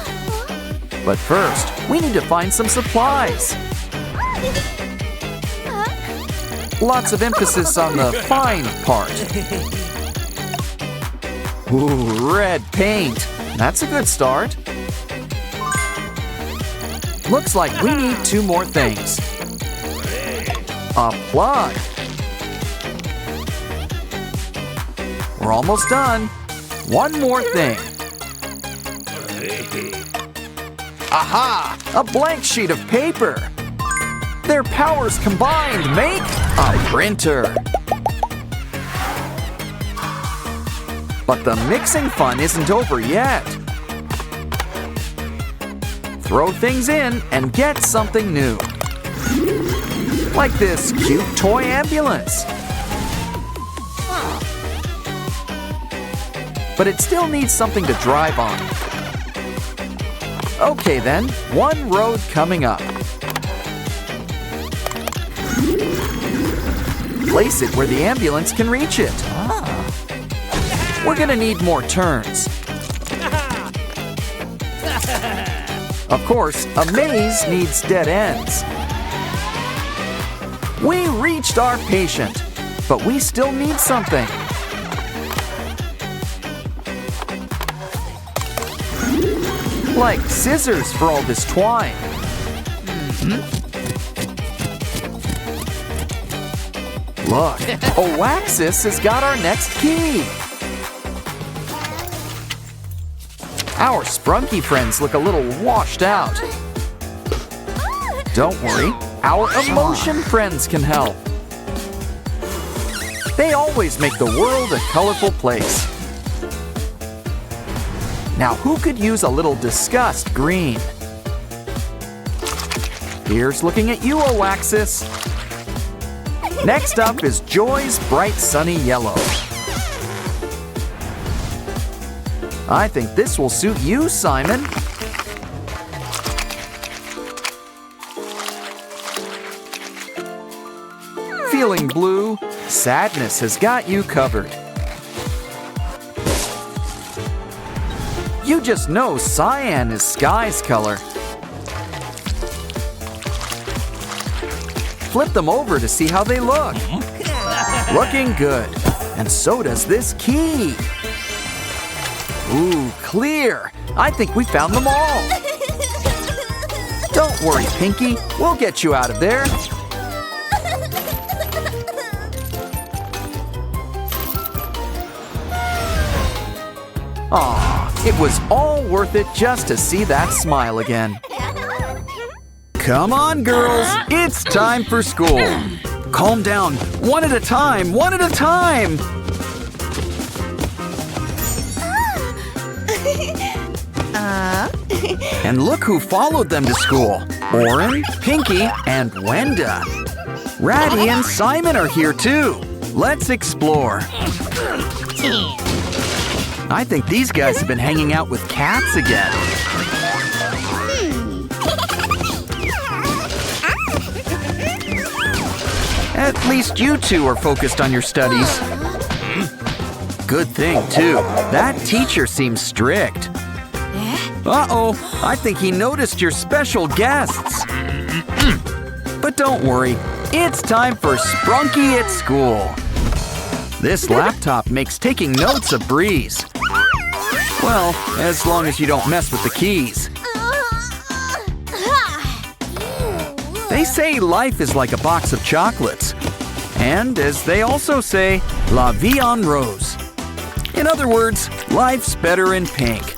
S1: But first, we need to find some supplies. Lots of emphasis on the fine part. Ooh, red paint. That's a good start. Looks like we need 2 more things. A plug. We're almost done. One more thing. Aha! A blank sheet of paper. Their powers combined make a printer. But the mixing fun isn't over yet. Throw things in and get something new. Like this cute toy ambulance. But it still needs something to drive on. Okay then, one road coming up. Place it where the ambulance can reach it. We're gonna need more turns. Of course, a maze needs dead ends. We reached our patient, but we still need something. Like scissors for all this twine. Look, Oaxis has got our next key. Our Sprunki friends look a little washed out. Don't worry, our emotion friends can help. They always make the world a colorful place. Now who could use a little disgust green? Here's looking at you, Oaxis. Next up is Joy's bright sunny yellow. I think this will suit you, Simon. Feeling blue? Sadness has got you covered. You just know cyan is sky's color. Flip them over to see how they look. Looking good. And so does this key. Ooh, clear. I think we found them all. Don't worry, Pinky. We'll get you out of there. Aw, it was all worth it just to see that smile again. Come on, girls. It's time for school. Calm down. One at a time. One at a time. And look who followed them to school. Oren, Pinky, and Wenda. Ratty and Simon are here too. Let's explore. I think these guys have been hanging out with cats again. At least you two are focused on your studies. Good thing, too. That teacher seems strict. Uh-oh, I think he noticed your special guests. But don't worry, it's time for Sprunki at school. This laptop makes taking notes a breeze. Well, as long as you don't mess with the keys. They say life is like a box of chocolates. And as they also say, la vie en rose. In other words, life's better in pink.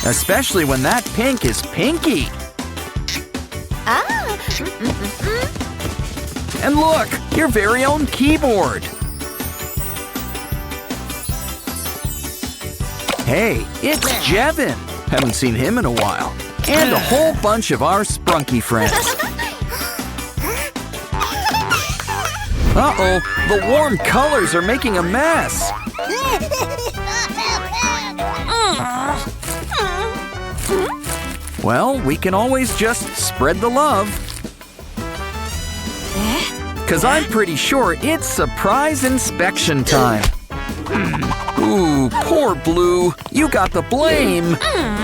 S1: Especially when that pink is pinky. And look, your very own keyboard. Hey, it's Jevin. Haven't seen him in a while. And a whole bunch of our Sprunki friends. Uh-oh, the warm colors are making a mess. Well, we can always just spread the love. 'Cause I'm pretty sure it's surprise inspection time. Ooh, poor Blue. You got the blame.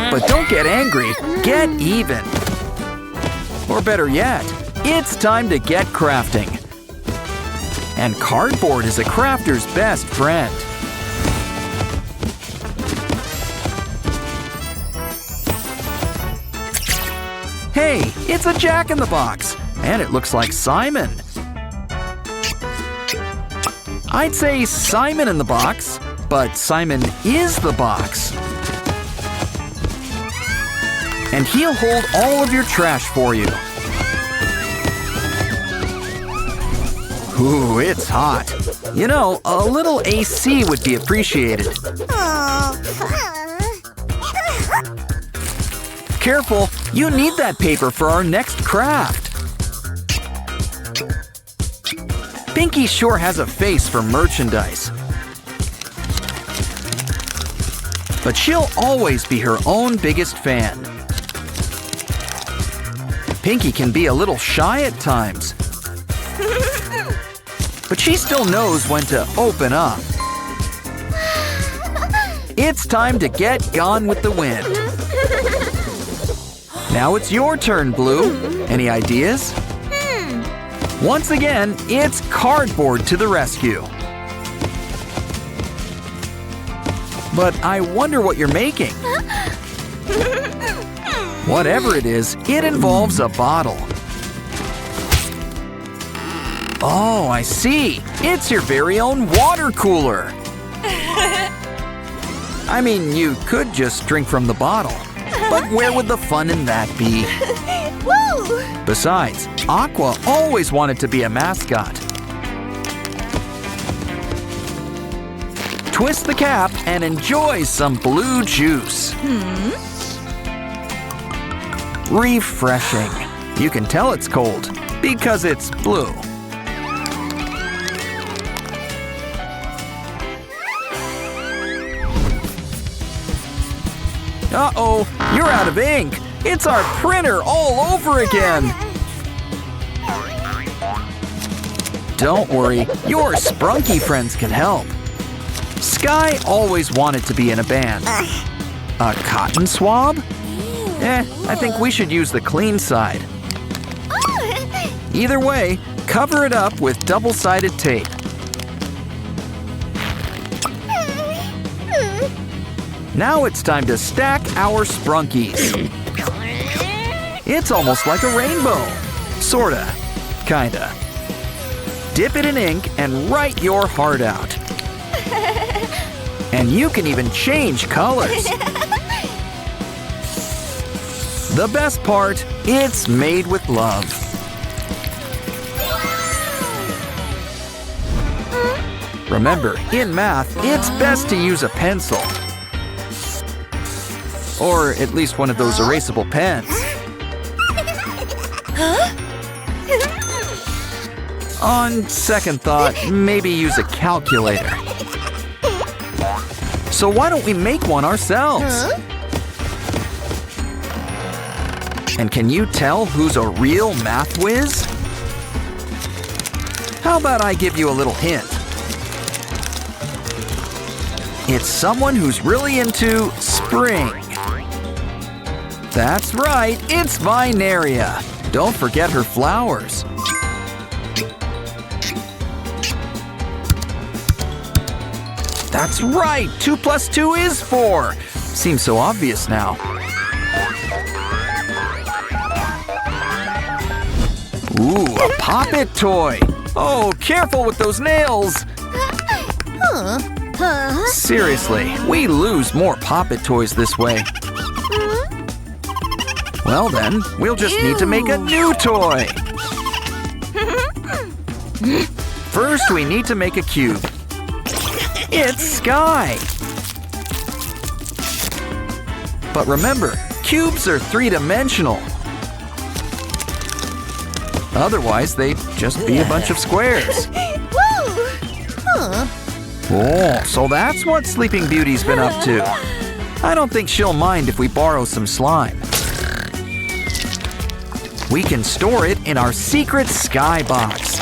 S1: But don't get angry. Get even. Or better yet, it's time to get crafting. And cardboard is a crafter's best friend. Hey, it's a Jack-in-the-Box. And it looks like Simon. I'd say Simon in the box, but Simon is the box. And he'll hold all of your trash for you. Ooh, it's hot. You know, a little AC would be appreciated. Careful, you need that paper for our next craft. Pinky sure has a face for merchandise. but she'll always be her own biggest fan. Pinky can be a little shy at times, but she still knows when to open up. It's time to get gone with the wind. Now it's your turn, Blue. Any ideas? Once again, it's cardboard to the rescue. But I wonder what you're making. Whatever it is, it involves a bottle. Oh, I see. It's your very own water cooler. I mean, you could just drink from the bottle, but where would the fun in that be? Besides, Aqua always wanted to be a mascot. Twist the cap and enjoy some blue juice. Refreshing. You can tell it's cold because it's blue. Uh-oh, you're out of ink. It's our printer all over again. Don't worry, your Sprunki friends can help. Sky always wanted to be in a band. A cotton swab? I think we should use the clean side. Either way, cover it up with double-sided tape. Now it's time to stack our Sprunkies. It's almost like a rainbow. Sorta. Kinda. Dip it in ink and write your heart out. And you can even change colors. The best part, it's made with love. Remember, in math, it's best to use a pencil. Or at least one of those erasable pens. On second thought, maybe use a calculator. So why don't we make one ourselves? And can you tell who's a real math whiz? How about I give you a little hint? It's someone who's really into spring. That's right, it's Vinaria. Don't forget her flowers. That's right, 2 + 2 is 4. Seems so obvious now. Ooh, a Pop-It toy. Oh, careful with those nails. Seriously, we lose more Pop-It toys this way. Well then, we'll just need to make a new toy. First, we need to make a cube. It's Sky. But remember, cubes are three-dimensional. Otherwise, they'd just be a bunch of squares. Oh, so that's what Sleeping Beauty's been up to. I don't think she'll mind if we borrow some slime. We can store it in our secret Sky box.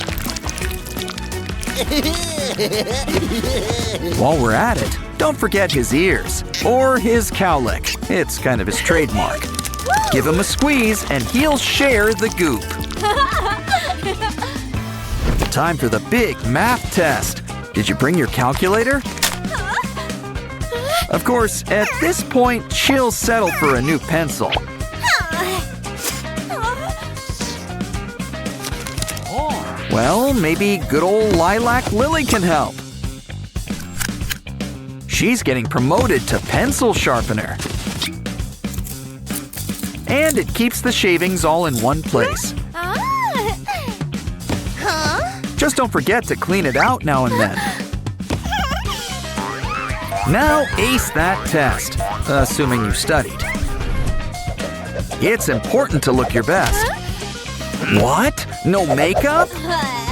S1: While we're at it, don't forget his ears, or his cowlick. It's kind of his trademark. Give him a squeeze and he'll share the goop. Time for the big math test. Did you bring your calculator? Of course, at this point, she'll settle for a new pencil. Well, maybe good old Lilac Lily can help. She's getting promoted to pencil sharpener. And it keeps the shavings all in one place. Just don't forget to clean it out now and then. Now ace that test, assuming you studied. It's important to look your best. What? No makeup?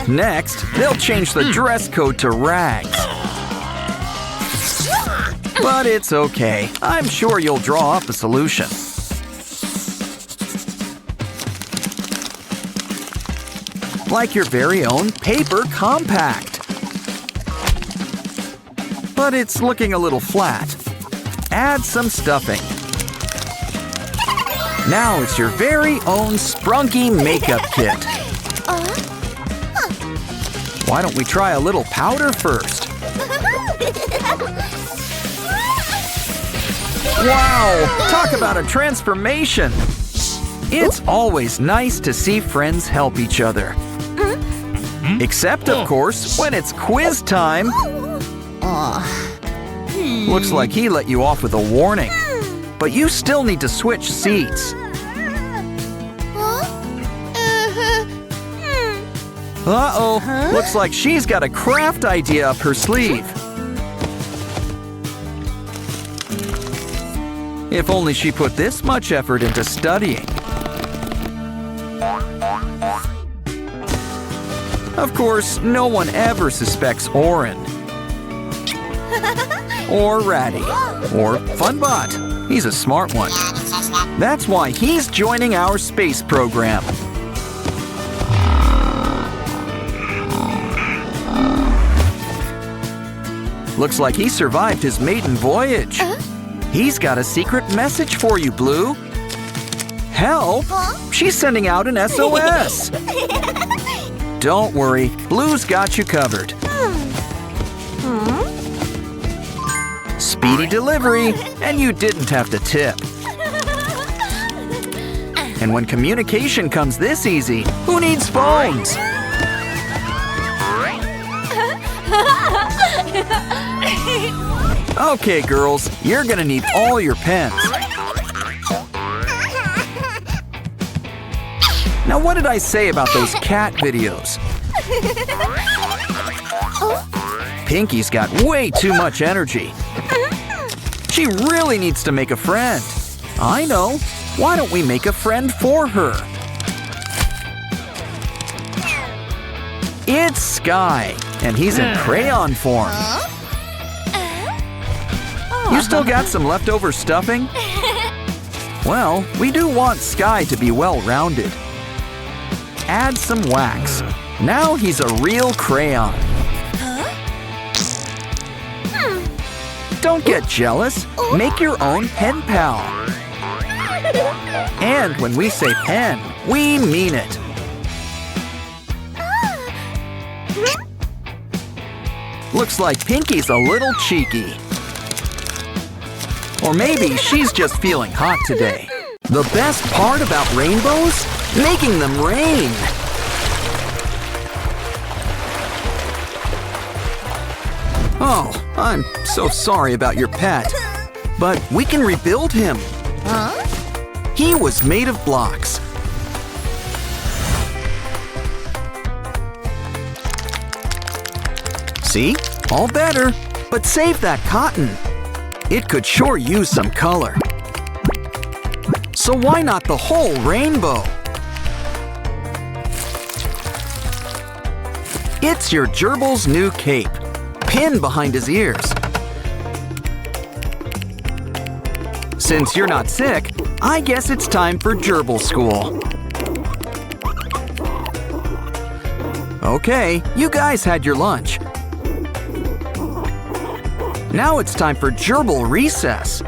S1: Next, they'll change the dress code to rags. But it's okay. I'm sure you'll draw up a solution. Like your very own paper compact. But it's looking a little flat. Add some stuffing. Now it's your very own Sprunki makeup kit. Why don't we try a little powder first? Wow! Talk about a transformation! It's always nice to see friends help each other. Except, of course, when it's quiz time. Looks like he let you off with a warning. But you still need to switch seats. Uh-oh, looks like she's got a craft idea up her sleeve. If only she put this much effort into studying. Of course, no one ever suspects Oren. Or Ratty. Or Funbot. He's a smart one. That's why he's joining our space program. Looks like he survived his maiden voyage. He's got a secret message for you, Blue. Help! She's sending out an SOS. Don't worry, Blue's got you covered. Speedy delivery, and you didn't have to tip. And when communication comes this easy, who needs phones? Okay, girls, you're gonna need all your pens. Now, what did I say about those cat videos? Pinky's got way too much energy. She really needs to make a friend. I know. Why don't we make a friend for her? It's Sky, and he's in crayon form. You still got some leftover stuffing? Well, we do want Sky to be well-rounded. Add some wax. Now he's a real crayon. Don't get jealous. Make your own pen pal. And when we say pen, we mean it. Looks like Pinky's a little cheeky. Or maybe she's just feeling hot today. The best part about rainbows? Making them rain. Oh, I'm so sorry about your pet. But we can rebuild him. He was made of blocks. See? All better. But save that cotton. It could sure use some color. So why not the whole rainbow? It's your gerbil's new cape. Pin behind his ears. Since you're not sick, I guess it's time for gerbil school. Okay, you guys had your lunch. Now it's time for gerbil recess.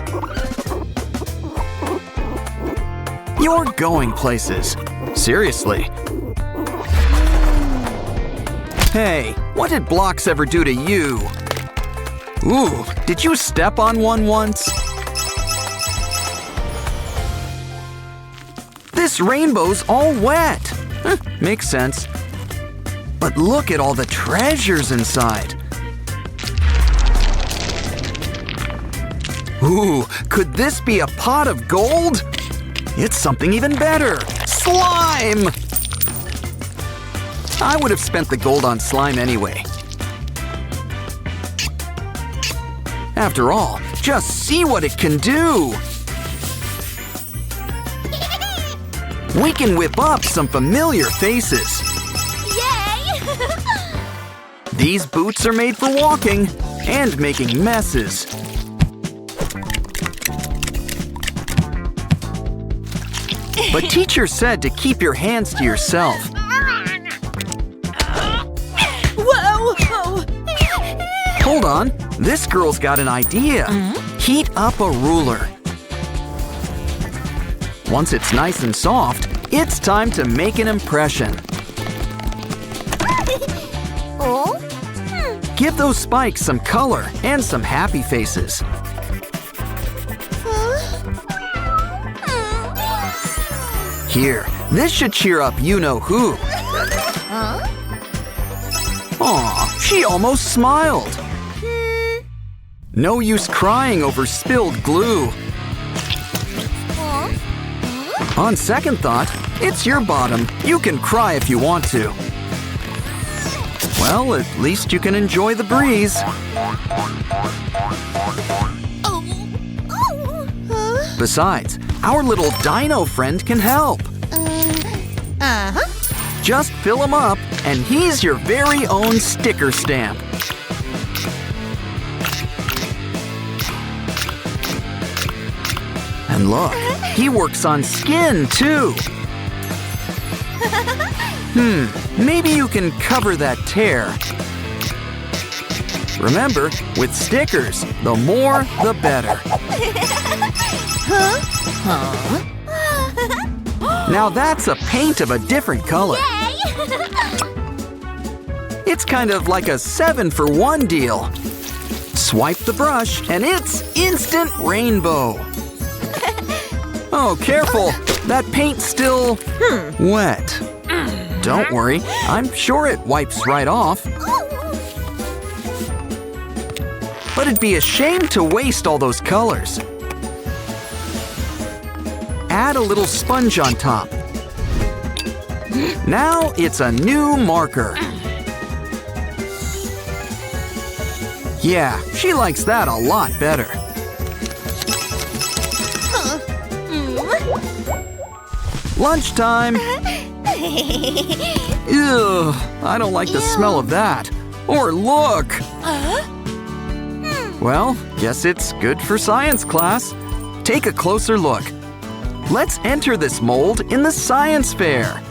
S1: You're going places. Seriously. Hey, what did blocks ever do to you? Ooh, did you step on one once? This rainbow's all wet. Makes sense. But look at all the treasures inside. Ooh, could this be a pot of gold? It's something even better. Slime! I would have spent the gold on slime anyway. After all, just see what it can do! We can whip up some familiar faces.
S2: Yay!
S1: These boots are made for walking and making messes. But teacher said to keep your hands to yourself.
S2: Whoa!
S1: Hold on, this girl's got an idea. Heat up a ruler. Once it's nice and soft, it's time to make an impression.
S2: Oh?
S1: Give those spikes some color and some happy faces. Here, this should cheer up you-know-who. Aw, she almost smiled. No use crying over spilled glue. On second thought, it's your bottom. You can cry if you want to. Well, at least you can enjoy the breeze. Besides, our little dino friend can help. Just fill him up, and he's your very own sticker stamp. And look, he works on skin, too. Maybe you can cover that tear. Remember, with stickers, the more, the better. Now that's a paint of a different color. It's kind of like a 7-for-1 deal. Swipe the brush, and it's instant rainbow. Oh, careful! That paint's still wet. Don't worry, I'm sure it wipes right off. But it'd be a shame to waste all those colors. Add a little sponge on top. Now it's a new marker. Yeah, she likes that a lot better. Lunchtime! Ew, I don't like the smell of that. Or look! Well, guess it's good for science class. Take a closer look. Let's enter this mold in the science fair.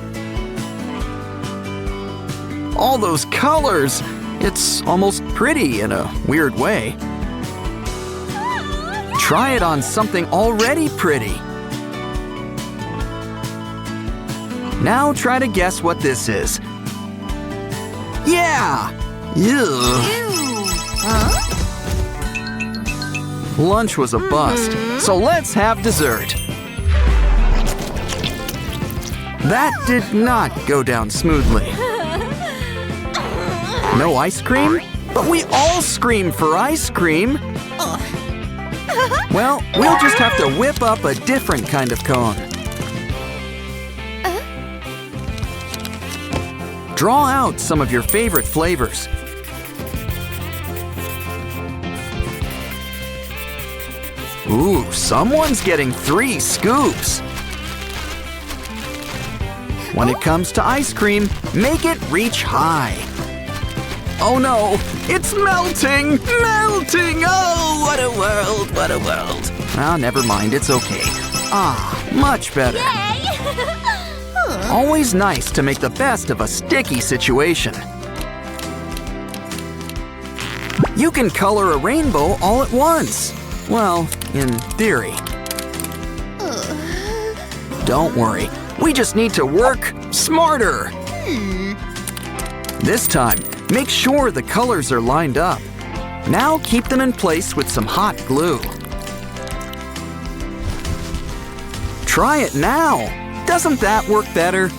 S1: All those colors! It's almost pretty in a weird way. Try it on something already pretty. Now try to guess what this is. Yeah! Ew. Lunch was a bust, so let's have dessert. That did not go down smoothly. No ice cream? But we all scream for ice cream. Well, we'll just have to whip up a different kind of cone. Draw out some of your favorite flavors. Ooh, someone's getting 3 scoops. When it comes to ice cream, make it reach high. Oh no, it's melting! Melting! Oh, what a world, what a world. Ah, never mind, it's okay. Ah, much better. Always nice to make the best of a sticky situation. You can color a rainbow all at once. Well, in theory. Don't worry, we just need to work smarter. This time, make sure the colors are lined up. Now keep them in place with some hot glue. Try it now. Doesn't that work better?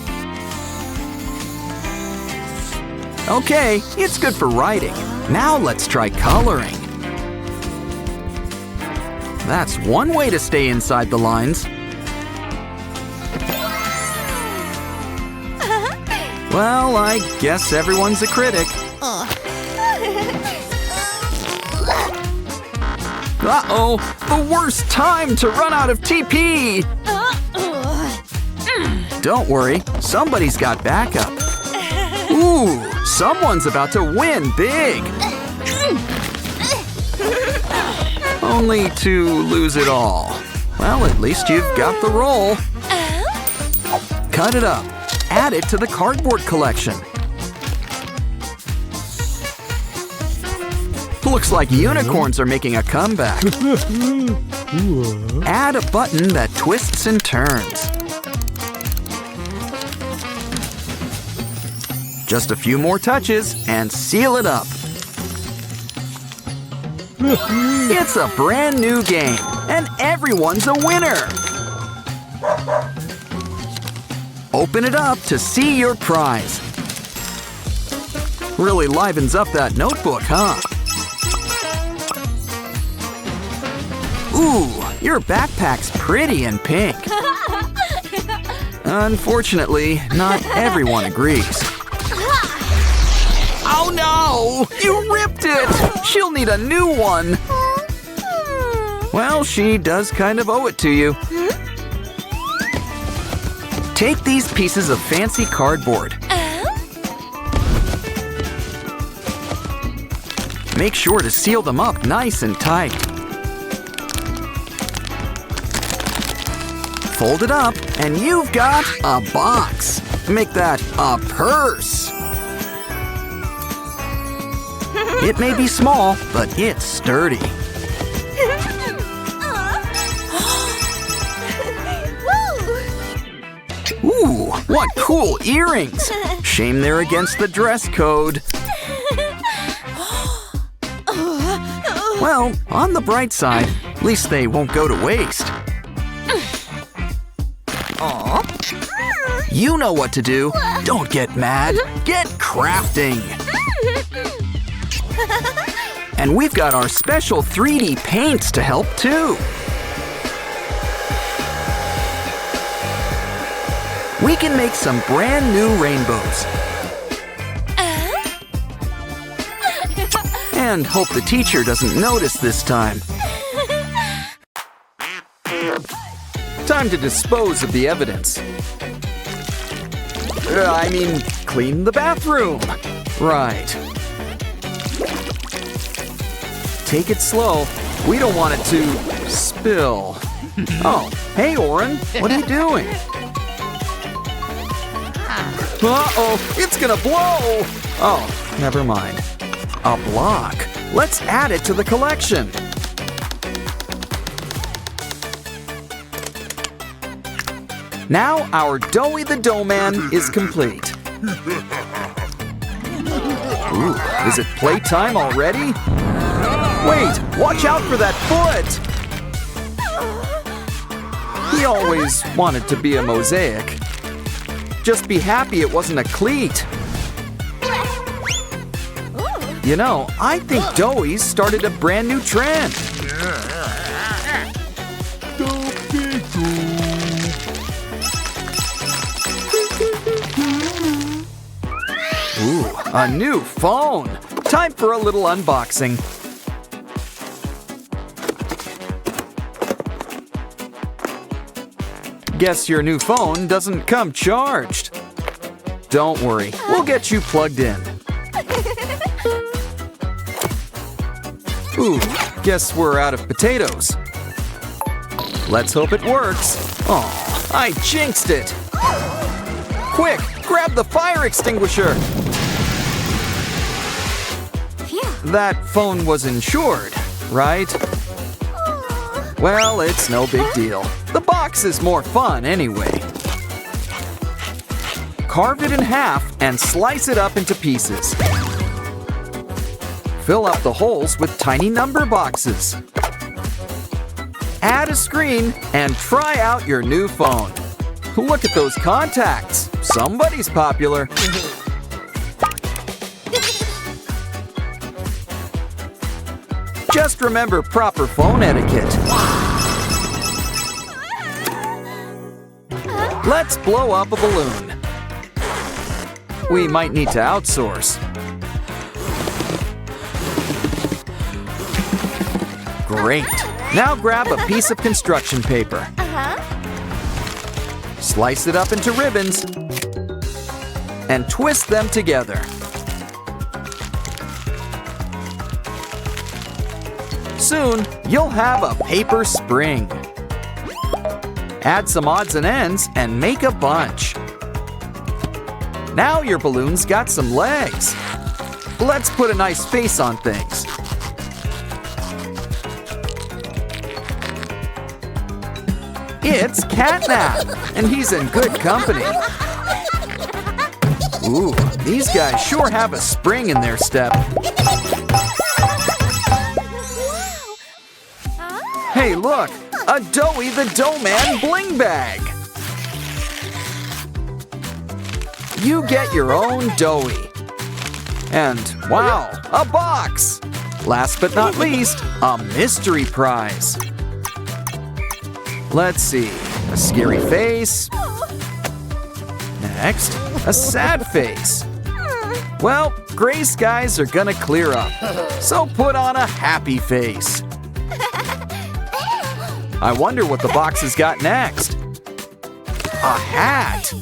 S1: Okay, it's good for writing. Now let's try coloring. That's one way to stay inside the lines. Well, I guess everyone's a critic. Uh-oh, the worst time to run out of TP! Don't worry, somebody's got backup. Ooh, someone's about to win big! Only to lose it all. Well, at least you've got the roll. Cut it up. Add it to the cardboard collection. Looks like unicorns are making a comeback. Add a button that twists and turns. Just a few more touches and seal it up. It's a brand new game, and everyone's a winner! Open it up to see your prize. Really livens up that notebook, huh? Ooh, your backpack's pretty and pink. Unfortunately, not everyone agrees. Oh no! You ripped it! She'll need a new one! Well, she does kind of owe it to you. Take these pieces of fancy cardboard. Make sure to seal them up nice and tight. Fold it up, and you've got a box. Make that a purse. It may be small, but it's sturdy. Ooh, what cool earrings! Shame they're against the dress code. Well, on the bright side, at least they won't go to waste. You know what to do. Don't get mad. Get crafting. And we've got our special 3D paints to help too. We can make some brand new rainbows. And hope the teacher doesn't notice this time. Time to dispose of the evidence. I mean, clean the bathroom. Right. Take it slow. We don't want it to spill. Oh, hey, Oren. What are you doing? Uh-oh, it's gonna blow! Oh, never mind. A block. Let's add it to the collection. Now our Doughy the Dough Man is complete. Ooh, is it playtime already? Wait, watch out for that foot! He always wanted to be a mosaic. Just be happy it wasn't a cleat. You know, I think Doughy's started a brand new trend. Ooh, a new phone. Time for a little unboxing. Guess your new phone doesn't come charged. Don't worry, we'll get you plugged in. Ooh, guess we're out of potatoes. Let's hope it works. Oh, I jinxed it. Quick, grab the fire extinguisher. That phone was insured, right? Well, it's no big deal. The box is more fun anyway. Carve it in half and slice it up into pieces. Fill up the holes with tiny number boxes. Add a screen and try out your new phone. Look at those contacts. Somebody's popular. Just remember proper phone etiquette. Let's blow up a balloon. We might need to outsource. Great. Now grab a piece of construction paper. Slice it up into ribbons and twist them together. Soon, you'll have a paper spring. Add some odds and ends and make a bunch. Now your balloon's got some legs. Let's put a nice face on things. It's Catnap, and he's in good company. Ooh, these guys sure have a spring in their step. Hey, look, a Doughy the Doughman bling bag. You get your own Doughy. And wow, a box! Last but not least, a mystery prize. Let's see, a scary face. Next, a sad face. Well, gray skies are gonna clear up, so put on a happy face. I wonder what the box has got next. A hat.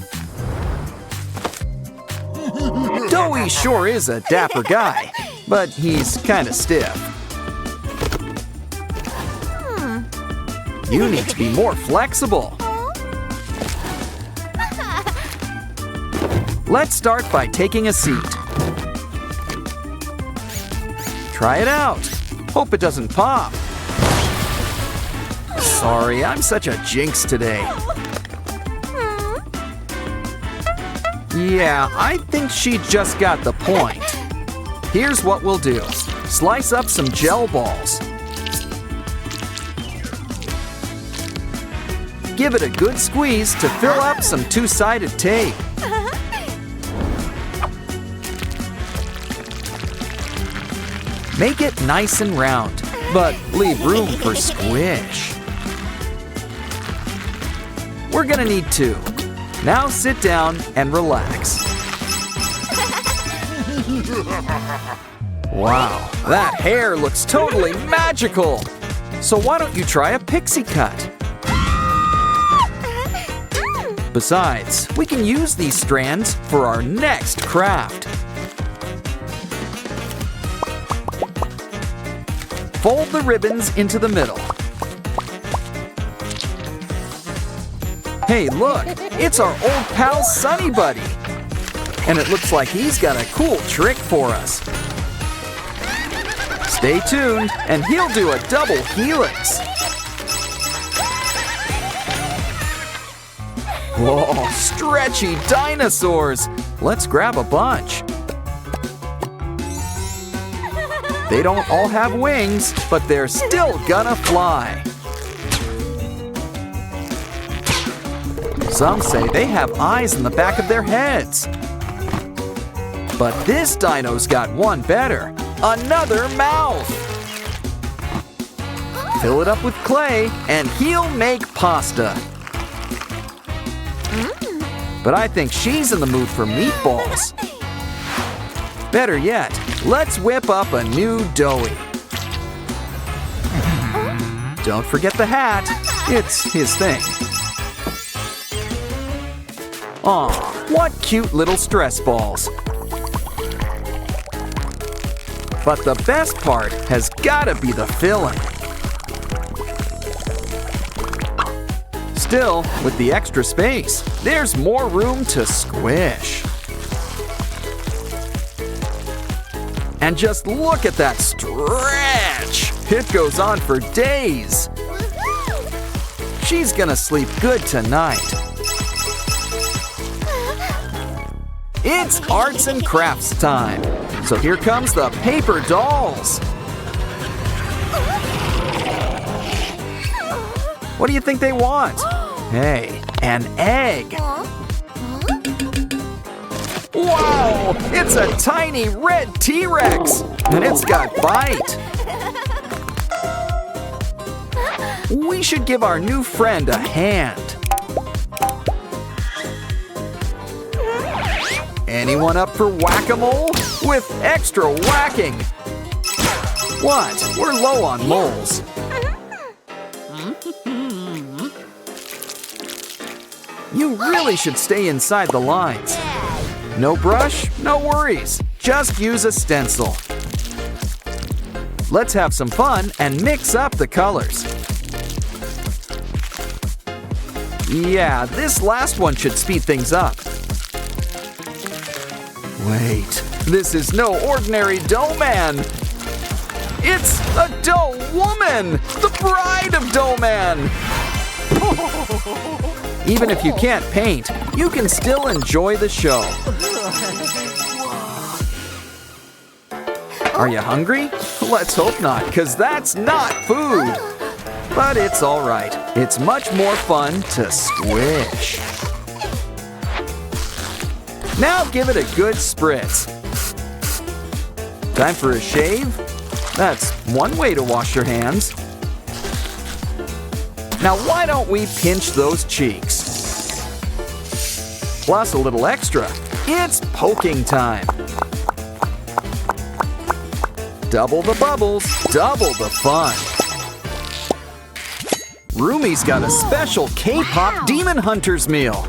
S1: Doughy sure is a dapper guy, but he's kinda stiff. You need to be more flexible. Let's start by taking a seat. Try it out. Hope it doesn't pop. Sorry, I'm such a jinx today. Yeah, I think she just got the point. Here's what we'll do. Slice up some gel balls. Give it a good squeeze to fill up some two-sided tape. Make it nice and round, but leave room for squish. We're gonna need two. Now sit down and relax. Wow, that hair looks totally magical. So why don't you try a pixie cut? Besides, we can use these strands for our next craft. Fold the ribbons into the middle. Hey, look, it's our old pal Sunny Buddy. And it looks like he's got a cool trick for us. Stay tuned, and he'll do a double helix. Whoa, stretchy dinosaurs! Let's grab a bunch. They don't all have wings, but they're still gonna fly. Some say they have eyes in the back of their heads. But this dino's got one better, another mouth. Fill it up with clay, and he'll make pasta. But I think she's in the mood for meatballs. Better yet, let's whip up a new Doughy. Don't forget the hat. It's his thing. Aw, what cute little stress balls. But the best part has gotta be the filling. Still, with the extra space, there's more room to squish. And just look at that stretch! It goes on for days. She's gonna sleep good tonight. It's arts and crafts time. So here comes the paper dolls. What do you think they want? Hey, an egg. Wow, it's a tiny red T-Rex, and it's got bite. We should give our new friend a hand. Anyone up for whack-a-mole? With extra whacking. What? We're low on moles. You really should stay inside the lines. No brush, no worries. Just use a stencil. Let's have some fun and mix up the colors. Yeah, this last one should speed things up. Wait, this is no ordinary dough man. It's a dough woman, the bride of Dough Man. Even if you can't paint, you can still enjoy the show. Are you hungry? Let's hope not, because that's not food. But it's all right. It's much more fun to squish. Now give it a good spritz. Time for a shave? That's one way to wash your hands. Now why don't we pinch those cheeks? Plus a little extra. It's poking time. Double the bubbles, double the fun. Roomie's got a special K-pop Demon Hunters meal.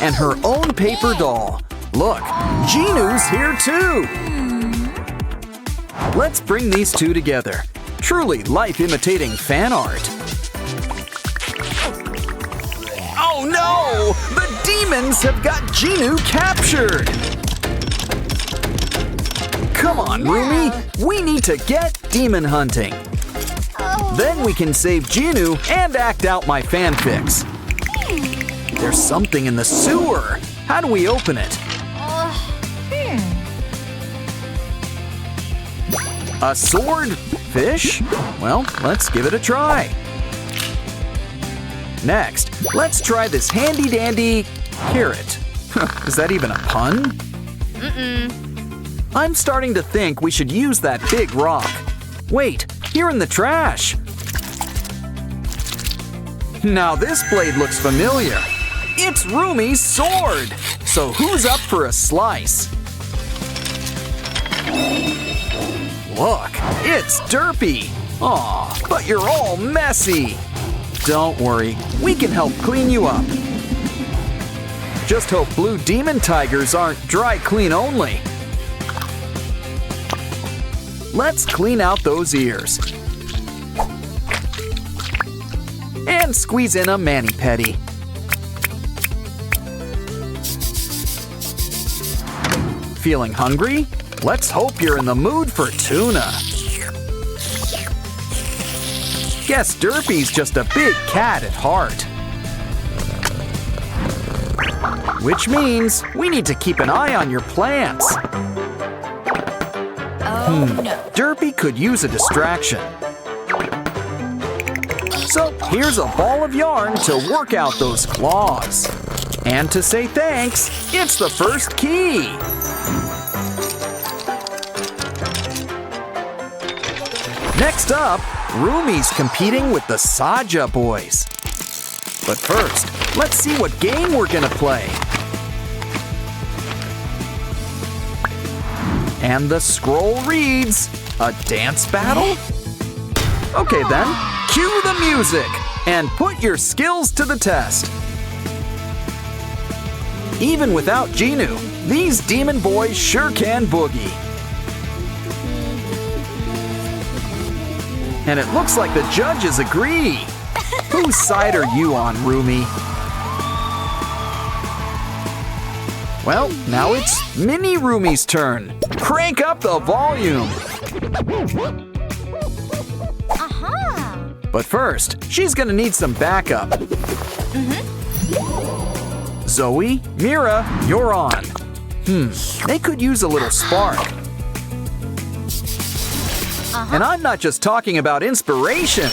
S1: And her own paper doll. Look, Jinu's here too. Let's bring these two together. Truly life-imitating fan art. Oh no! The demons have got Jinu captured! Come on, Roomie! We need to get demon hunting. Then we can save Jinu and act out my fanfics. There's something in the sewer. How do we open it? A sword? Fish? Well, let's give it a try. Next, let's try this handy-dandy carrot. Is that even a pun? I'm starting to think we should use that big rock. Wait, here in the trash. Now this blade looks familiar. It's Roomie's sword. So who's up for a slice? Look, it's Derpy. Aw, but you're all messy. Don't worry, we can help clean you up. Just hope blue demon tigers aren't dry clean only. Let's clean out those ears. And squeeze in a mani-pedi. Feeling hungry? Let's hope you're in the mood for tuna. Guess Derpy's just a big cat at heart. Which means we need to keep an eye on your plants. Derpy could use a distraction. So here's a ball of yarn to work out those claws. And to say thanks, it's the first key. Next up, Roomie's competing with the Saja boys. But first, let's see what game we're gonna play. And the scroll reads, a dance battle? Okay then, cue the music and put your skills to the test. Even without Jinu, these demon boys sure can boogie. And it looks like the judges agree. Whose side are you on, Roomie? Well, now it's Mini Roomie's turn. Crank up the volume. But first, she's gonna need some backup. Zoe, Mira, you're on. They could use a little spark. And I'm not just talking about inspiration.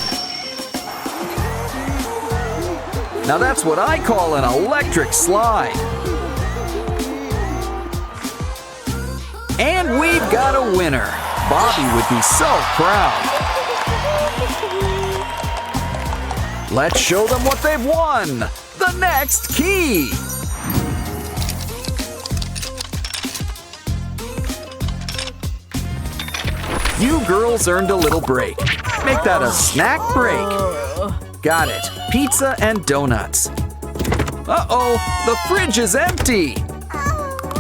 S1: Now that's what I call an electric slide. And we've got a winner. Bobby would be so proud. Let's show them what they've won. The next key. You girls earned a little break. Make that a snack break. Got it. Pizza and donuts. Uh-oh, the fridge is empty.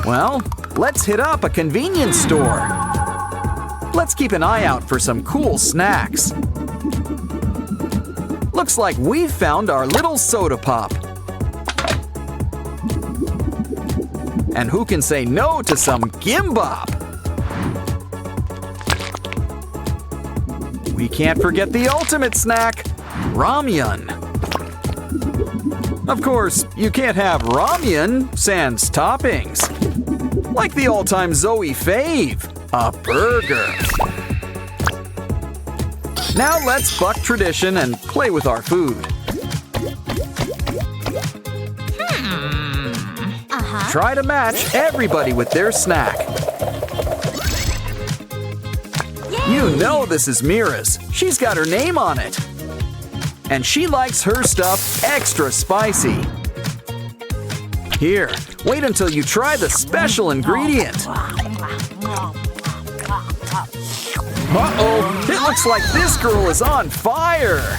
S1: Well, let's hit up a convenience store. Let's keep an eye out for some cool snacks. Looks like we've found our little soda pop. And who can say no to some gimbap? We can't forget the ultimate snack, ramyun. Of course, you can't have ramyun sans toppings. Like the all-time Zoe fave, a burger. Now let's buck tradition and play with our food. Try to match everybody with their snack. You know this is Mira's. She's got her name on it. And she likes her stuff extra spicy. Here, wait until you try the special ingredient. Uh-oh, it looks like this girl is on fire.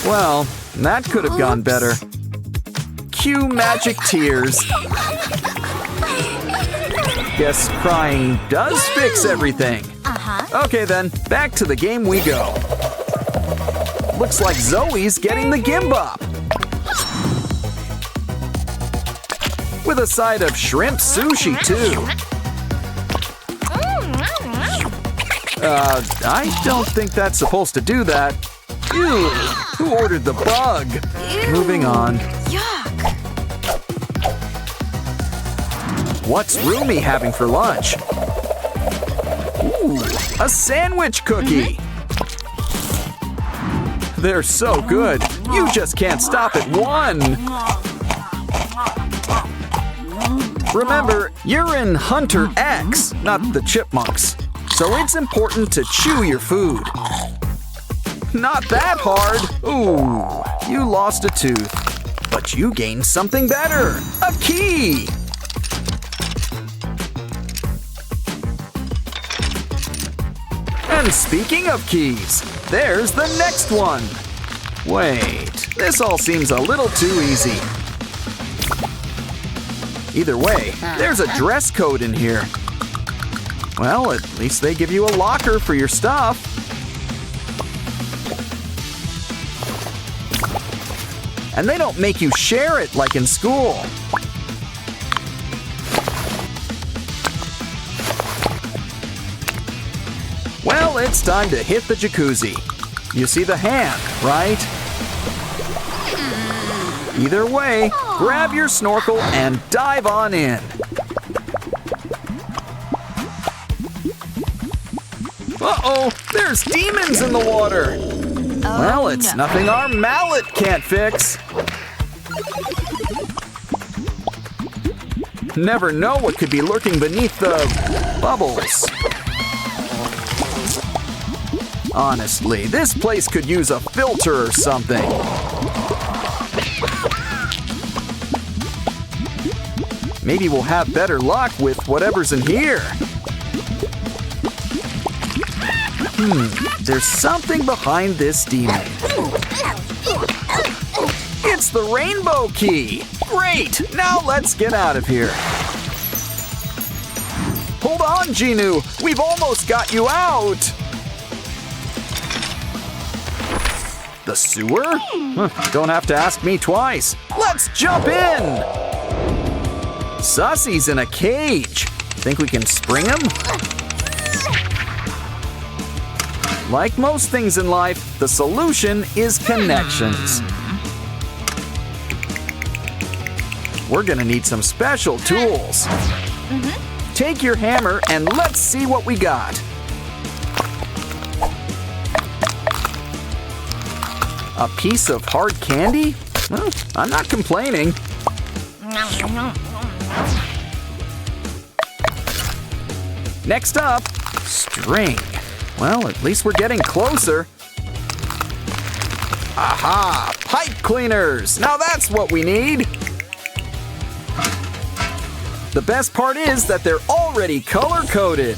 S1: Well, that could have gone better. Cue magic tears. Guess crying does fix everything. Okay then, back to the game we go. Looks like Zoe's getting the gimbap. With a side of shrimp sushi too. I don't think that's supposed to do that. Ew, who ordered the bug? Moving on. What's Roomy having for lunch? Ooh, a sandwich cookie. They're so good, you just can't stop at one. Remember, you're in Hunter X, not the chipmunks. So it's important to chew your food. Not that hard. Ooh, you lost a tooth. But you gained something better, a key. And speaking of keys, there's the next one. Wait, this all seems a little too easy. Either way, there's a dress code in here. Well, at least they give you a locker for your stuff. And they don't make you share it like in school. Well, it's time to hit the jacuzzi. You see the hand, right? Either way, grab your snorkel and dive on in. Uh-oh, there's demons in the water. Well, it's nothing our mallet can't fix. Never know what could be lurking beneath the bubbles. Honestly, this place could use a filter or something. Maybe we'll have better luck with whatever's in here. There's something behind this demon. It's the rainbow key. Great, now let's get out of here. Hold on, Genu, we've almost got you out. The sewer? Don't have to ask me twice. Let's jump in. Sussy's in a cage. Think we can spring him? Like most things in life, the solution is connections. We're gonna need some special tools. Take your hammer and let's see what we got. A piece of hard candy? Well, I'm not complaining. Next up, string. Well, at least we're getting closer. Aha! Pipe cleaners! Now that's what we need! The best part is that they're already color-coded.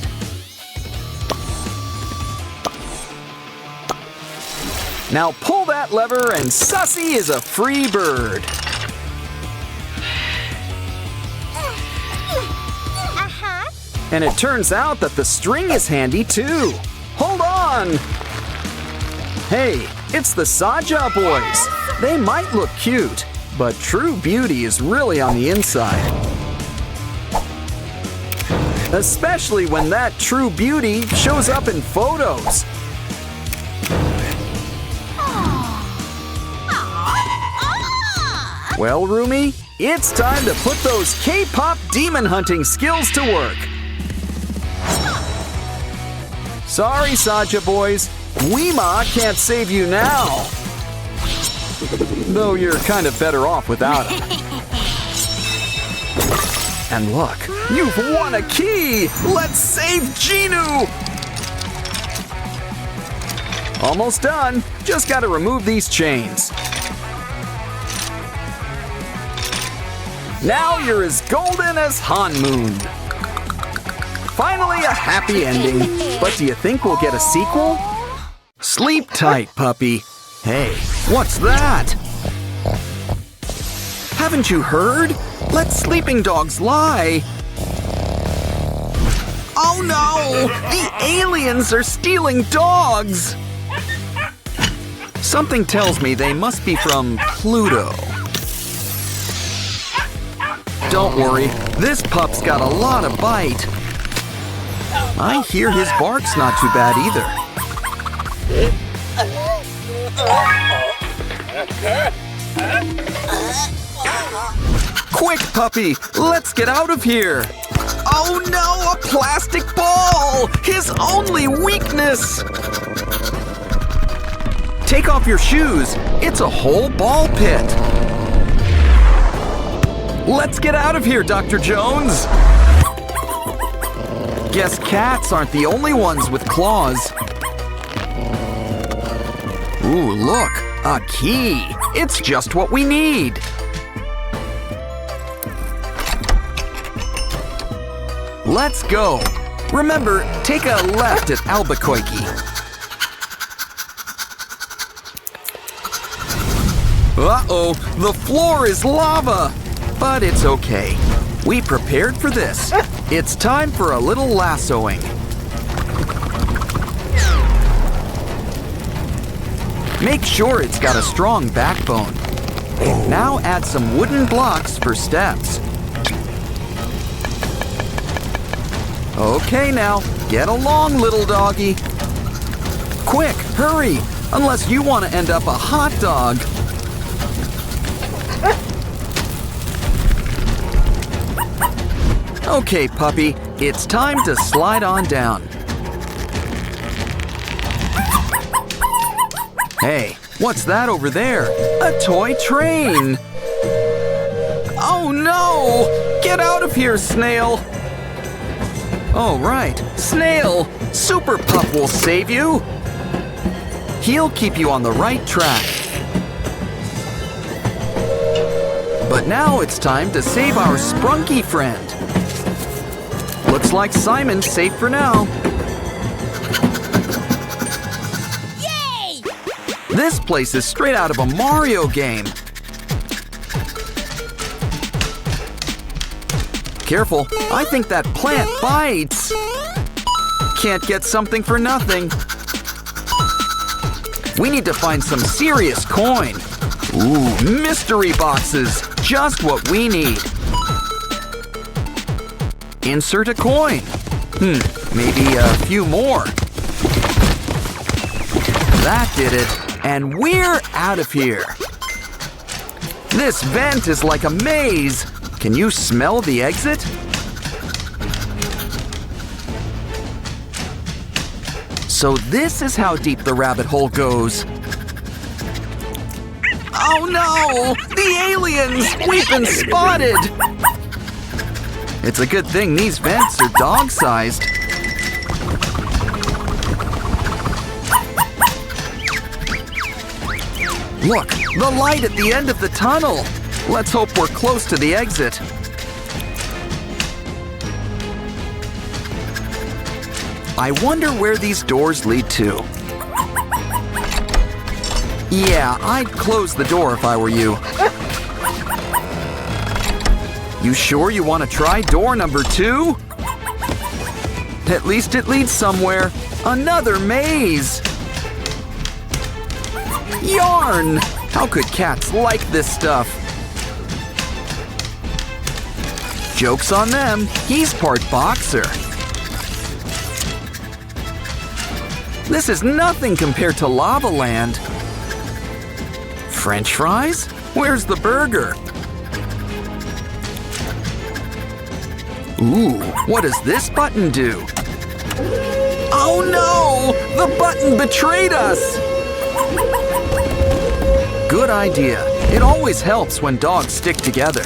S1: Now pull that lever and Sussy is a free bird. And it turns out that the string is handy too. Hold on! Hey, it's the Saja boys. They might look cute, but true beauty is really on the inside. Especially when that true beauty shows up in photos. Well, Roomie, it's time to put those K-pop demon hunting skills to work. Sorry, Saja boys. Weema can't save you now. Though you're kind of better off without him. And look, you've won a key! Let's save Genu! Almost done. Just gotta remove these chains. Now you're as golden as Hanmoon. Finally a happy ending. But do you think we'll get a sequel? Sleep tight, puppy. Hey, what's that? Haven't you heard? Let sleeping dogs lie. Oh no! The aliens are stealing dogs! Something tells me they must be from Pluto. Don't worry, this pup's got a lot of bite. I hear his bark's not too bad either. Quick, puppy! Let's get out of here! Oh no, a plastic ball! His only weakness! Take off your shoes. It's a whole ball pit. Let's get out of here, Dr. Jones! Guess cats aren't the only ones with claws. Ooh, look, a key. It's just what we need. Let's go. Remember, take a left at Albuquerque. Uh-oh, the floor is lava. But it's okay. We prepared for this. It's time for a little lassoing. Make sure it's got a strong backbone. Now add some wooden blocks for steps. Okay now, get along, little doggy. Quick, hurry, unless you want to end up a hot dog. Okay, puppy, it's time to slide on down. Hey, what's that over there? A toy train! Oh no! Get out of here, Snail! Oh, right, Snail! Super Pup will save you! He'll keep you on the right track. But now it's time to save our Sprunki friend. Looks like Simon's safe for now.
S2: Yay!
S1: This place is straight out of a Mario game. Careful, I think that plant bites. Can't get something for nothing. We need to find some serious coin. Ooh, mystery boxes, just what we need. Insert a coin. Maybe a few more. That did it, and we're out of here. This vent is like a maze. Can you smell the exit? So this is how deep the rabbit hole goes. Oh no! The aliens! We've been spotted! It's a good thing these vents are dog-sized. Look, the light at the end of the tunnel. Let's hope we're close to the exit. I wonder where these doors lead to. Yeah, I'd close the door if I were you. You sure you want to try door number 2? At least it leads somewhere. Another maze. Yarn! How could cats like this stuff? Joke's on them, he's part boxer. This is nothing compared to Lava Land. French fries? Where's the burger? Ooh, what does this button do? Oh no! The button betrayed us! Good idea. It always helps when dogs stick together.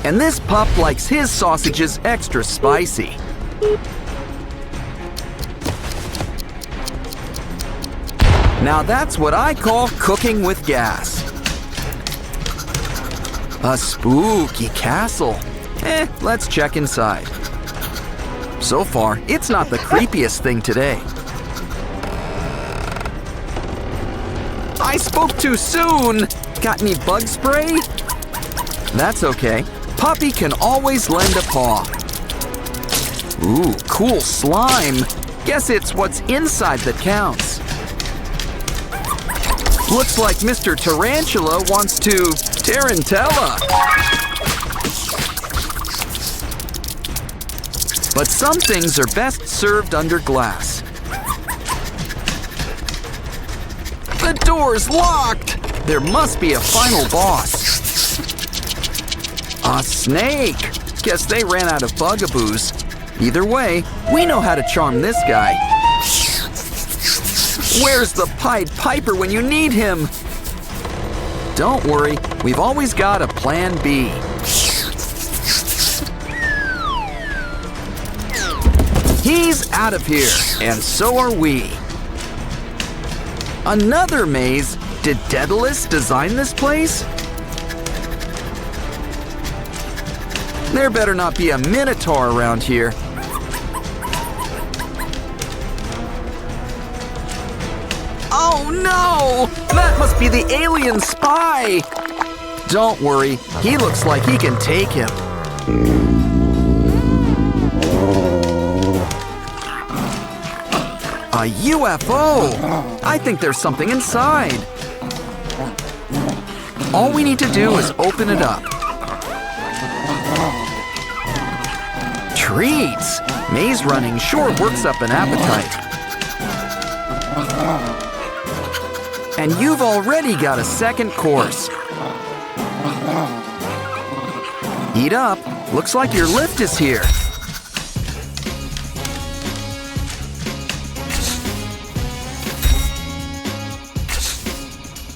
S1: And this pup likes his sausages extra spicy. Now that's what I call cooking with gas. A spooky castle. Let's check inside. So far, it's not the creepiest thing today. I spoke too soon! Got any bug spray? That's okay. Puppy can always lend a paw. Ooh, cool slime. Guess it's what's inside that counts. Looks like Mr. Tarantula wants to tarantella. But some things are best served under glass. The door's locked! There must be a final boss. A snake! Guess they ran out of bugaboos. Either way, we know how to charm this guy. Where's the Pied Piper when you need him? Don't worry, we've always got a plan B. He's out of here, and so are we. Another maze? Did Daedalus design this place? There better not be a minotaur around here. Oh no! That must be the alien spy! Don't worry, he looks like he can take him. A UFO! I think there's something inside. All we need to do is open it up. Treats! Maze running sure works up an appetite. And you've already got a second course. Eat up. Looks like your lift is here.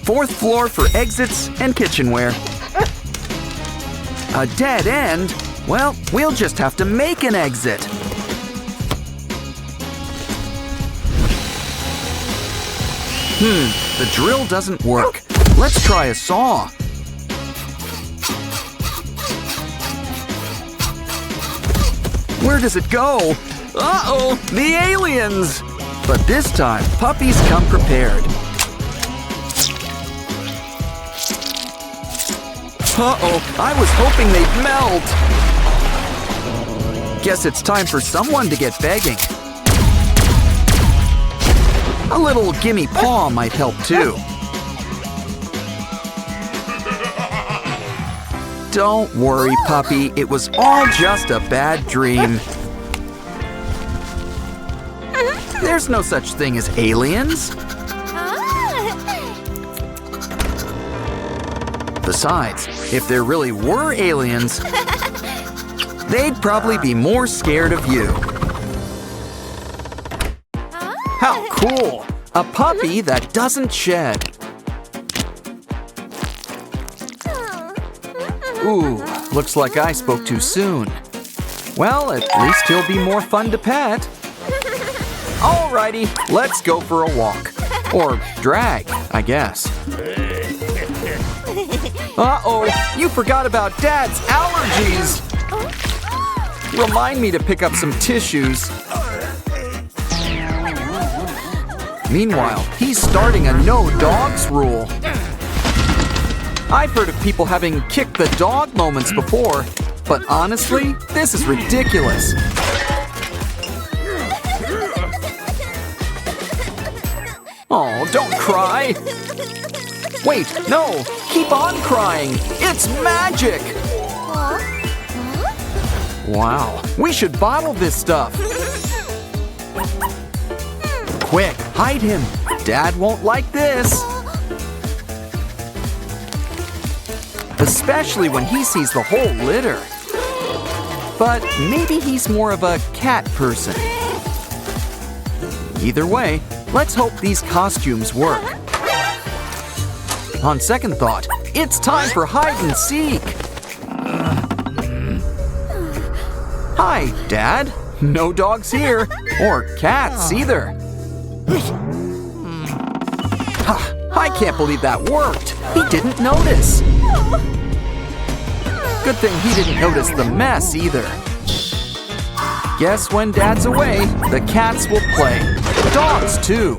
S1: Fourth floor for exits and kitchenware. A dead end? Well, we'll just have to make an exit. The drill doesn't work. Let's try a saw. Where does it go? Uh-oh, the aliens! But this time, puppies come prepared. Uh-oh, I was hoping they'd melt. Guess it's time for someone to get begging. A little gimme paw might help too. Don't worry, puppy. It was all just a bad dream. There's no such thing as aliens. Besides, if there really were aliens, they'd probably be more scared of you. How cool! A puppy that doesn't shed. Ooh, looks like I spoke too soon. Well, at least he'll be more fun to pet. Alrighty, let's go for a walk. Or drag, I guess. Uh-oh, you forgot about Dad's allergies! Remind me to pick up some tissues. Meanwhile, he's starting a no dogs rule. I've heard of people having kick the dog moments before, but honestly, this is ridiculous. don't cry. Wait, no, keep on crying. It's magic. Wow, we should bottle this stuff. Quick, hide him. Dad won't like this. Especially when he sees the whole litter. But maybe he's more of a cat person. Either way, let's hope these costumes work. On second thought, it's time for hide and seek. Hi, Dad. No dogs here, or cats either. I can't believe that worked. He didn't notice. Good thing he didn't notice the mess either. Guess when Dad's away, the cats will play. Dogs too.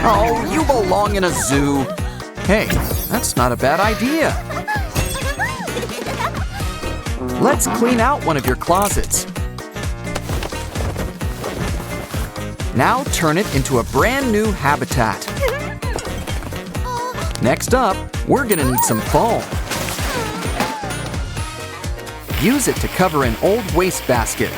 S1: Oh, you belong in a zoo. Hey, that's not a bad idea. Let's clean out one of your closets. Now turn it into a brand new habitat. Next up, we're gonna need some foam. Use it to cover an old wastebasket.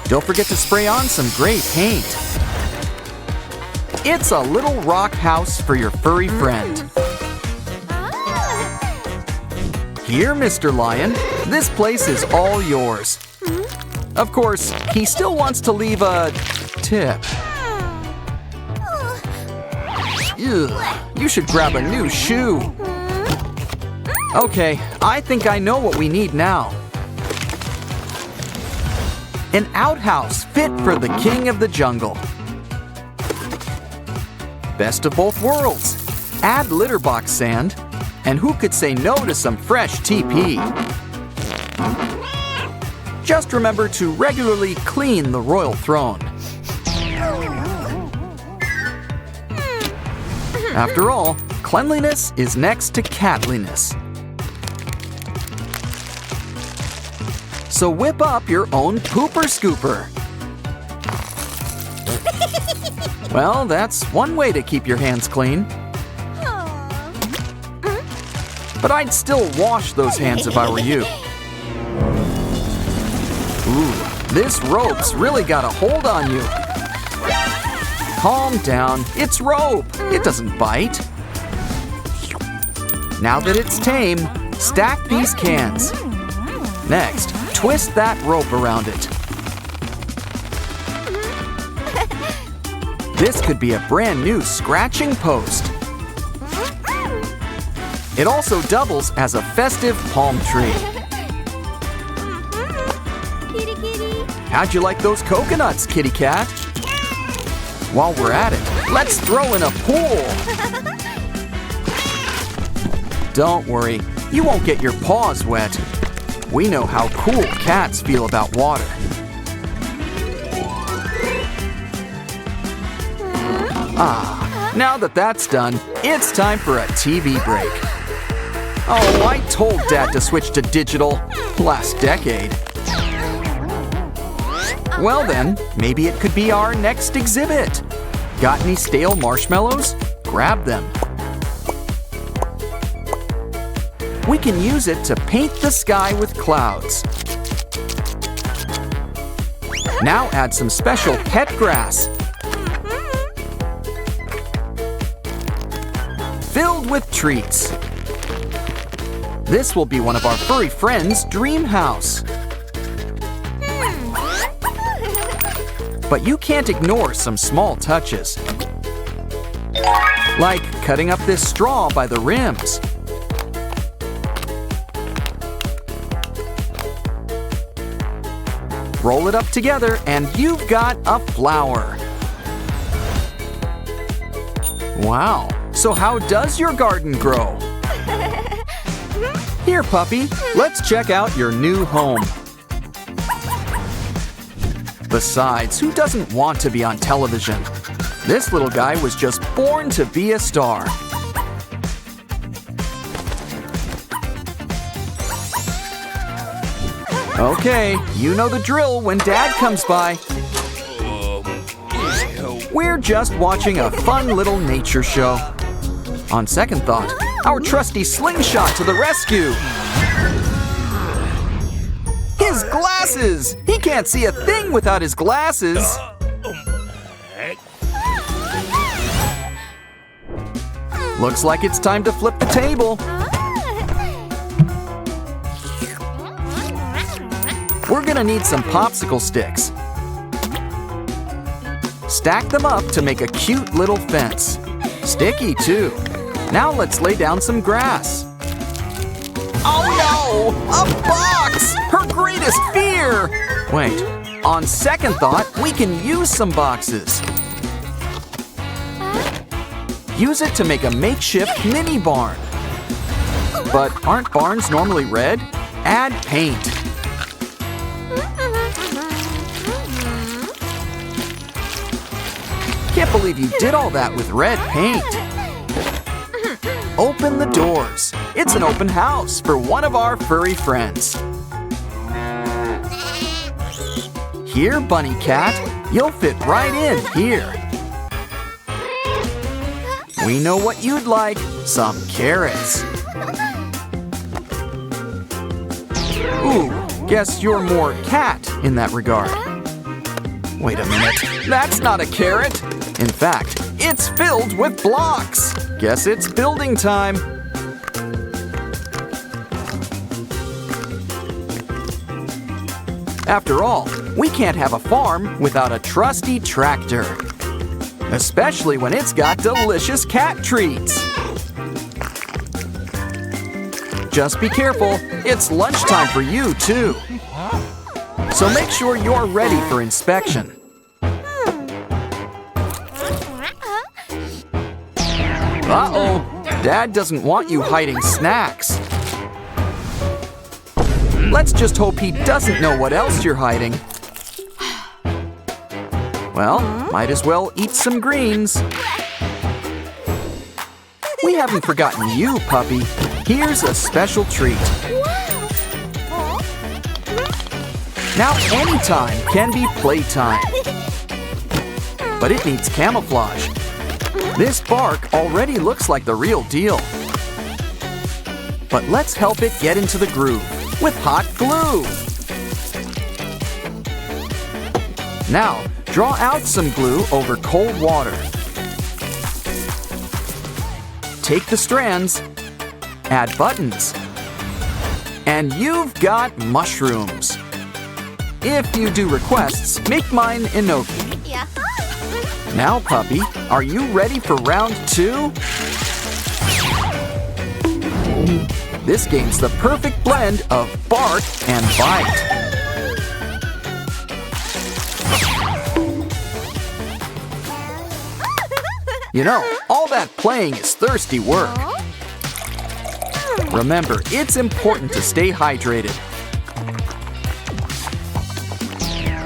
S1: Don't forget to spray on some gray paint. It's a little rock house for your furry friend. Here, Mr. Lion, this place is all yours. Of course, he still wants to leave a tip. Ugh, you should grab a new shoe. Okay, I think I know what we need now. An outhouse fit for the king of the jungle. Best of both worlds. Add litter box sand, and who could say no to some fresh TP? Just remember to regularly clean the royal throne. After all, cleanliness is next to catliness. So whip up your own pooper scooper. Well, that's one way to keep your hands clean. But I'd still wash those hands if I were you. Ooh, this rope's really got a hold on you. Calm down, it's rope. It doesn't bite. Now that it's tame, stack these cans. Next, twist that rope around it. This could be a brand new scratching post. It also doubles as a festive palm tree. How'd you like those coconuts, kitty cat? While we're at it, let's throw in a pool. Don't worry, you won't get your paws wet. We know how cool cats feel about water. Ah, now that that's done, it's time for a TV break. Oh, I told Dad to switch to digital last decade. Well then, maybe it could be our next exhibit. Got any stale marshmallows? Grab them. We can use it to paint the sky with clouds. Now add some special pet grass. Filled with treats. This will be one of our furry friends' dream house. But you can't ignore some small touches. Like cutting up this straw by the rims. Roll it up together and you've got a flower. Wow, so how does your garden grow? Here, puppy, let's check out your new home. Besides, who doesn't want to be on television? This little guy was just born to be a star. Okay, you know the drill when Dad comes by. We're just watching a fun little nature show. On second thought, our trusty slingshot to the rescue. His glasses! He can't see a thing without his glasses. Looks like it's time to flip the table. We're gonna need some popsicle sticks. Stack them up to make a cute little fence. Sticky too. Now let's lay down some grass. Oh no! A box! Her greatest fear! Wait, on second thought, we can use some boxes. Use it to make a makeshift mini barn. But aren't barns normally red? Add paint. Can't believe you did all that with red paint. Open the doors. It's an open house for one of our furry friends. Here, Bunny Cat, you'll fit right in here. We know what you'd like, some carrots. Ooh, guess you're more cat in that regard. Wait a minute, that's not a carrot. In fact, it's filled with blocks. Guess it's building time. After all, we can't have a farm without a trusty tractor. Especially when it's got delicious cat treats. Just be careful, it's lunchtime for you too. So make sure you're ready for inspection. Uh-oh, Dad doesn't want you hiding snacks. Let's just hope he doesn't know what else you're hiding. Well, might as well eat some greens. We haven't forgotten you, puppy. Here's a special treat. Now anytime can be playtime. But it needs camouflage. This bark already looks like the real deal. But let's help it get into the groove with hot glue. Now, draw out some glue over cold water. Take the strands, add buttons, and you've got mushrooms. If you do requests, make mine enoki. Now, puppy, are you ready for round 2? This game's the perfect blend of bark and bite. You know, all that playing is thirsty work. Remember, it's important to stay hydrated.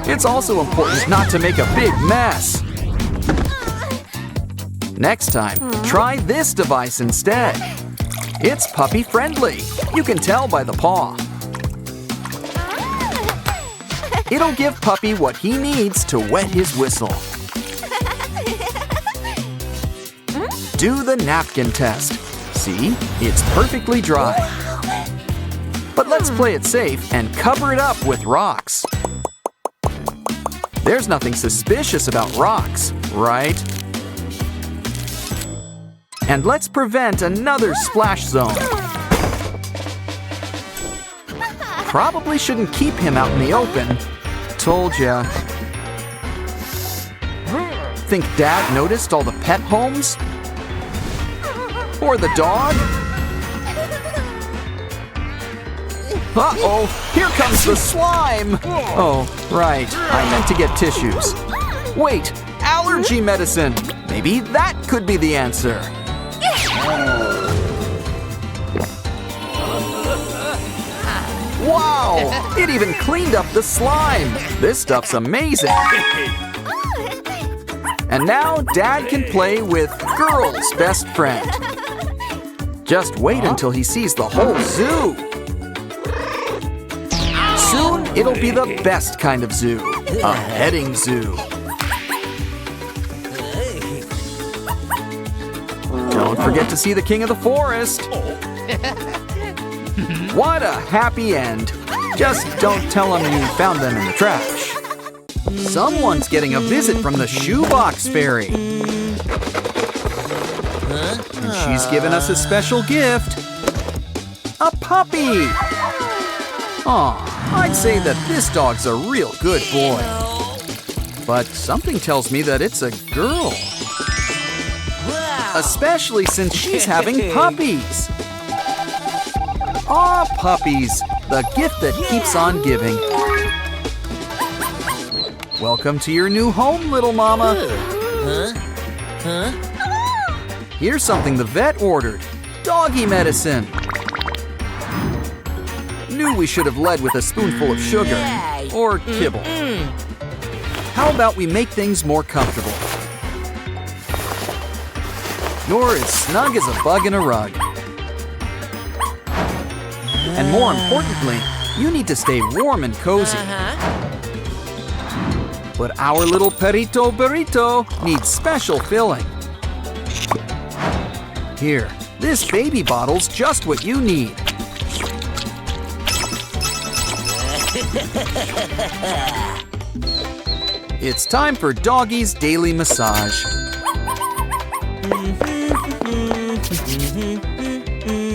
S1: It's also important not to make a big mess. Next time, try this device instead. It's puppy friendly. You can tell by the paw. It'll give Puppy what he needs to wet his whistle. Do the napkin test. See, it's perfectly dry. But let's play it safe and cover it up with rocks. There's nothing suspicious about rocks, right? And let's prevent another splash zone. Probably shouldn't keep him out in the open. Told ya. Think Dad noticed all the pet homes? Or the dog? Uh-oh, here comes the slime! Oh, right, I meant to get tissues. Wait, allergy medicine! Maybe that could be the answer. Wow, it even cleaned up the slime. This stuff's amazing. And now Dad can play with Girl's best friend. Just wait until he sees the whole zoo. Soon, It'll be the best kind of zoo, a petting zoo. Don't forget to see the king of the forest. What a happy end. Just don't tell him you found them in the trash. Someone's getting a visit from the shoebox fairy. And she's given us a special gift. A puppy. Aw, I'd say that this dog's a real good boy. But something tells me that it's a girl. Especially since she's having puppies. Aw, puppies, the gift that keeps on giving. Welcome to your new home, little mama. Here's something the vet ordered. Doggy medicine. Knew we should have led with a spoonful of sugar. Or kibble. How about we make things more comfortable? You're as snug as a bug in a rug. And more importantly, you need to stay warm and cozy. But our little perrito burrito needs special filling. Here, this baby bottle's just what you need. It's time for Doggy's daily massage.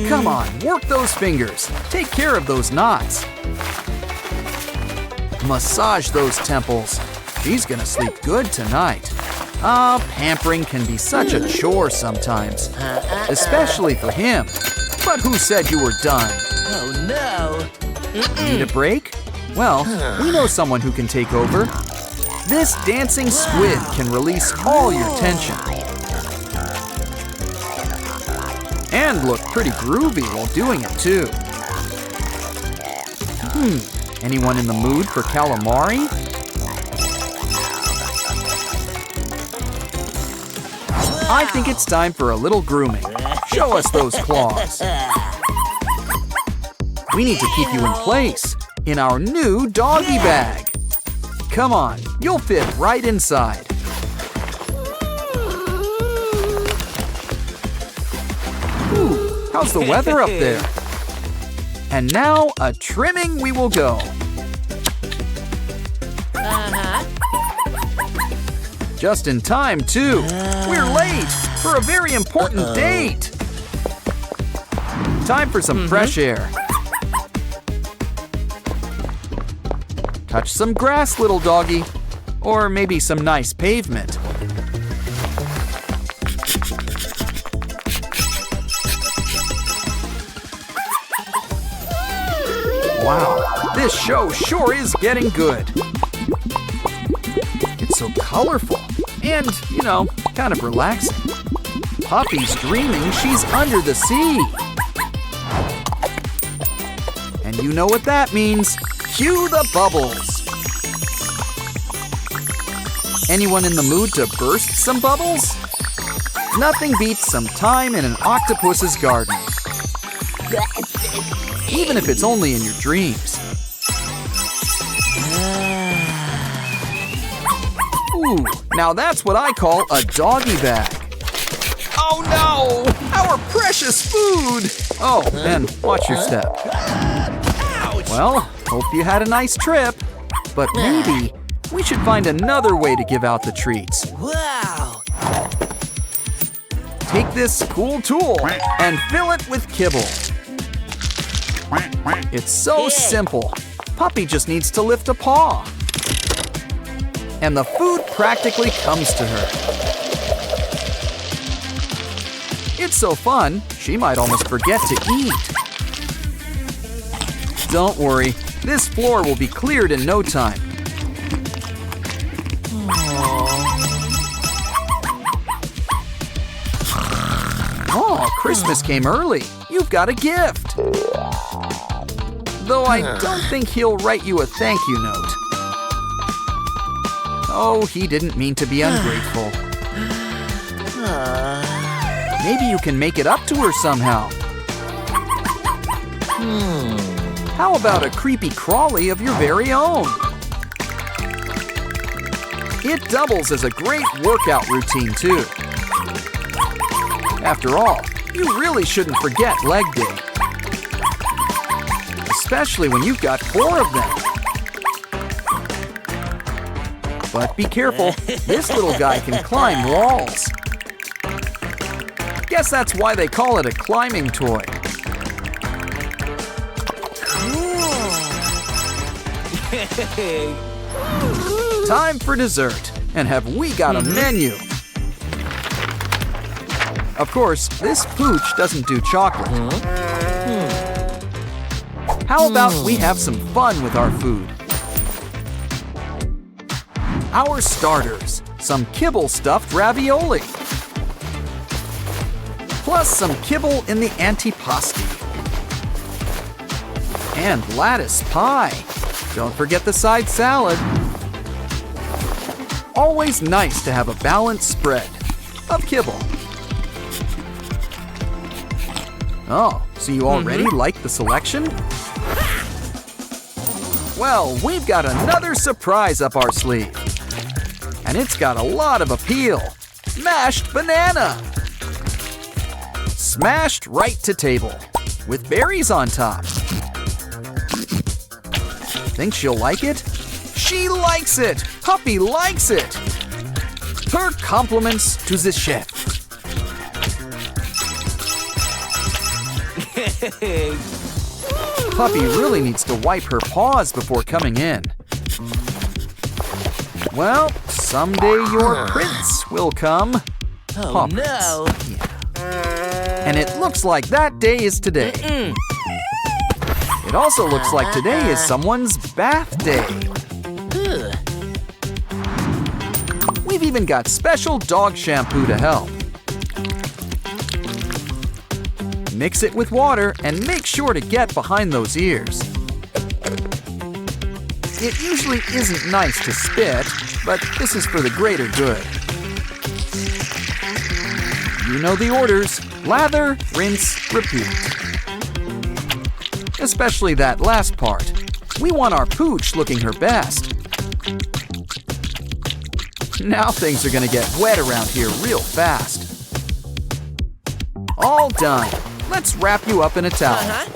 S1: Come on, work those fingers. Take care of those knots. Massage those temples. She's gonna sleep good tonight. Pampering can be such a chore sometimes. Especially for him. But who said you were done?
S2: Oh no!
S1: Need a break? Well, we know someone who can take over. This dancing squid can release all your tension. And look pretty groovy while doing it too. Anyone in the mood for calamari? I think it's time for a little grooming. Show us those claws. We need to keep you in place in our new doggy bag. Come on, you'll fit right inside. Ooh, how's the weather up there? And now a trimming we will go. Just in time, too. We're late for a very important date. Time for some fresh air. Touch some grass, little doggy. Or maybe some nice pavement. Wow, this show sure is getting good. It's so colorful and, you know, kind of relaxing. Puppy's dreaming she's under the sea. And you know what that means. Cue the bubbles. Anyone in the mood to burst some bubbles? Nothing beats some time in an octopus's garden. Even if it's only in your dreams. Ooh, now that's what I call a doggy bag. Oh no! Our precious food! Oh, and watch your step. Well, hope you had a nice trip. But maybe we should find another way to give out the treats.
S2: Wow!
S1: Take this cool tool and fill it with kibble. It's so simple. Puppy just needs to lift a paw. And the food practically comes to her. It's so fun, she might almost forget to eat. Don't worry, this floor will be cleared in no time. Oh, Christmas came early. You've got a gift. Though I don't think he'll write you a thank you note. Oh, he didn't mean to be ungrateful. Maybe you can make it up to her somehow. How about a creepy crawly of your very own? It doubles as a great workout routine, too. After all, you really shouldn't forget leg day. Especially when you've got 4 of them. But be careful, this little guy can climb walls. Guess that's why they call it a climbing toy. Time for dessert, and have we got a menu? Of course, this pooch doesn't do chocolate. How about we have some fun with our food? Our starters, some kibble stuffed ravioli. Plus some kibble in the antipasti. And lattice pie. Don't forget the side salad. Always nice to have a balanced spread of kibble. Oh, so you already like the selection? Well, we've got another surprise up our sleeve. And it's got a lot of appeal. Mashed banana. Smashed right to table, with berries on top. Think she'll like it? She likes it! Puppy likes it! Her compliments to the chef. Puppy really needs to wipe her paws before coming in. Well, someday your prince will come.
S2: Oh no!
S1: Yeah. And it looks like that day is today. It also looks like today is someone's bath day. We've even got special dog shampoo to help. Mix it with water and make sure to get behind those ears. It usually isn't nice to spit, but this is for the greater good. You know the orders. Lather, rinse, repeat. Especially that last part. We want our pooch looking her best. Now things are gonna get wet around here real fast. All done. Let's wrap you up in a towel.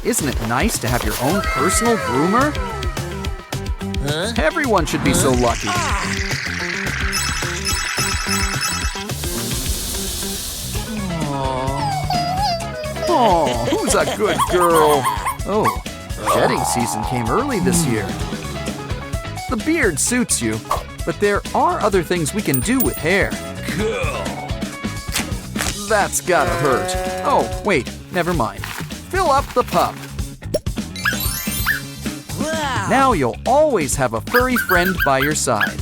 S1: Isn't it nice to have your own personal groomer? Everyone should be so lucky. Oh, who's a good girl? Oh, shedding season came early this year. The beard suits you, but there are other things we can do with hair. That's gotta hurt. Oh, wait, never mind. Fill up the pup.
S2: Wow.
S1: Now you'll always have a furry friend by your side.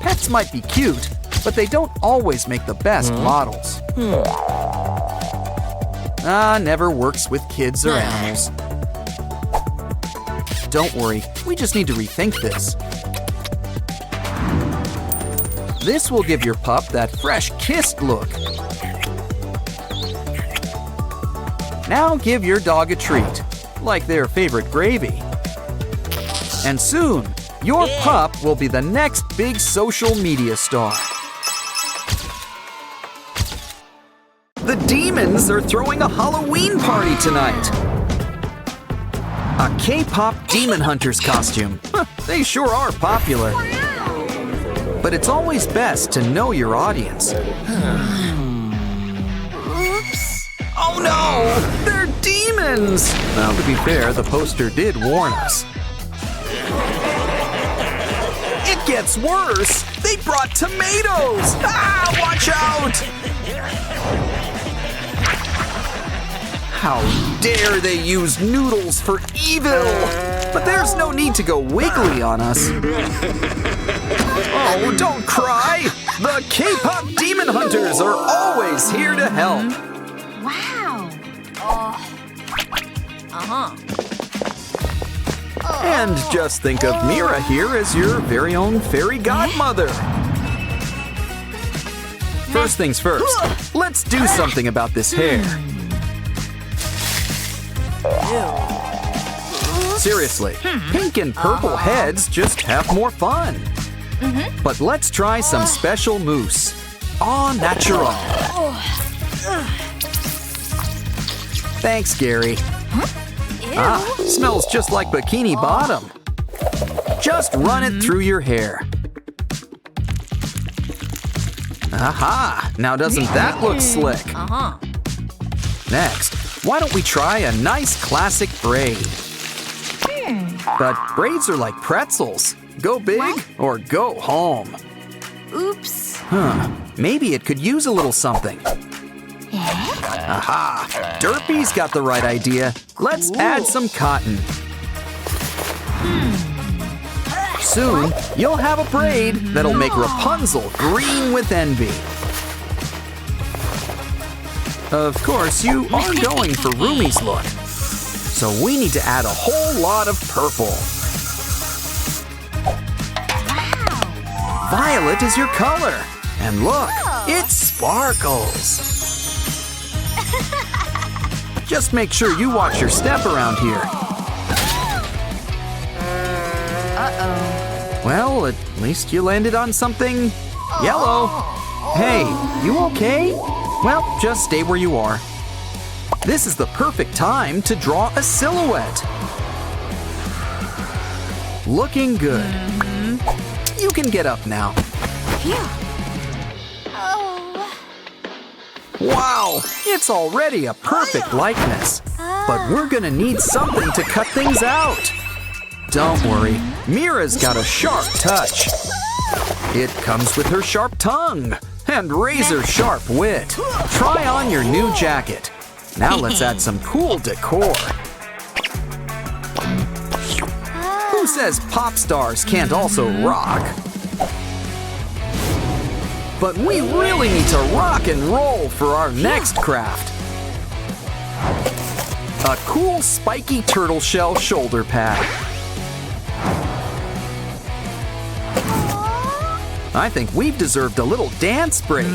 S1: Pets might be cute, but they don't always make the best models. Never works with kids or animals. Don't worry, we just need to rethink this. This will give your pup that fresh kissed look. Now give your dog a treat, like their favorite gravy. And soon, your pup will be the next big social media star. The demons are throwing a Halloween party tonight. A K-pop demon hunter's costume. They sure are popular. But it's always best to know your audience. Oh no! They're demons! Well, to be fair, the poster did warn us. It gets worse! They brought tomatoes! Ah, watch out! How dare they use noodles for evil! But there's no need to go wiggly on us. Oh, don't cry! The K-pop demon hunters are always here to help.
S4: Wow.
S1: And just think of Mira here as your very own fairy godmother. First things first, let's do something about this hair. Seriously, pink and purple heads just have more fun. But let's try some special mousse. Au natural. Thanks, Gary. Smells just like Bikini Bottom. Just run it through your hair. Aha! Now doesn't that look slick? Next, why don't we try a nice classic braid? But braids are like pretzels. Go big or go home.
S4: Oops.
S1: Maybe it could use a little something. Aha! Derpy's got the right idea. Let's add some cotton. Soon, you'll have a braid that'll make Rapunzel green with envy. Of course, you are going for Roomy's look. So we need to add a whole lot of purple. Violet is your color. And look, it sparkles. Just make sure you watch your step around here. Well, at least you landed on something yellow. Hey, you okay? Well, just stay where you are. This is the perfect time to draw a silhouette. Looking good. You can get up now. Wow, it's already a perfect likeness. But we're gonna need something to cut things out. Don't worry, Mira's got a sharp touch. It comes with her sharp tongue and razor-sharp wit. Try on your new jacket. Now let's add some cool decor. Who says pop stars can't also rock? But we really need to rock and roll for our next craft. A cool spiky turtle shell shoulder pad. I think we've deserved a little dance break.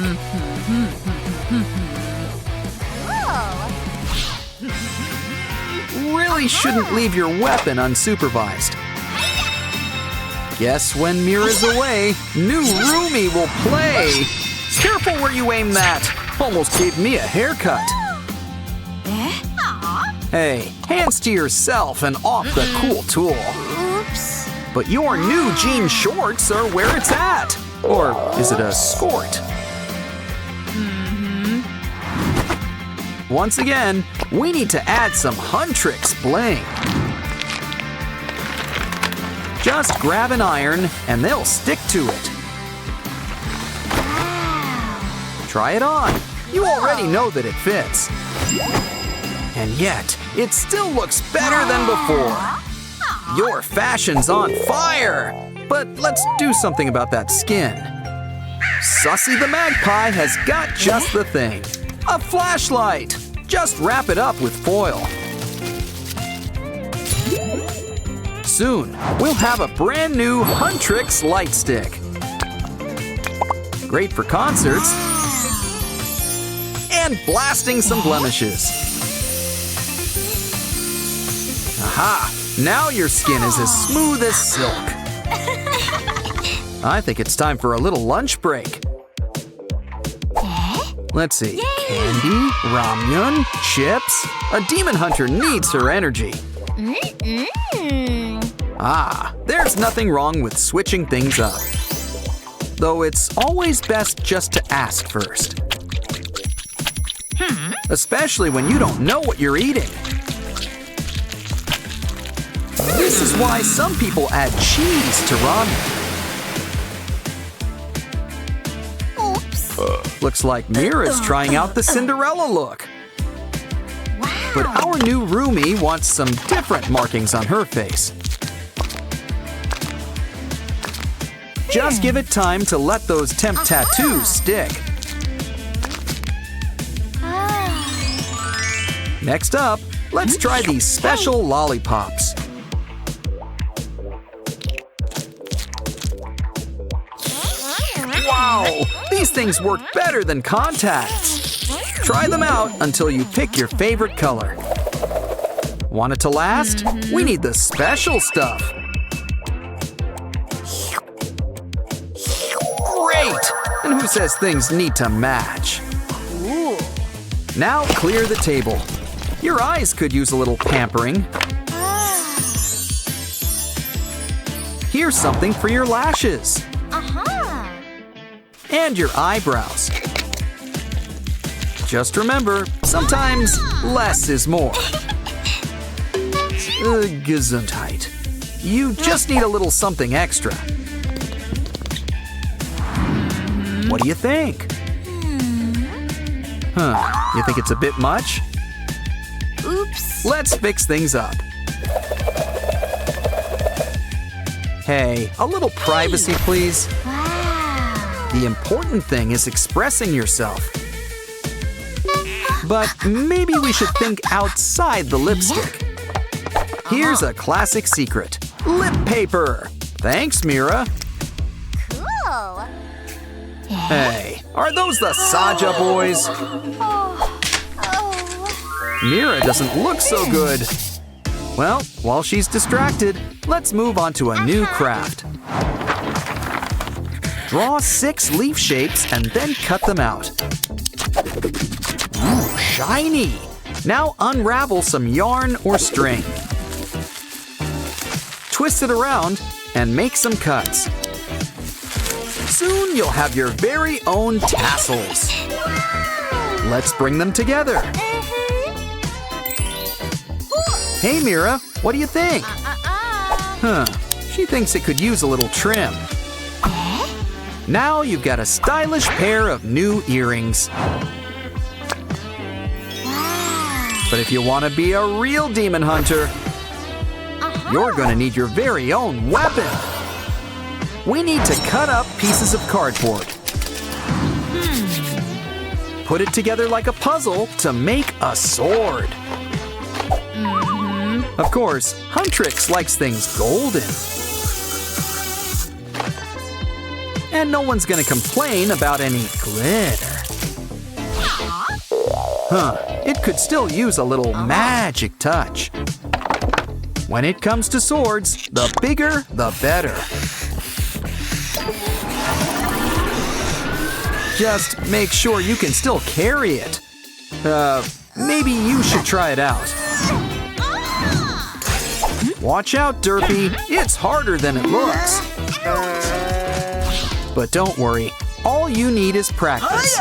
S1: Really shouldn't leave your weapon unsupervised. Guess when Mira's away, new Roomy will play. Careful where you aim that. Almost gave me a haircut. Hey, hands to yourself and off the cool tool.
S4: Oops.
S1: But your new jean shorts are where it's at. Or is it a skort? Once again, we need to add some Huntrix bling. Just grab an iron and they'll stick to it. Try it on. You already know that it fits. And yet, it still looks better than before. Your fashion's on fire. But let's do something about that skin. Sussy the Magpie has got just the thing. A flashlight. Just wrap it up with foil. Soon, we'll have a brand new Huntrix light stick. Great for concerts. And blasting some blemishes. Aha! Now your skin is as smooth as silk. I think it's time for a little lunch break. Let's see. Candy, ramyun, chips. A demon hunter needs her energy. Ah, there's nothing wrong with switching things up. Though it's always best just to ask first. Especially when you don't know what you're eating. This is why some people add cheese to ramen. Looks like Mira's trying out the Cinderella look. But our new Roomy wants some different markings on her face. Just give it time to let those temp tattoos stick. Next up, let's try these special lollipops. Wow, these These things work better than contacts. Try them out until you pick your favorite color. Want it to last? We need the special stuff. Great! And who says things need to match? Now clear the table. Your eyes could use a little pampering. Here's something for your lashes. And your eyebrows. Just remember, sometimes less is more. Gesundheit. You just need a little something extra. What do you think? You think it's a bit much?
S4: Oops.
S1: Let's fix things up. Hey, a little privacy, please.
S4: Wow.
S1: The important thing is expressing yourself. But maybe we should think outside the lipstick. Here's a classic secret. Lip paper. Thanks, Mira.
S4: Cool.
S1: Hey, are those the Saja boys? Mira doesn't look so good. Well, while she's distracted, let's move on to a new craft. Draw 6 leaf shapes and then cut them out. Ooh, shiny! Now unravel some yarn or string. Twist it around and make some cuts. Soon you'll have your very own tassels. Let's bring them together. Hey Mira, what do you think? She thinks it could use a little trim. Now you've got a stylish pair of new earrings. But if you want to be a real demon hunter, you're going to need your very own weapon. We need to cut up pieces of cardboard. Put it together like a puzzle to make a sword. Of course, Huntrix likes things golden. And no one's gonna complain about any glitter. It could still use a little magic touch. When it comes to swords, the bigger, the better. Just make sure you can still carry it. Maybe you should try it out. Watch out, Derpy. It's harder than it looks. But don't worry. All you need is practice.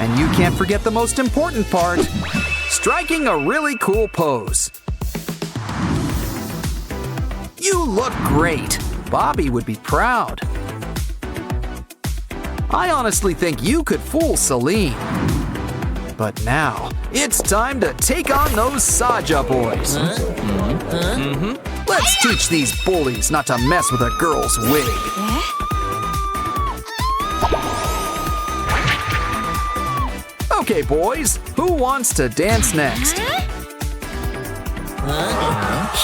S1: And you can't forget the most important part. Striking a really cool pose. You look great. Bobby would be proud. I honestly think you could fool Celine. But now, it's time to take on those Saja boys. Let's teach these bullies not to mess with a girl's wig. Okay, boys, who wants to dance next?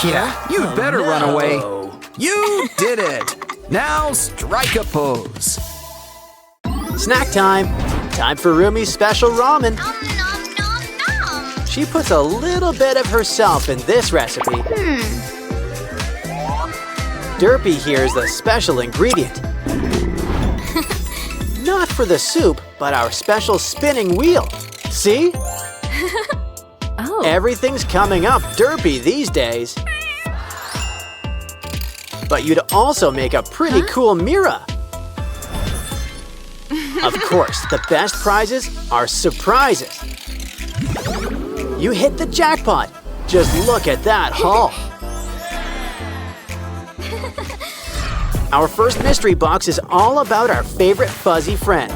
S1: Yeah, you'd better run away. You did it! Now strike a pose.
S5: Snack time! Time for Rumi's special ramen. She puts a little bit of herself in this recipe. Derpy here is the special ingredient. Not for the soup, but our special spinning wheel. See? Everything's coming up Derpy these days. But you'd also make a pretty cool Mira. Of course, the best prizes are surprises. You hit the jackpot. Just look at that haul. Our first mystery box is all about our favorite fuzzy friend.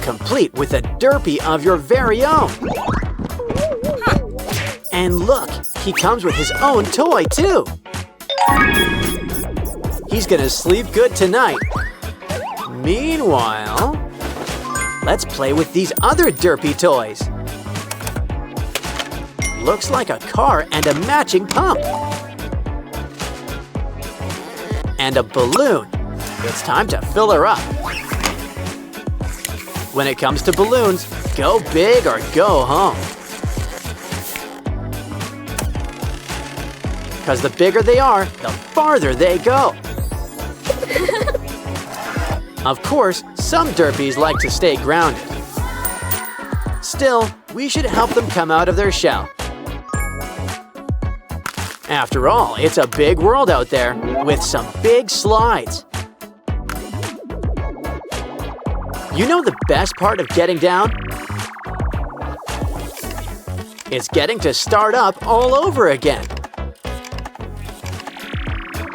S5: Complete with a Derpy of your very own. And look, he comes with his own toy too. He's gonna sleep good tonight. Meanwhile, let's play with these other Derpy toys. Looks like a car and a matching pump. and a balloon. It's time to fill her up. When it comes to balloons, go big or go home. Because the bigger they are, the farther they go. Of course, some derpies like to stay grounded. Still, we should help them come out of their shell. After all, it's a big world out there with some big slides. You know the best part of getting down? It's getting to start up all over again.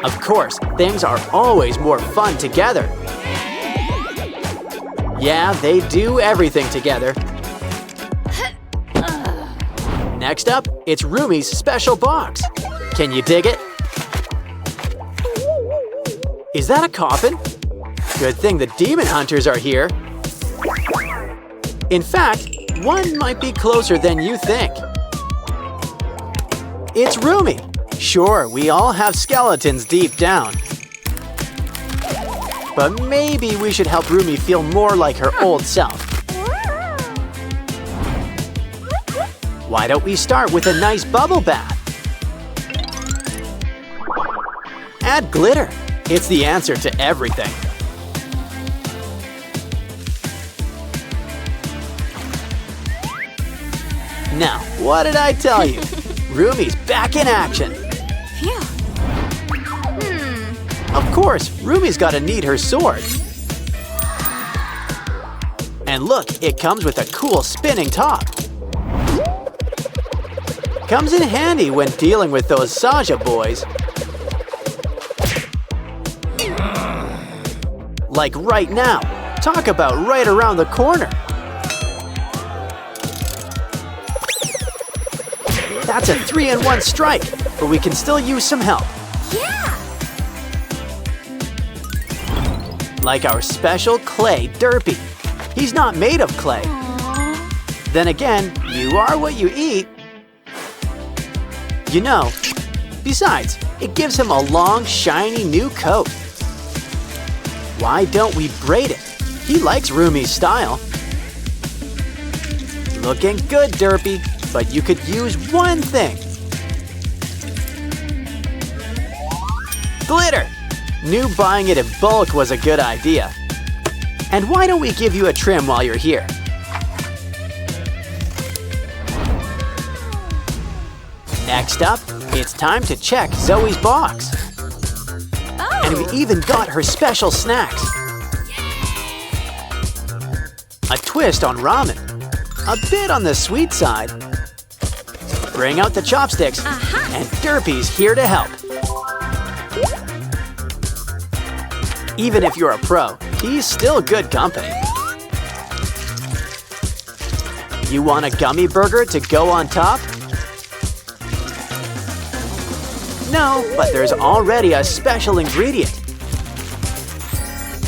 S5: Of course, things are always more fun together. Yeah, they do everything together. Next up, it's Roomy's special box. Can you dig it? Is that a coffin? Good thing the demon hunters are here. In fact, one might be closer than you think. It's Roomy. Sure, we all have skeletons deep down. But maybe we should help Roomy feel more like her old self. Why don't we start with a nice bubble bath? Add glitter. It's the answer to everything. Now, what did I tell you? Roomy's back in action.
S4: Phew.
S5: Of course, Roomy's gotta need her sword. And look, it comes with a cool spinning top. Comes in handy when dealing with those Saja boys. Like right now. Talk about right around the corner. That's a 3-in-1 strike, but we can still use some help.
S4: Yeah.
S5: Like our special clay derpy. He's not made of clay.
S4: Aww.
S5: Then again, you are what you eat. You know, besides, it gives him a long, shiny new coat. Why don't we braid it? He likes Roomy's style. Looking good, derpy, but you could use one thing. Glitter! Knew buying it in bulk was a good idea. And why don't we give you a trim while you're here? Next up, it's time to check Zoe's box.
S4: Oh.
S5: And we even got her special snacks. A twist on ramen. A bit on the sweet side. Bring out the chopsticks, and Derpy's here to help. Even if you're a pro, he's still good company. You want a gummy burger to go on top? No, but there's already a special ingredient.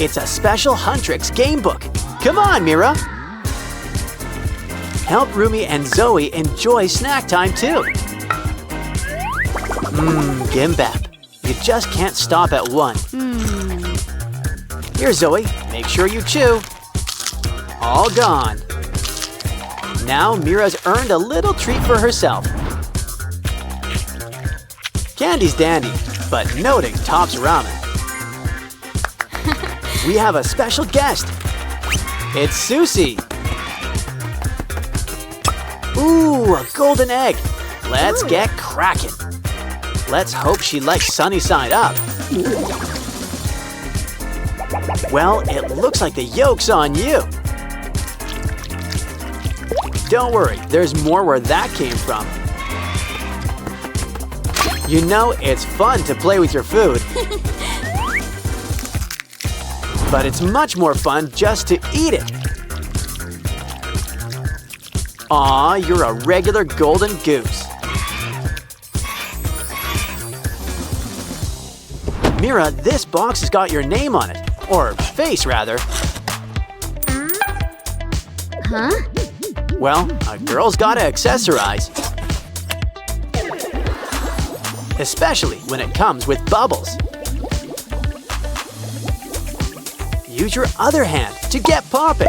S5: It's a special Huntrix game book. Come on, Mira. Help Roomy and Zoe enjoy snack time too. Gimbap. You just can't stop at one. Here, Zoe, make sure you chew. All gone. Now Mira's earned a little treat for herself. Candy's dandy, but noting tops ramen. We have a special guest. It's Susie. Ooh, a golden egg. Let's get cracking. Let's hope she likes sunny side up. Well, it looks like the yolk's on you. Don't worry, there's more where that came from. You know, it's fun to play with your food. But it's much more fun just to eat it. Aw, you're a regular golden goose. Mira, this box has got your name on it. Or face, rather.
S4: Huh?
S5: Well, a girl's gotta accessorize. Especially when it comes with bubbles. Use your other hand to get popping.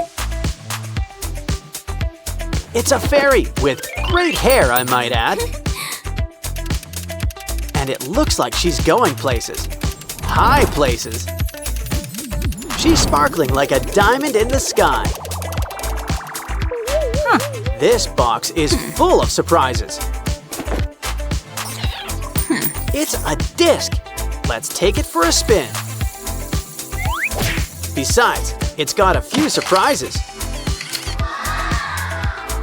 S5: It's a fairy with great hair, I might add. And it looks like she's going places. High places. She's sparkling like a diamond in the sky. This box is full of surprises. It's a disc. Let's take it for a spin. Besides, it's got a few surprises.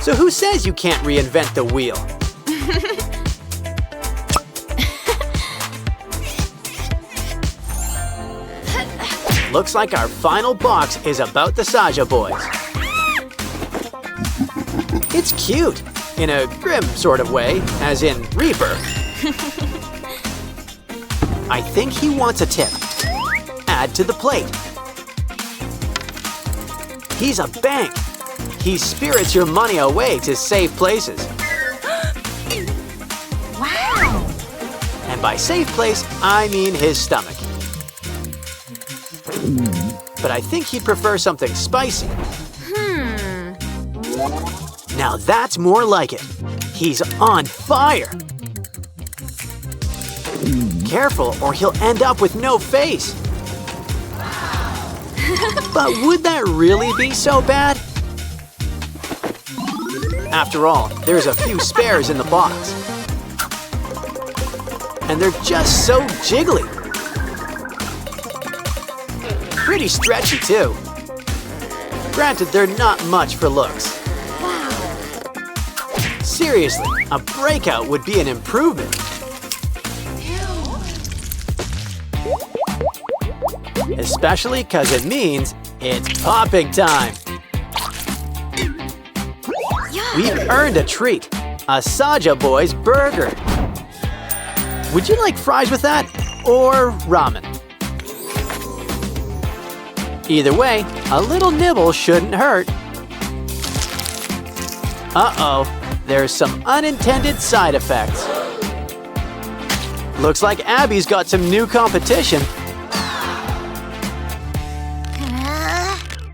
S5: So who says you can't reinvent the wheel? Looks like our final box is about the Saja boys. It's cute, in a grim sort of way, as in rebirth. I think he wants a tip. Add to the plate. He's a bank. He spirits your money away to safe places.
S4: Wow.
S5: And by safe place, I mean his stomach. But I think he'd prefer something spicy. Now that's more like it. He's on fire. Careful, or he'll end up with no face. But would that really be so bad? After all, there's a few spares in the box. And they're just so jiggly. Pretty stretchy, too. Granted, they're not much for looks. Seriously, a breakout would be an improvement. Especially because it means it's popping time. We've earned a treat, a Saja Boys burger. Would you like fries with that, or ramen? Either way, a little nibble shouldn't hurt. Uh-oh, there's some unintended side effects. Looks like Abby's got some new competition.